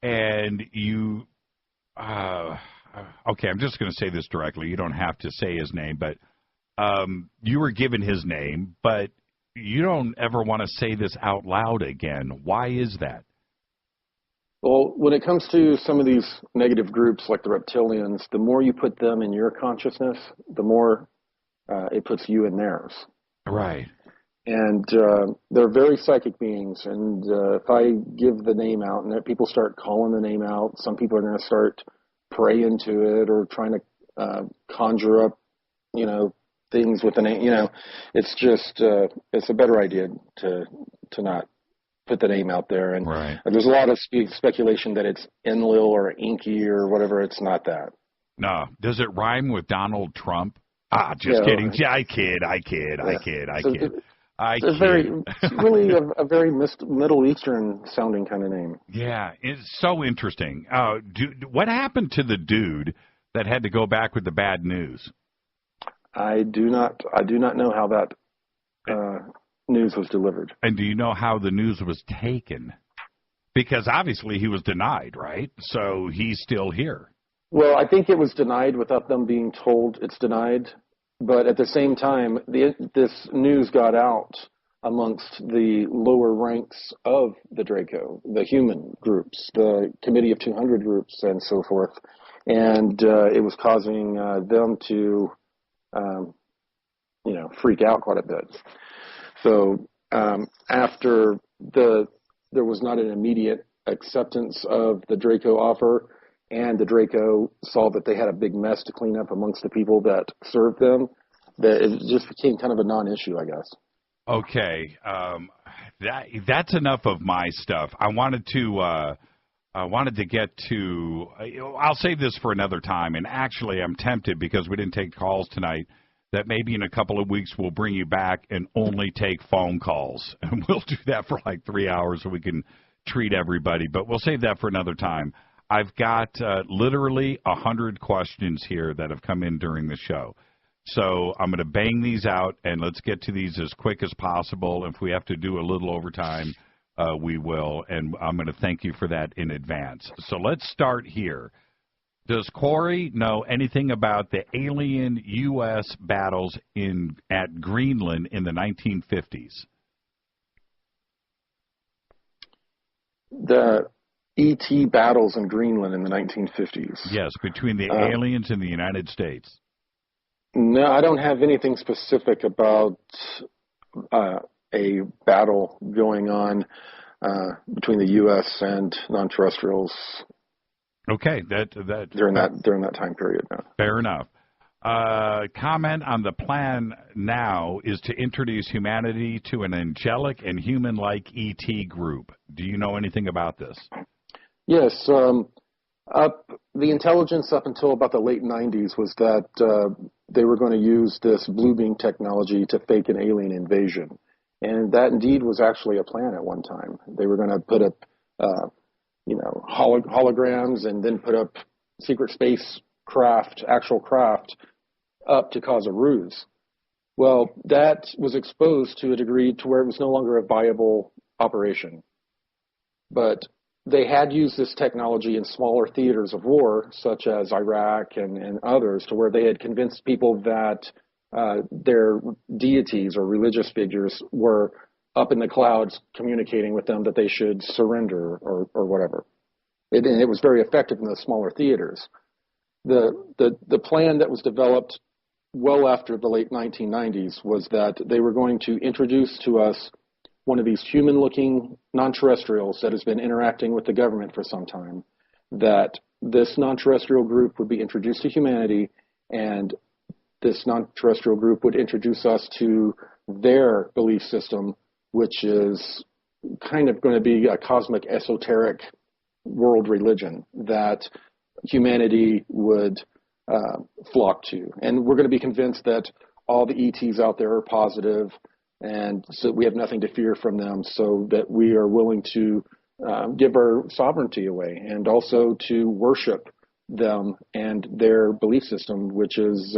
And you, okay, I'm just going to say this directly. You don't have to say his name, but you were given his name, but you don't ever want to say this out loud again. Why is that? Well, when it comes to some of these negative groups like the reptilians, the more you put them in your consciousness, the more it puts you in theirs. Right. And they're very psychic beings. And if I give the name out and people start calling the name out, some people are going to start praying to it or trying to conjure up, things with the name. It's just it's a better idea to not put the name out there. And right. There's a lot of speculation that it's Enlil or Inky or whatever. It's not that. No. Does it rhyme with Donald Trump? Just kidding. I kid. It's really a very Middle Eastern sounding kind of name. Yeah, it's so interesting. What happened to the dude that had to go back with the bad news? I do not know how that news was delivered. And do you know how the news was taken? Because obviously he was denied, right? So he's still here. Well, I think it was denied without them being told it's denied. But at the same time, this news got out amongst the lower ranks of the Draco, the human groups, the Committee of 200 groups, and so forth. And it was causing them to, freak out quite a bit. So after there was not an immediate acceptance of the Draco offer, and the Draco saw that they had a big mess to clean up amongst the people that served them, that it just became kind of a non-issue, I guess. Okay, that's enough of my stuff. I wanted to get to. I'll save this for another time. And actually, I'm tempted because we didn't take calls tonight. That maybe in a couple of weeks we'll bring you back and only take phone calls, and we'll do that for like 3 hours so we can treat everybody. But we'll save that for another time. I've got literally 100 questions here that have come in during the show. So I'm going to bang these out, and let's get to these as quick as possible. If we have to do a little overtime, we will, and I'm going to thank you for that in advance. So let's start here. Does Corey know anything about the alien U.S. battles at Greenland in the 1950s? The E.T. battles in Greenland in the 1950s. Yes, between the aliens and the United States. No, I don't have anything specific about a battle going on. between the U.S. and non-terrestrials. Okay, during that time period. No. Fair enough. Comment on the plan now is to introduce humanity to an angelic and human-like ET group. Do you know anything about this? Yes. The intelligence up until about the late 90s was that they were going to use this blue beam technology to fake an alien invasion. And that indeed was actually a plan at one time. They were going to put up, holograms and then put up secret spacecraft, actual craft, up to cause a ruse. Well, that was exposed to a degree to where it was no longer a viable operation. But they had used this technology in smaller theaters of war, such as Iraq and others, to where they had convinced people that their deities or religious figures were up in the clouds communicating with them that they should surrender or whatever. And it was very effective in the smaller theaters. The plan that was developed well after the late 1990s was that they were going to introduce to us one of these human-looking non-terrestrials that has been interacting with the government for some time, that this non-terrestrial group would be introduced to humanity, and this non-terrestrial group would introduce us to their belief system, which is kind of going to be a cosmic, esoteric world religion that humanity would flock to. And we're going to be convinced that all the ETs out there are positive, and so we have nothing to fear from them, so that we are willing to give our sovereignty away and also to worship them and their belief system, which is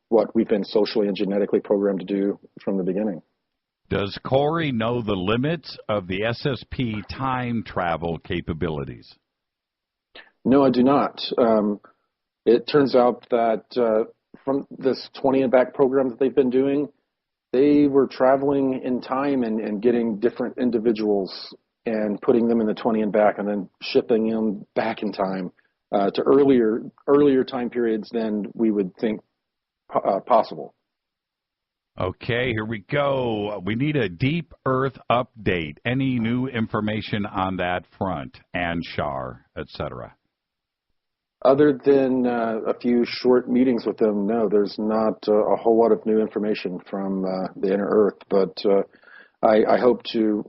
what we've been socially and genetically programmed to do from the beginning. Does Corey know the limits of the SSP time travel capabilities? No, I do not. It turns out that from this 20 and back program that they've been doing, they were traveling in time and getting different individuals and putting them in the 20 and back and then shipping them back in time to earlier time periods than we would think possible. Okay, here we go. We need a deep Earth update. Any new information on that front? Anshar, etc. Other than a few short meetings with them, no, there's not a whole lot of new information from the inner Earth, but I hope to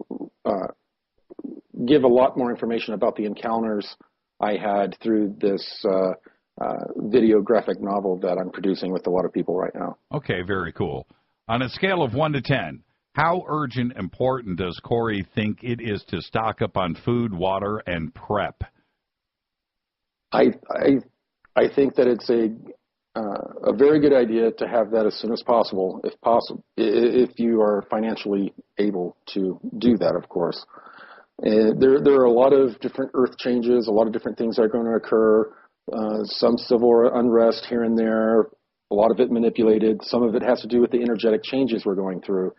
give a lot more information about the encounters I had through this video graphic novel that I'm producing with a lot of people right now. Okay, very cool. On a scale of 1 to 10, how urgent and important does Corey think it is to stock up on food, water, and prep? I think that it's a very good idea to have that as soon as possible, if you are financially able to do that, of course. There are a lot of different Earth changes, a lot of different things that are going to occur, some civil unrest here and there, a lot of it manipulated. Some of it has to do with the energetic changes we're going through.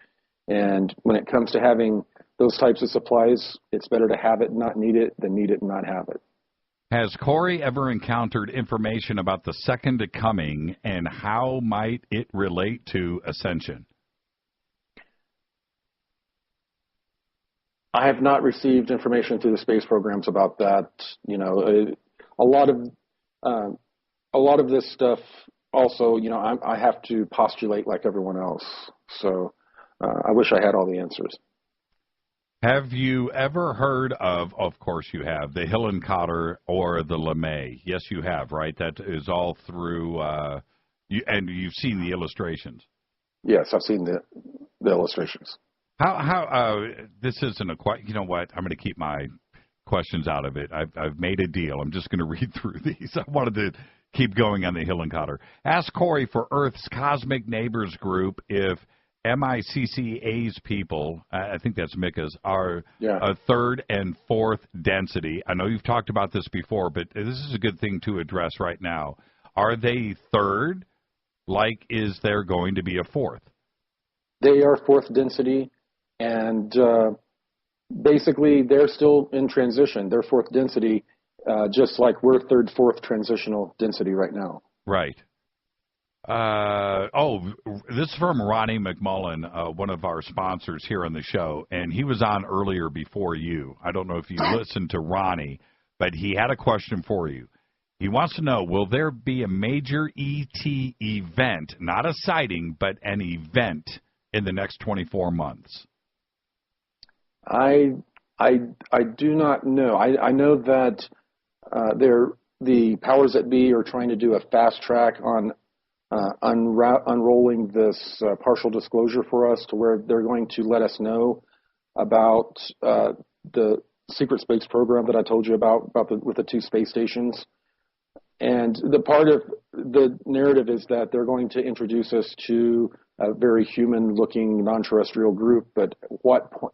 And when it comes to having those types of supplies, it's better to have it and not need it than need it and not have it. Has Corey ever encountered information about the second coming, and how might it relate to ascension? I have not received information through the space programs about that. You know, a lot of this stuff also, you know, I have to postulate like everyone else. So I wish I had all the answers. Have you ever heard of course you have, the Hillenkotter or the LeMay? Yes, you have, right? That is all through, and you've seen the illustrations. Yes, I've seen the illustrations. How this isn't a quite, you know what, I'm going to keep my questions out of it. I've made a deal. I'm just going to read through these. I wanted to keep going on the Hillenkotter. Ask Corey for Earth's Cosmic Neighbors group if MICCA's people, I think that's Mika's, are a third and fourth density. I know you've talked about this before, but this is a good thing to address right now. Are they third? Like, is there going to be a fourth? They are fourth density, and basically they're still in transition. They're fourth density, just like we're third, fourth transitional density right now. Right. This is from Ronnie McMullen, one of our sponsors here on the show, and he was on earlier before you. I don't know if you listened to Ronnie, but he had a question for you. He wants to know, will there be a major ET event, not a sighting, but an event in the next 24 months? I do not know. I know that the powers that be are trying to do a fast track on unrolling this partial disclosure for us, to where they're going to let us know about the secret space program that I told you about with the 2 space stations. And the part of the narrative is that they're going to introduce us to a very human-looking non-terrestrial group, but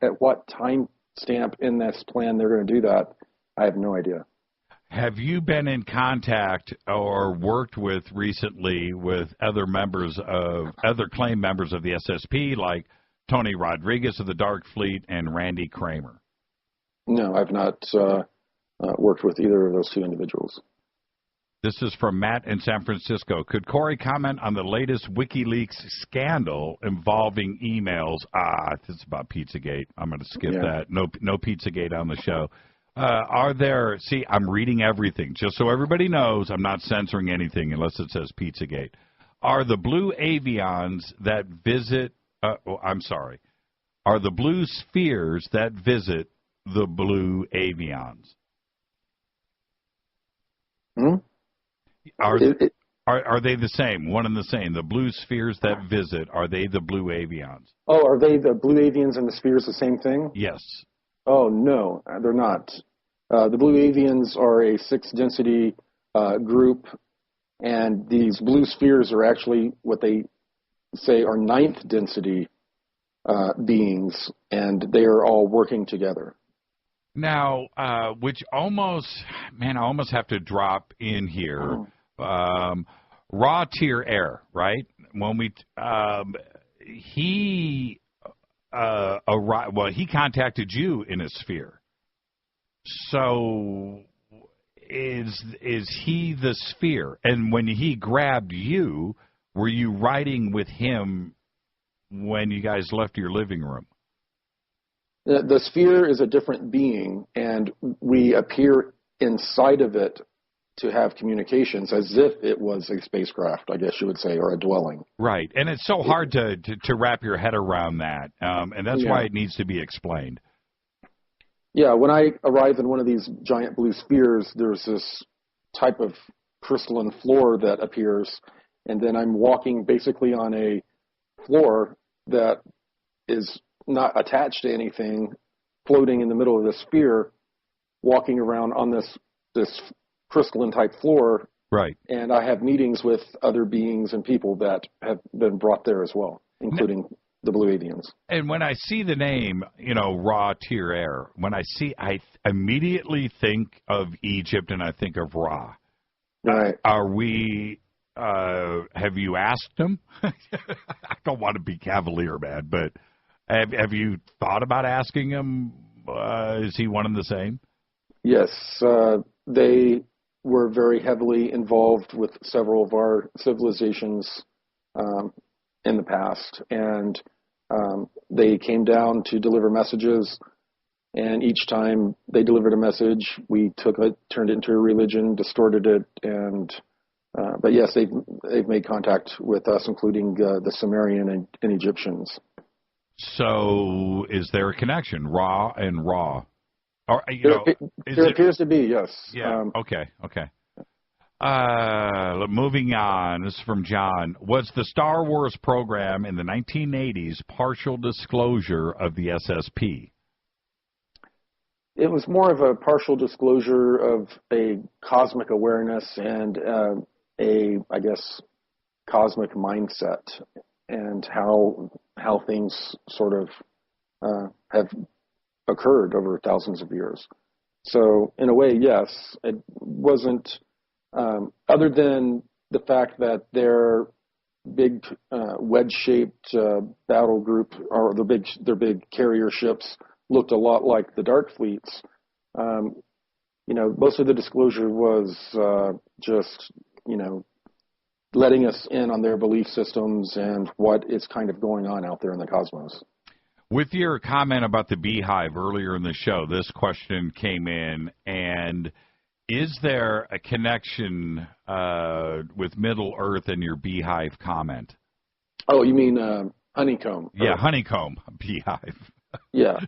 at what time stamp in this plan they're going to do that, I have no idea. Have you been in contact or worked with recently with other claimed members of the SSP, like Tony Rodriguez of the Dark Fleet and Randy Kramer? No, I've not worked with either of those 2 individuals. This is from Matt in San Francisco. Could Corey comment on the latest WikiLeaks scandal involving emails? This is about Pizzagate. I'm going to skip that. No Pizzagate on the show. I'm reading everything. Just so everybody knows, I'm not censoring anything unless it says Pizzagate. Are the blue avions that visit, are the blue spheres that visit the blue avions? Are they the same, one and the same? The blue spheres that visit, are they the blue avions? Oh, are they the blue avians and the spheres the same thing? Yes. Oh, no, they're not. The blue avians are a 6th density group, and these blue spheres are actually what they say are 9th density beings, and they are all working together. Now, which I almost have to drop in here. Raw Tier Air, right? When he contacted you in a sphere. So is he the sphere? And when he grabbed you, were you riding with him when you guys left your living room? The sphere is a different being, and we appear inside of it to have communications as if it was a spacecraft, I guess you would say, or a dwelling. Right, and it's so hard to wrap your head around that, and that's why it needs to be explained. Yeah, when I arrive in one of these giant blue spheres, there's this type of crystalline floor that appears, and then I'm walking basically on a floor that is not attached to anything, floating in the middle of the sphere, walking around on this crystalline type floor. Right. And I have meetings with other beings and people that have been brought there as well, including the blue avians. And when I see the name, Raw Tier Air, I immediately think of Egypt and I think of Ra. Right. Have you asked him? I don't want to be cavalier, man, but have you thought about asking him? Is he one and the same? Yes. They were very heavily involved with several of our civilizations in the past, and they came down to deliver messages, and each time they delivered a message, we took it, turned it into a religion, distorted it, and but yes, they've made contact with us, including the Sumerian and Egyptians. So, is there a connection, Ra and Ra? Or, there appears to be, yes. Yeah. Okay. Moving on. This is from John. Was the Star Wars program in the 1980s partial disclosure of the SSP? It was more of a partial disclosure of a cosmic awareness and I guess, cosmic mindset, and how things sort of have occurred over thousands of years. So in a way, yes, it wasn't, other than the fact that their big wedge-shaped battle group, or their big carrier ships, looked a lot like the Dark Fleets. Most of the disclosure was just, letting us in on their belief systems and what is kind of going on out there in the cosmos. With your comment about the beehive earlier in the show, this question came in, and is there a connection with Middle Earth and your beehive comment? Oh, you mean honeycomb? Yeah, honeycomb beehive. Yeah.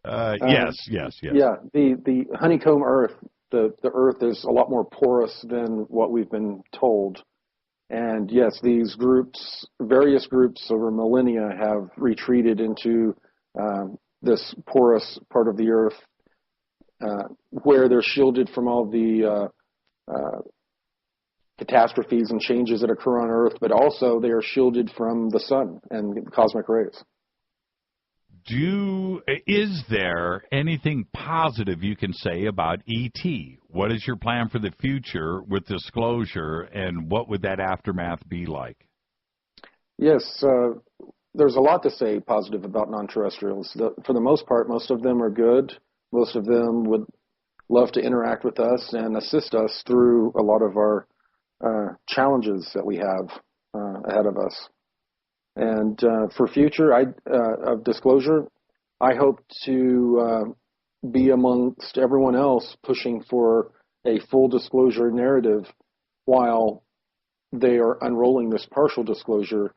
Yes. Yeah, the honeycomb Earth, the Earth is a lot more porous than what we've been told. And yes, these groups, various groups over millennia have retreated into this porous part of the Earth where they're shielded from all the catastrophes and changes that occur on Earth, but also they are shielded from the sun and cosmic rays. Is there anything positive you can say about E.T.? What is your plan for the future with disclosure, and what would that aftermath be like? Yes, there's a lot to say positive about non-terrestrials. For the most part, most of them are good. Most of them would love to interact with us and assist us through a lot of our challenges that we have ahead of us. And for future of disclosure, I hope to be amongst everyone else pushing for a full disclosure narrative while they are unrolling this partial disclosure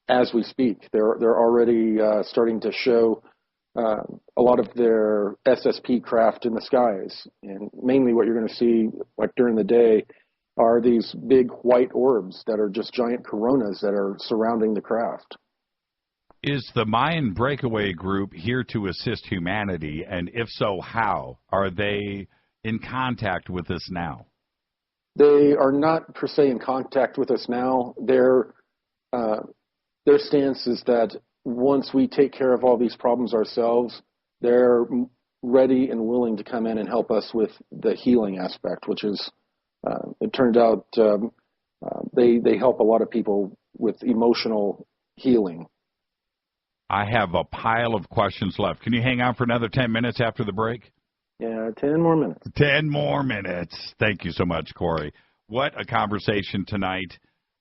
as we speak. They're already starting to show a lot of their SSP craft in the skies. And mainly what you're going to see, like during the day, are these big white orbs that are just giant coronas that are surrounding the craft. Is the Mayan breakaway group here to assist humanity, and if so, how? Are they in contact with us now? They are not per se in contact with us now. Their stance is that once we take care of all these problems ourselves, they're ready and willing to come in and help us with the healing aspect, which is it turned out they help a lot of people with emotional healing. I have a pile of questions left. Can you hang on for another 10 minutes after the break? Yeah, 10 more minutes. 10 more minutes. Thank you so much, Corey. What a conversation tonight.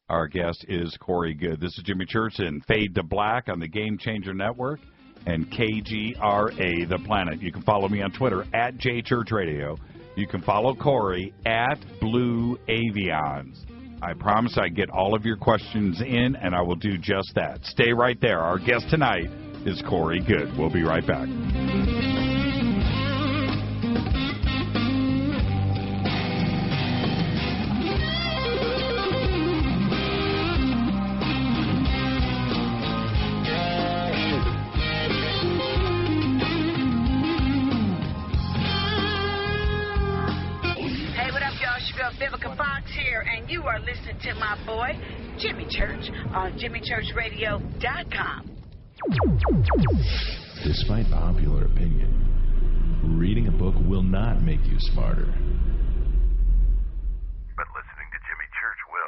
Our guest is Corey Goode. This is Jimmy Church and Fade to Black on the Game Changer Network and KGRA The Planet. You can follow me on Twitter at JChurchRadio. You can follow Corey at Blue Avions. I promise I get all of your questions in, and I will do just that. Stay right there. Our guest tonight is Corey Goode. We'll be right back. And you are listening to my boy, Jimmy Church, on JimmyChurchRadio.com. Despite popular opinion, reading a book will not make you smarter. But listening to Jimmy Church will.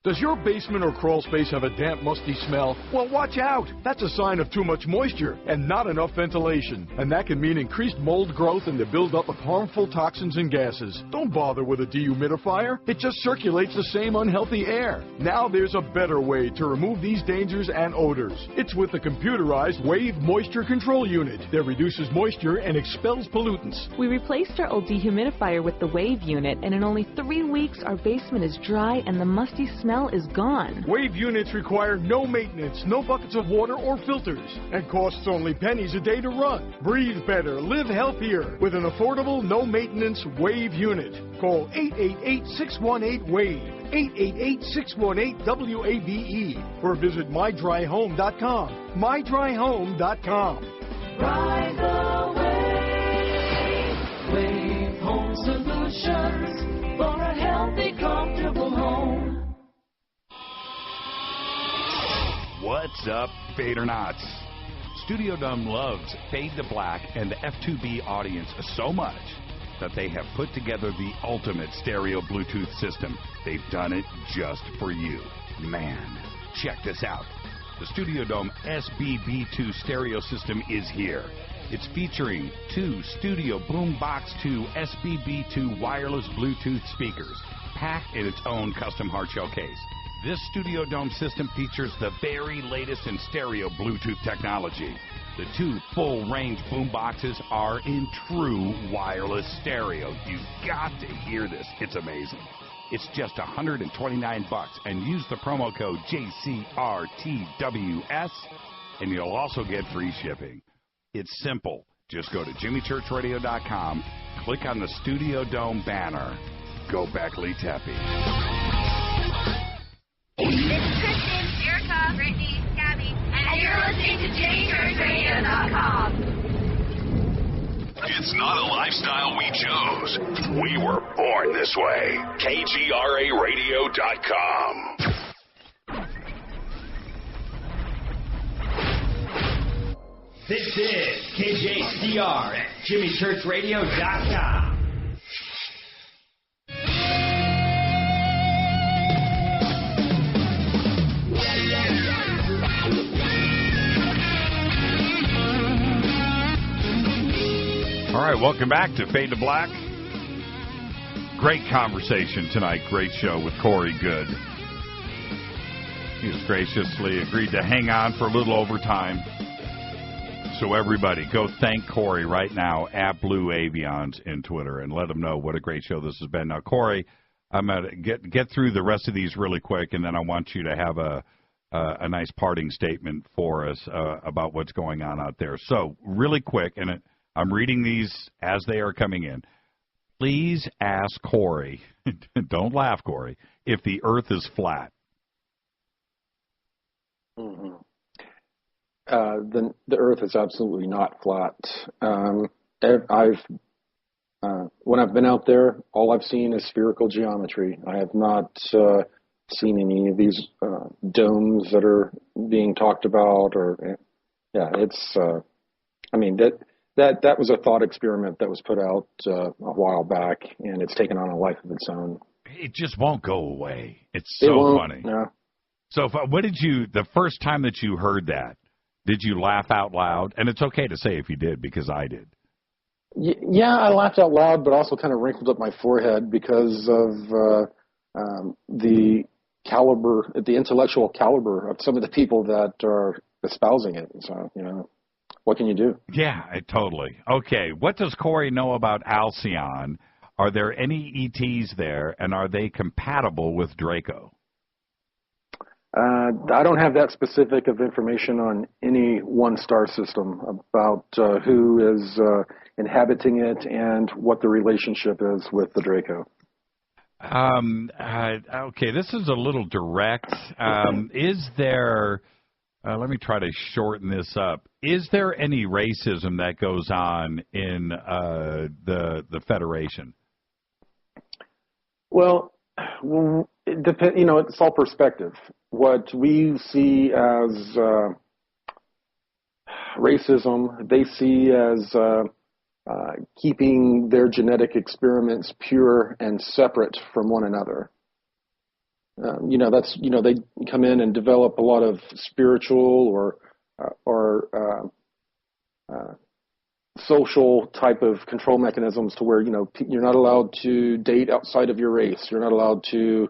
Does your basement or crawl space have a damp, musty smell? Well, watch out! That's a sign of too much moisture and not enough ventilation. And that can mean increased mold growth and the buildup of harmful toxins and gases. Don't bother with a dehumidifier. It just circulates the same unhealthy air. Now there's a better way to remove these dangers and odors. It's with the computerized Wave Moisture Control Unit that reduces moisture and expels pollutants. We replaced our old dehumidifier with the Wave unit, and in only 3 weeks, our basement is dry and the musty smell is gone. Wave units require no maintenance, no buckets of water or filters, and costs only pennies a day to run. Breathe better, live healthier with an affordable, no-maintenance Wave unit. Call 888-618-WAVE, 888-618-WAVE, or visit mydryhome.com. mydryhome.com. Ride the wave. Wave Home Solutions for a healthy, comfortable home. What's up, Fadernauts? Studio Dome loves Fade to Black and the F2B audience so much that they have put together the ultimate stereo Bluetooth system. They've done it just for you. Man, check this out. The Studio Dome SBB2 stereo system is here. It's featuring 2 Studio Boombox 2 SBB2 wireless Bluetooth speakers, packed in its own custom hardshell case. This Studio Dome system features the very latest in stereo Bluetooth technology. The 2 full-range boomboxes are in true wireless stereo. You've got to hear this. It's amazing. It's just $129, and use the promo code JCRTWS, and you'll also get free shipping. It's simple. Just go to jimmychurchradio.com, click on the Studio Dome banner. Go Beckley Teppy. It's Kristen, Erica, Brittany, Gabby, and you're listening to JimmyChurchRadio.com. It's not a lifestyle we chose. We were born this way. KGRARadio.com. This is KJCR at JimmyChurchRadio.com. All right, welcome back to Fade to Black. Great conversation tonight. Great show with Corey Goode. He has graciously agreed to hang on for a little overtime. So everybody, go thank Corey right now at Blue Avions in Twitter and let him know what a great show this has been. Now, Corey, I'm going to get through the rest of these really quick, and then I want you to have a nice parting statement for us about what's going on out there. So really quick, and I'm reading these as they are coming in. Please ask Corey, don't laugh, Corey, if the Earth is flat. Mm-hmm. The Earth is absolutely not flat. When I've been out there, all I've seen is spherical geometry. I have not seen any of these domes that are being talked about. That was a thought experiment that was put out a while back, and it's taken on a life of its own. It just won't go away. It's so funny. Yeah. So the first time that you heard that, did you laugh out loud? And it's okay to say if you did, because I did. Yeah, I laughed out loud, but also kind of wrinkled up my forehead because of the intellectual caliber of some of the people that are espousing it. So, what can you do? Yeah, totally. Okay, what does Corey know about Alcyon? Are there any ETs there, and are they compatible with Draco? I don't have that specific of information on any one star system about who is inhabiting it and what the relationship is with the Draco. Okay, this is a little direct. Is there, let me try to shorten this up. Is there any racism that goes on in the Federation? Well, it depends. It's all perspective. What we see as racism, they see as keeping their genetic experiments pure and separate from one another. They come in and develop a lot of spiritual or social type of control mechanisms to where, you're not allowed to date outside of your race. You're not allowed to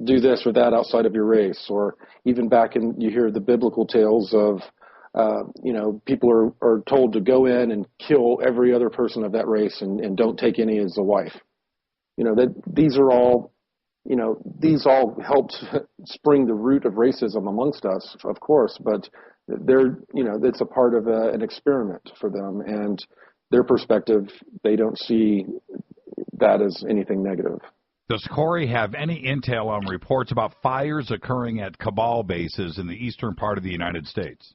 do this or that outside of your race. Or even back you hear the biblical tales of, people are told to go in and kill every other person of that race and don't take any as a wife. These all helped spring the root of racism amongst us, of course, but it's a part of an experiment for them, and their perspective, they don't see that as anything negative. Does Corey have any intel on reports about fires occurring at Cabal bases in the eastern part of the United States?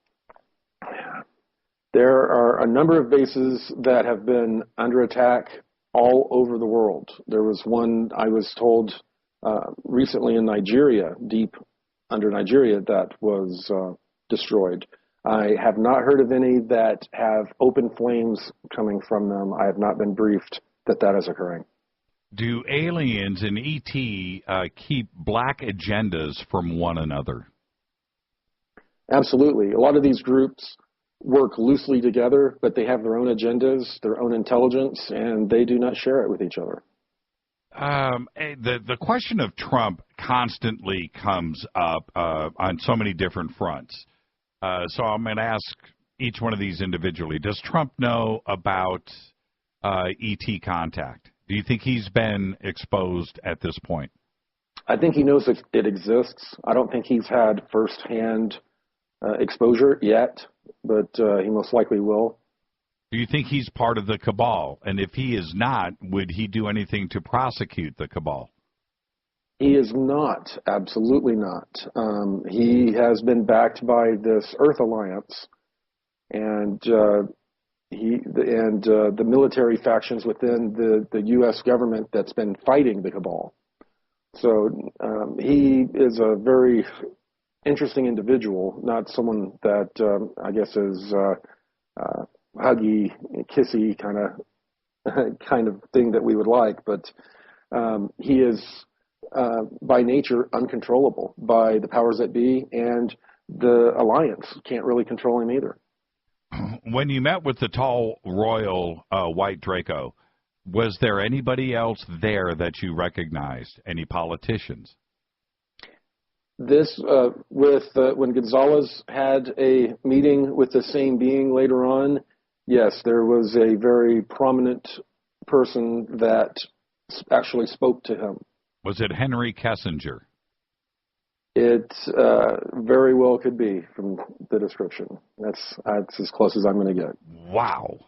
There are a number of bases that have been under attack all over the world. There was one, I was told, recently in Nigeria, deep under Nigeria, that was destroyed. I have not heard of any that have open flames coming from them. I have not been briefed that is occurring. Do aliens and ET keep black agendas from one another? Absolutely. A lot of these groups work loosely together, but they have their own agendas, their own intelligence, and they do not share it with each other. The question of Trump constantly comes up on so many different fronts. So I'm going to ask each one of these individually. Does Trump know about ET contact? Do you think he's been exposed at this point? I think he knows it exists. I don't think he's had firsthand exposure yet, but he most likely will. Do you think he's part of the cabal? And if he is not, would he do anything to prosecute the cabal? He is not. Absolutely not. He has been backed by this Earth Alliance, and the military factions within the U.S. government that's been fighting the cabal. So he is a very interesting individual, not someone that I guess is huggy, kissy kind of thing that we would like, but he is by nature uncontrollable by the powers that be, and the alliance can't really control him either. When you met with the tall royal white Draco, was there anybody else there that you recognized? Any politicians? This when Gonzalez had a meeting with the same being later on, yes, there was a very prominent person that actually spoke to him. Was it Henry Kissinger? It very well could be from the description. That's as close as I'm going to get. Wow.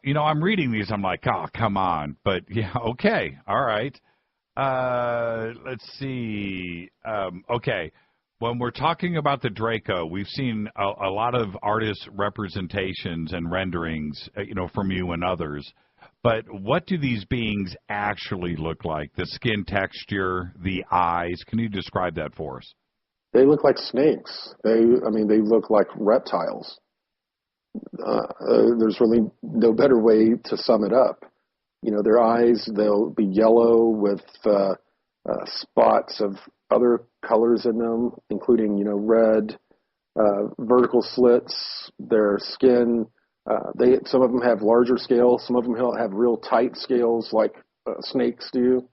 You know, I'm reading these. I'm like, oh, come on. But, yeah, okay. All right. Let's see. Okay. When we're talking about the Draco, we've seen a lot of artist representations and renderings, from you and others. But what do these beings actually look like? The skin texture, the eyes. Can you describe that for us? They look like snakes. They look like reptiles. There's really no better way to sum it up. Their eyes, they'll be yellow with spots of other colors in them, including, red, vertical slits. Their skin, some of them have larger scales. Some of them have real tight scales like snakes do.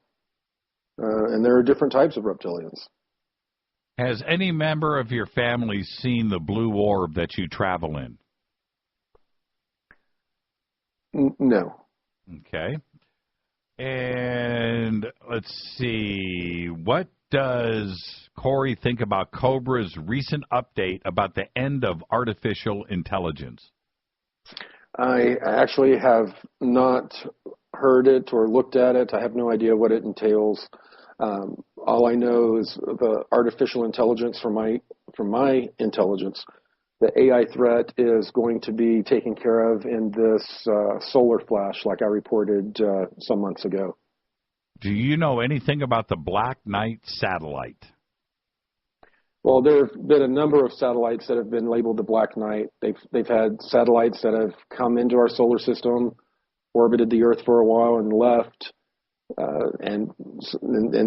And there are different types of reptilians. Has any member of your family seen the blue orb that you travel in? No. Okay. And let's see. What does Corey think about Cobra's recent update about the end of artificial intelligence? I actually have not heard it or looked at it. I have no idea what it entails. All I know is the artificial intelligence from my intelligence. The AI threat is going to be taken care of in this solar flash, like I reported some months ago. Do you know anything about the Black Knight satellite? Well, there have been a number of satellites that have been labeled the Black Knight. They've had satellites that have come into our solar system, orbited the Earth for a while, and left, and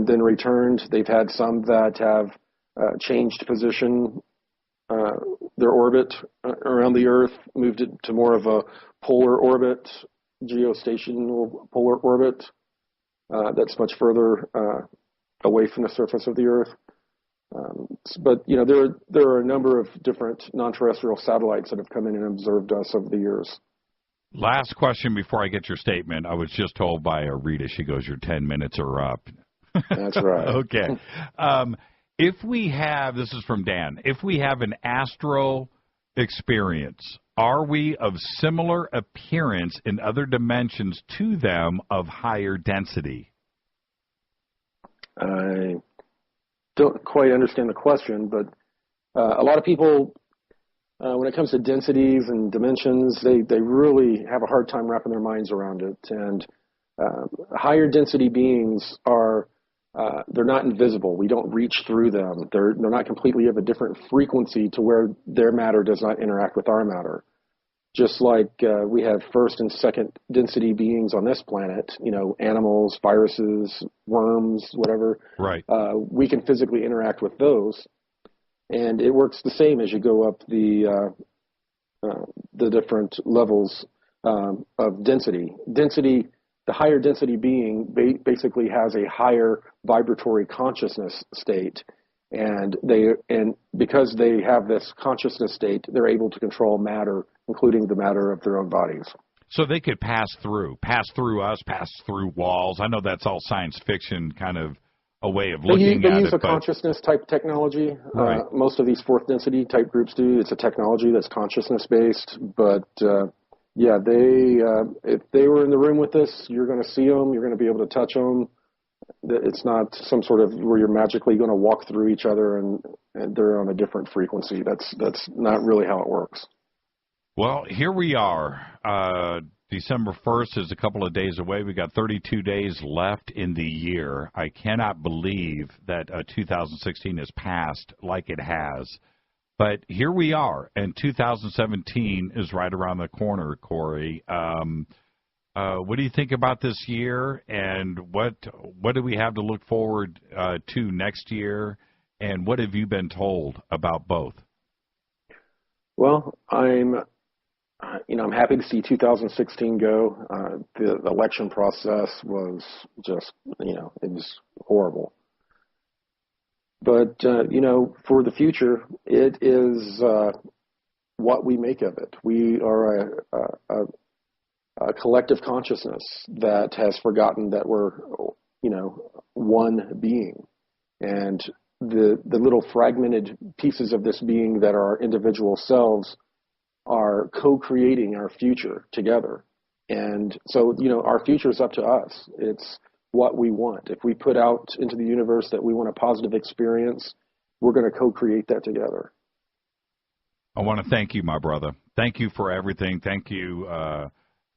then returned. They've had some that have changed position. Their orbit around the Earth, moved it to more of a polar orbit, geostationary polar orbit that's much further away from the surface of the Earth. But there are a number of different non-terrestrial satellites that have come in and observed us over the years. Last question before I get your statement. I was just told by Rita, she goes, your 10 minutes are up. That's right. Okay. If we have, this is from Dan, if we have an astral experience, are we of similar appearance in other dimensions to them of higher density? I don't quite understand the question, but a lot of people, when it comes to densities and dimensions, they really have a hard time wrapping their minds around it. And higher density beings are they're not invisible. We don't reach through them. They're not completely of a different frequency to where their matter does not interact with our matter. Just like we have first and second density beings on this planet, animals, viruses, worms, whatever. Right. We can physically interact with those. And it works the same as you go up the the different levels of density. The higher density being basically has a higher vibratory consciousness state, and because they have this consciousness state, they're able to control matter, including the matter of their own bodies. So they could pass through us, pass through walls. I know that's all science fiction, kind of a way of looking at it. They use a consciousness type technology. Right. Most of these fourth density type groups do. It's a technology that's consciousness based, but yeah, if they were in the room with us, you're going to see them, you're going to be able to touch them. It's not some sort of where you're magically going to walk through each other and they're on a different frequency. That's not really how it works. Well, here we are. December 1st is a couple of days away. We got 32 days left in the year. I cannot believe that 2016 has passed like it has. But here we are, and 2017 is right around the corner, Corey. What do you think about this year, and what do we have to look forward to next year, and what have you been told about both? Well, I'm happy to see 2016 go. The election process was just, it was horrible. But, for the future, it is what we make of it. We are a collective consciousness that has forgotten that we're, one being. And the little fragmented pieces of this being that are our individual selves are co-creating our future together. And so, our future is up to us. It's what we want. If we put out into the universe that we want a positive experience, we're going to co-create that together. I want to thank you, my brother. Thank you for everything. Thank you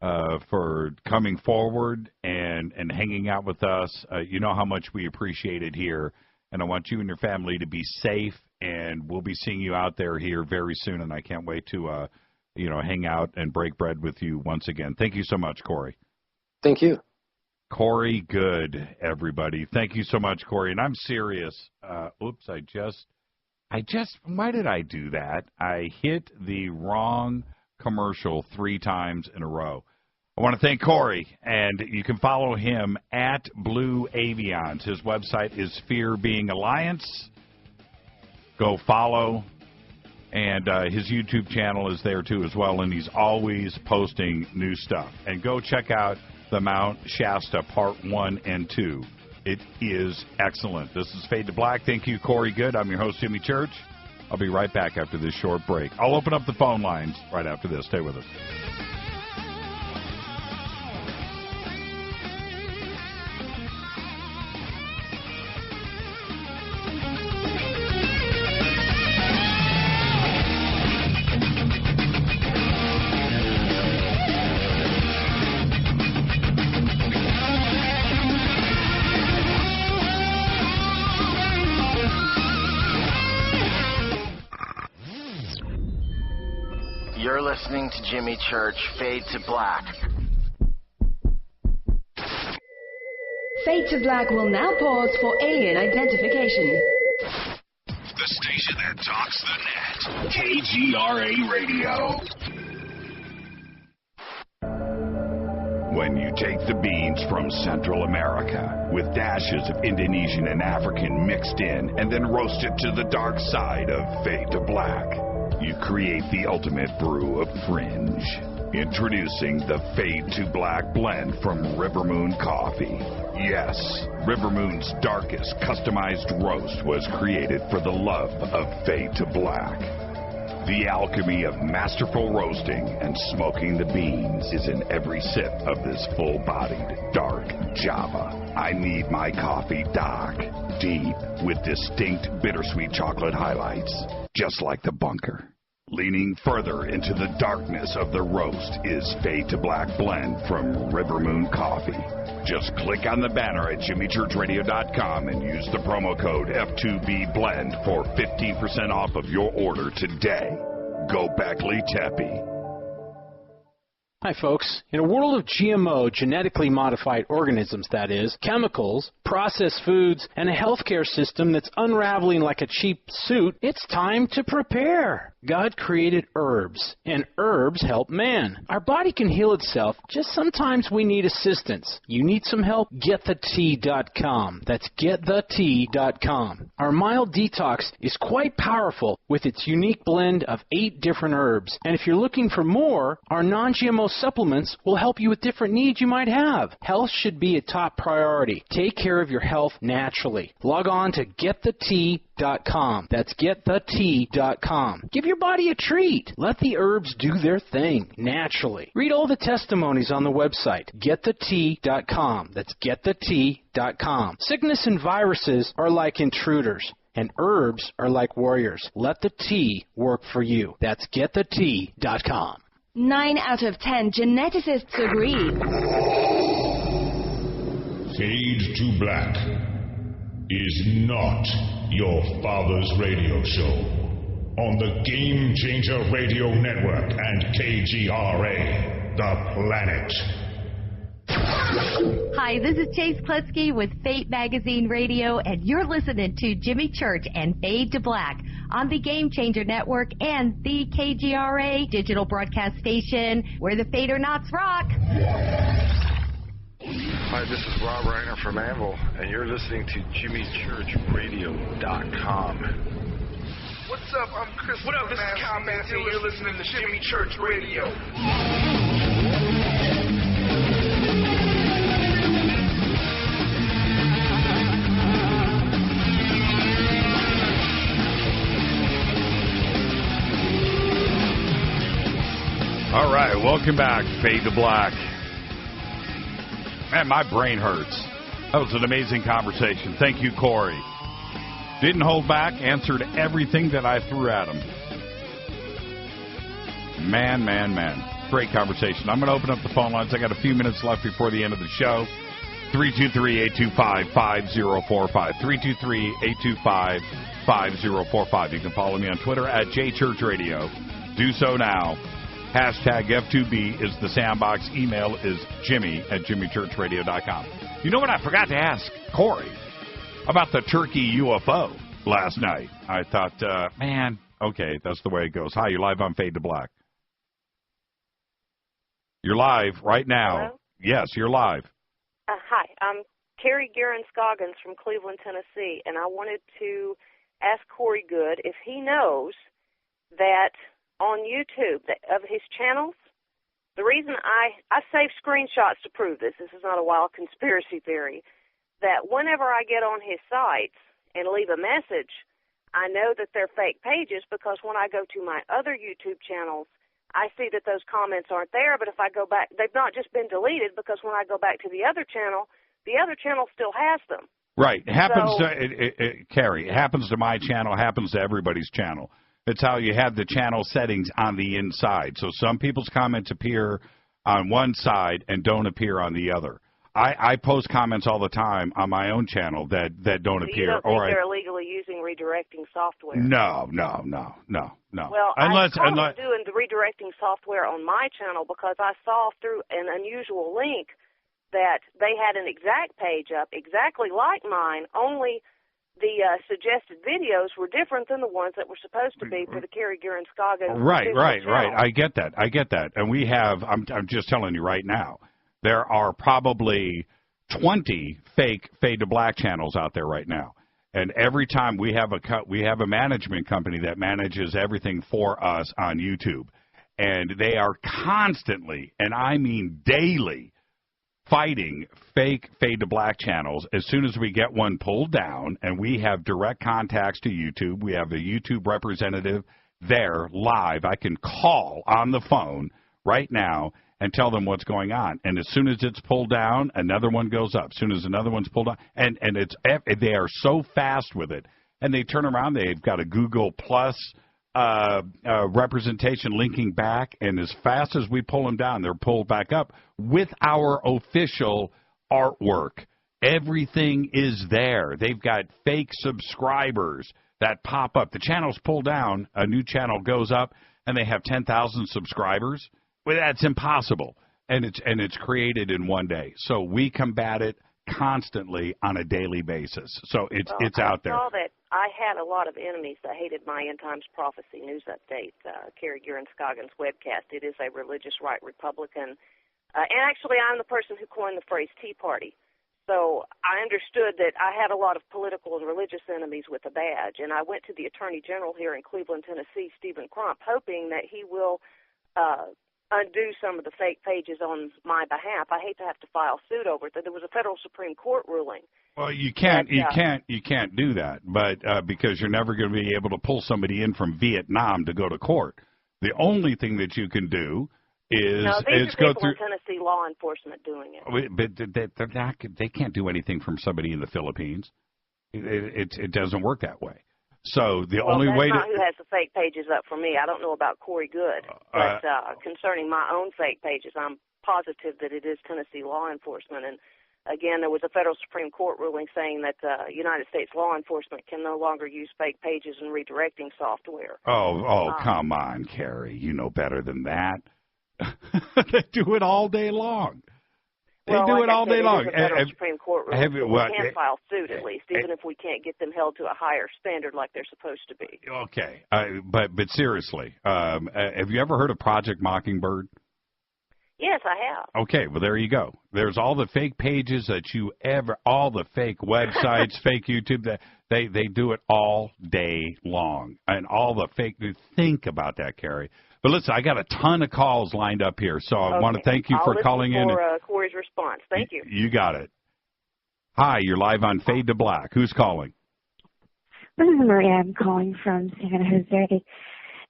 for coming forward and hanging out with us. You know how much we appreciate it here, and I want you and your family to be safe, and we'll be seeing you out there here very soon, and I can't wait to hang out and break bread with you once again. Thank you so much, Corey. Thank you. Corey Goode, everybody. Thank you so much, Corey. And I'm serious. Oops, I just, why did I do that? I hit the wrong commercial 3 times in a row. I want to thank Corey, and you can follow him at Blue Avions. His website is Fear Being Alliance. Go follow. And his YouTube channel is there, too, as well, and he's always posting new stuff. And go check out the Mount Shasta Part 1 and 2. It is excellent. This is Fade to Black. Thank you, Corey Goode. I'm your host, Jimmy Church. I'll be right back after this short break. I'll open up the phone lines right after this. Stay with us. You're listening to Jimmy Church, Fade to Black. Fade to Black will now pause for alien identification. The station that talks the net. KGRA Radio. When you take the beans from Central America with dashes of Indonesian and African mixed in and then roast it to the dark side of Fade to Black, you create the ultimate brew of fringe. Introducing the Fade to Black blend from River Moon Coffee. Yes, River Moon's darkest customized roast was created for the love of Fade to Black. The alchemy of masterful roasting and smoking the beans is in every sip of this full-bodied, dark Java. I need my coffee dark, deep, with distinct bittersweet chocolate highlights, just like the bunker. Leaning further into the darkness of the roast is Fade to Black blend from River Moon Coffee. Just click on the banner at jimmychurchradio.com and use the promo code F2BBLEND for 15% off of your order today. Go Beckley Teppy. Hi, folks. In a world of GMO, genetically modified organisms, that is, chemicals, processed foods, and a healthcare system that's unraveling like a cheap suit, it's time to prepare. God created herbs, and herbs help man. Our body can heal itself, just sometimes we need assistance. You need some help? GetTheTea.com. That's GetTheTea.com. Our mild detox is quite powerful with its unique blend of 8 different herbs. And if you're looking for more, our non-GMO supplements will help you with different needs you might have. Health should be a top priority. Take care of your health naturally. Log on to GetTheTea.com. That's GetTheTea.com. Give your body a treat. Let the herbs do their thing naturally. Read all the testimonies on the website, GetTheTea.com. That's GetTheTea.com. Sickness and viruses are like intruders, and herbs are like warriors. Let the tea work for you. That's GetTheTea.com. 9 out of 10 geneticists agree. Fade to Black is not your father's radio show on the Game Changer Radio Network and KGRA, The Planet. Hi, this is Chase Kletzky with Fate Magazine Radio, and you're listening to Jimmy Church and Fade to Black on the Game Changer Network and the KGRA digital broadcast station where the Fade or Nots rock. Hi, this is Rob Reiner from Anvil, and you're listening to JimmyChurchRadio.com. What's up? I'm Chris. What up? This is Kyle Massey. You're listening to Jimmy Church Radio. All right, welcome back, Fade to Black. Man, my brain hurts. That was an amazing conversation. Thank you, Corey. Didn't hold back, answered everything that I threw at him. Man. Great conversation. I'm going to open up the phone lines. I got a few minutes left before the end of the show. 323-825-5045. 323-825-5045. You can follow me on Twitter at JChurchRadio. Do so now. Hashtag F2B is the sandbox. Email is Jimmy@JimmyChurchRadio.com. You know what I forgot to ask Corey about the turkey UFO last night? I thought, man, okay, that's the way it goes. Hi, you're live on Fade to Black. You're live right now. Hello? Yes, you're live. Hi, I'm Carrie Guerin-Scoggins from Cleveland, Tennessee, and I wanted to ask Corey Goode if he knows that on YouTube, of his channels, the reason I saved screenshots to prove this is not a wild conspiracy theory, that whenever I get on his sites and leave a message, I know that they're fake pages because when I go to my other YouTube channels, I see that those comments aren't there, but if I go back, they've not just been deleted because when I go back to the other channel still has them. Right. It happens to, Carrie, it happens to my channel, happens to everybody's channel. It's how you have the channel settings on the inside. So some people's comments appear on one side and don't appear on the other. I post comments all the time on my own channel that don't appear. You don't think they're illegally using redirecting software? No. Well, I started doing the redirecting software on my channel because I saw through an unusual link that they had an exact page up, exactly like mine, only the suggested videos were different than the ones that were supposed to be for the Carrie Guerin-Scoggins. Right. I get that. And we have, I'm just telling you right now, there are probably 20 fake Fade to Black channels out there right now. And every time we have a management company that manages everything for us on YouTube. And they are constantly, and I mean daily, fighting fake Fade to Black channels. As soon as we get one pulled down and we have direct contacts to YouTube, we have a YouTube representative there live. I can call on the phone right now and tell them what's going on. And as soon as it's pulled down, another one goes up. As soon as another one's pulled down, and they are so fast with it. And they turn around, they've got a Google Plus representation linking back, and as fast as we pull them down, they're pulled back up with our official artwork. Everything is there. They've got fake subscribers that pop up. The channel's pulled down, a new channel goes up, and they have 10,000 subscribers. Well, that's impossible, and it's created in one day. So we combat it constantly on a daily basis. So it's out there. I saw that I had a lot of enemies that hated my End Times Prophecy news update, Carrie Guerin Scoggins webcast. It is a religious right Republican, and actually I'm the person who coined the phrase Tea Party. So I understood that I had a lot of political and religious enemies with a badge, and I went to the Attorney General here in Cleveland, Tennessee, Stephen Crump, hoping that he will undo some of the fake pages on my behalf. I hate to have to file suit over it. There was a federal Supreme Court ruling. Well, you can't do that, but because you're never going to be able to pull somebody in from Vietnam to go to court. The only thing that you can do is go through. In Tennessee law enforcement doing it. But they can't do anything from somebody in the Philippines. It doesn't work that way. So the only way that's not who has the fake pages up for me. I don't know about Corey Goode, but concerning my own fake pages, I'm positive that it is Tennessee law enforcement. And again, there was a federal Supreme Court ruling saying that United States law enforcement can no longer use fake pages and redirecting software. Come on, Carrie. You know better than that. They do it all day long. They do it all day long. It is a federal Supreme Court ruling. We can file suit at least, even if we can't get them held to a higher standard like they're supposed to be. Okay, but seriously, have you ever heard of Project Mockingbird? Yes, I have. Okay, well, there you go. There's all the fake pages all the fake websites, fake YouTube, they do it all day long. And all the fake, think about that, Carrie. But listen, I got a ton of calls lined up here, so I want to thank you for calling in. For Corey's response. Thank you. You got it. Hi, you're live on Fade to Black. Who's calling? This is Maria. I'm calling from San Jose.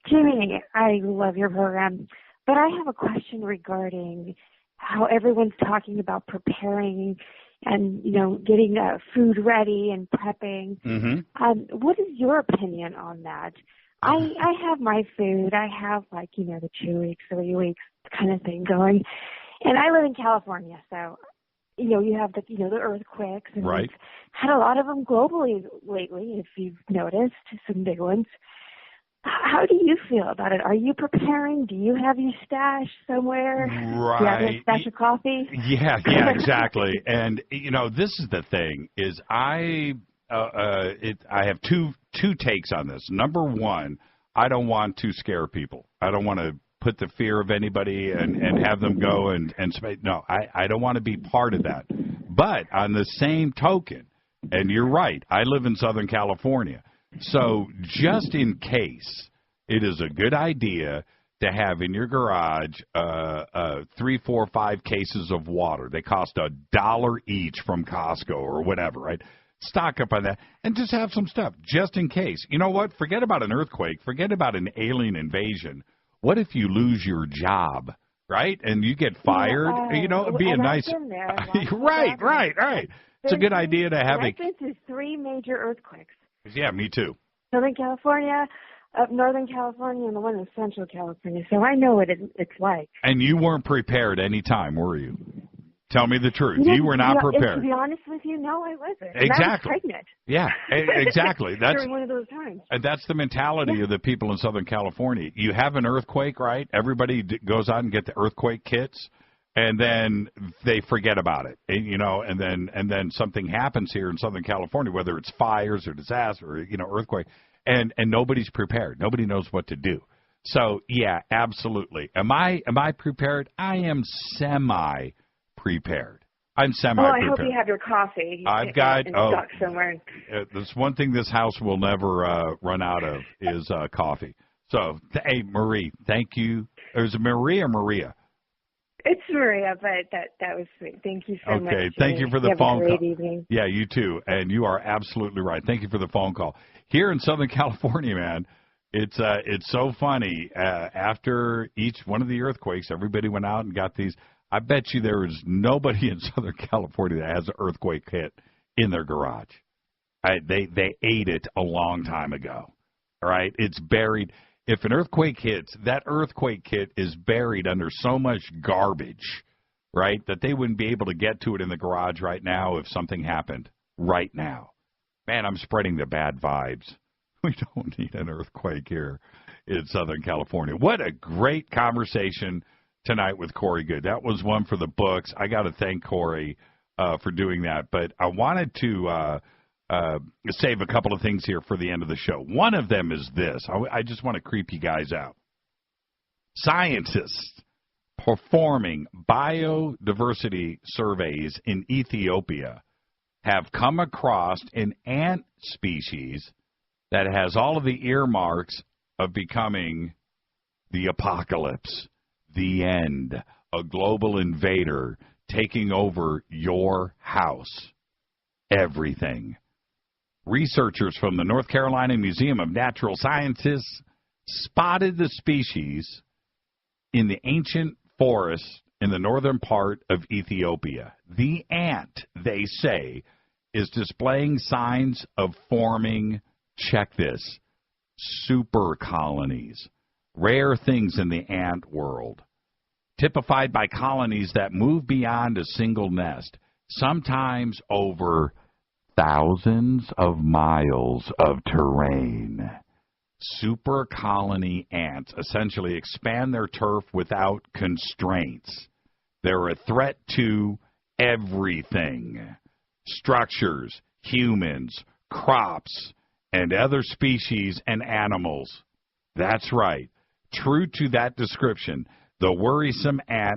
Jimmy, I love your program, but I have a question regarding how everyone's talking about preparing and, getting food ready and prepping. Mm-hmm. What is your opinion on that? I have my food. I have the 2 weeks, 3 weeks kind of thing going. And I live in California, so, you have the earthquakes. And right. We've had a lot of them globally lately, if you've noticed, some big ones. How do you feel about it? Are you preparing? Do you have your stash somewhere? Right. Do you have your stash of coffee? Yeah, exactly. And, this is the thing, is I have two takes on this. Number one, I don't want to scare people. I don't want to put the fear of anybody and have them go and no, I don't want to be part of that. But on the same token, and you're right, I live in Southern California. So just in case, it is a good idea to have in your garage 3, 4, 5 cases of water. They cost $1 each from Costco or whatever, right? Stock up on that and just have some stuff just in case. You know what? Forget about an earthquake. Forget about an alien invasion. What if you lose your job, right? And you get fired? It'd be a nice... Right. It's a good idea to have I've been through 3 major earthquakes. Yeah, me too. Southern California, up Northern California, and the one in Central California. So I know what it's like. And you weren't prepared any time, were you? Tell me the truth. You were not prepared. To be honest with you, no, I wasn't. Exactly. And I was pregnant. Yeah, exactly. That's during one of those times. And that's the mentality of the people in Southern California. You have an earthquake, right? Everybody goes out and get the earthquake kits, and then they forget about it. And then something happens here in Southern California, whether it's fires or disaster or earthquake, and nobody's prepared. Nobody knows what to do. So yeah, absolutely. Am I prepared? I am semi-prepared. I'm semi-prepared. I hope you have your coffee. I've got stock somewhere. There's one thing this house will never run out of is coffee. So, hey, Marie, thank you. Is it Marie or Maria? It's Maria, but that was sweet. Thank you so much. Okay, thank you for the phone call. Have a great evening. Yeah, you too. And you are absolutely right. Thank you for the phone call. Here in Southern California, man, it's so funny. After each one of the earthquakes, everybody went out and got these. I bet you there is nobody in Southern California that has an earthquake kit in their garage. They ate it a long time ago. All right, it's buried. If an earthquake hits, that earthquake kit is buried under so much garbage, right, that they wouldn't be able to get to it in the garage right now if something happened right now. Man, I'm spreading the bad vibes. We don't need an earthquake here in Southern California. What a great conversation tonight with Corey Goode. That was one for the books. I got to thank Corey for doing that. But I wanted to save a couple of things here for the end of the show. One of them is this. I just want to creep you guys out. Scientists performing biodiversity surveys in Ethiopia have come across an ant species that has all of the earmarks of becoming the apocalypse, the end, a global invader taking over your house, everything. Researchers from the North Carolina Museum of Natural Sciences spotted the species in the ancient forest in the northern part of Ethiopia. The ant, they say, is displaying signs of forming, check this, super colonies, rare things in the ant world, typified by colonies that move beyond a single nest, sometimes over thousands of miles of terrain. Super colony ants essentially expand their turf without constraints. They're a threat to everything. Structures, humans, crops, and other species and animals. That's right. True to that description, the worrisome ant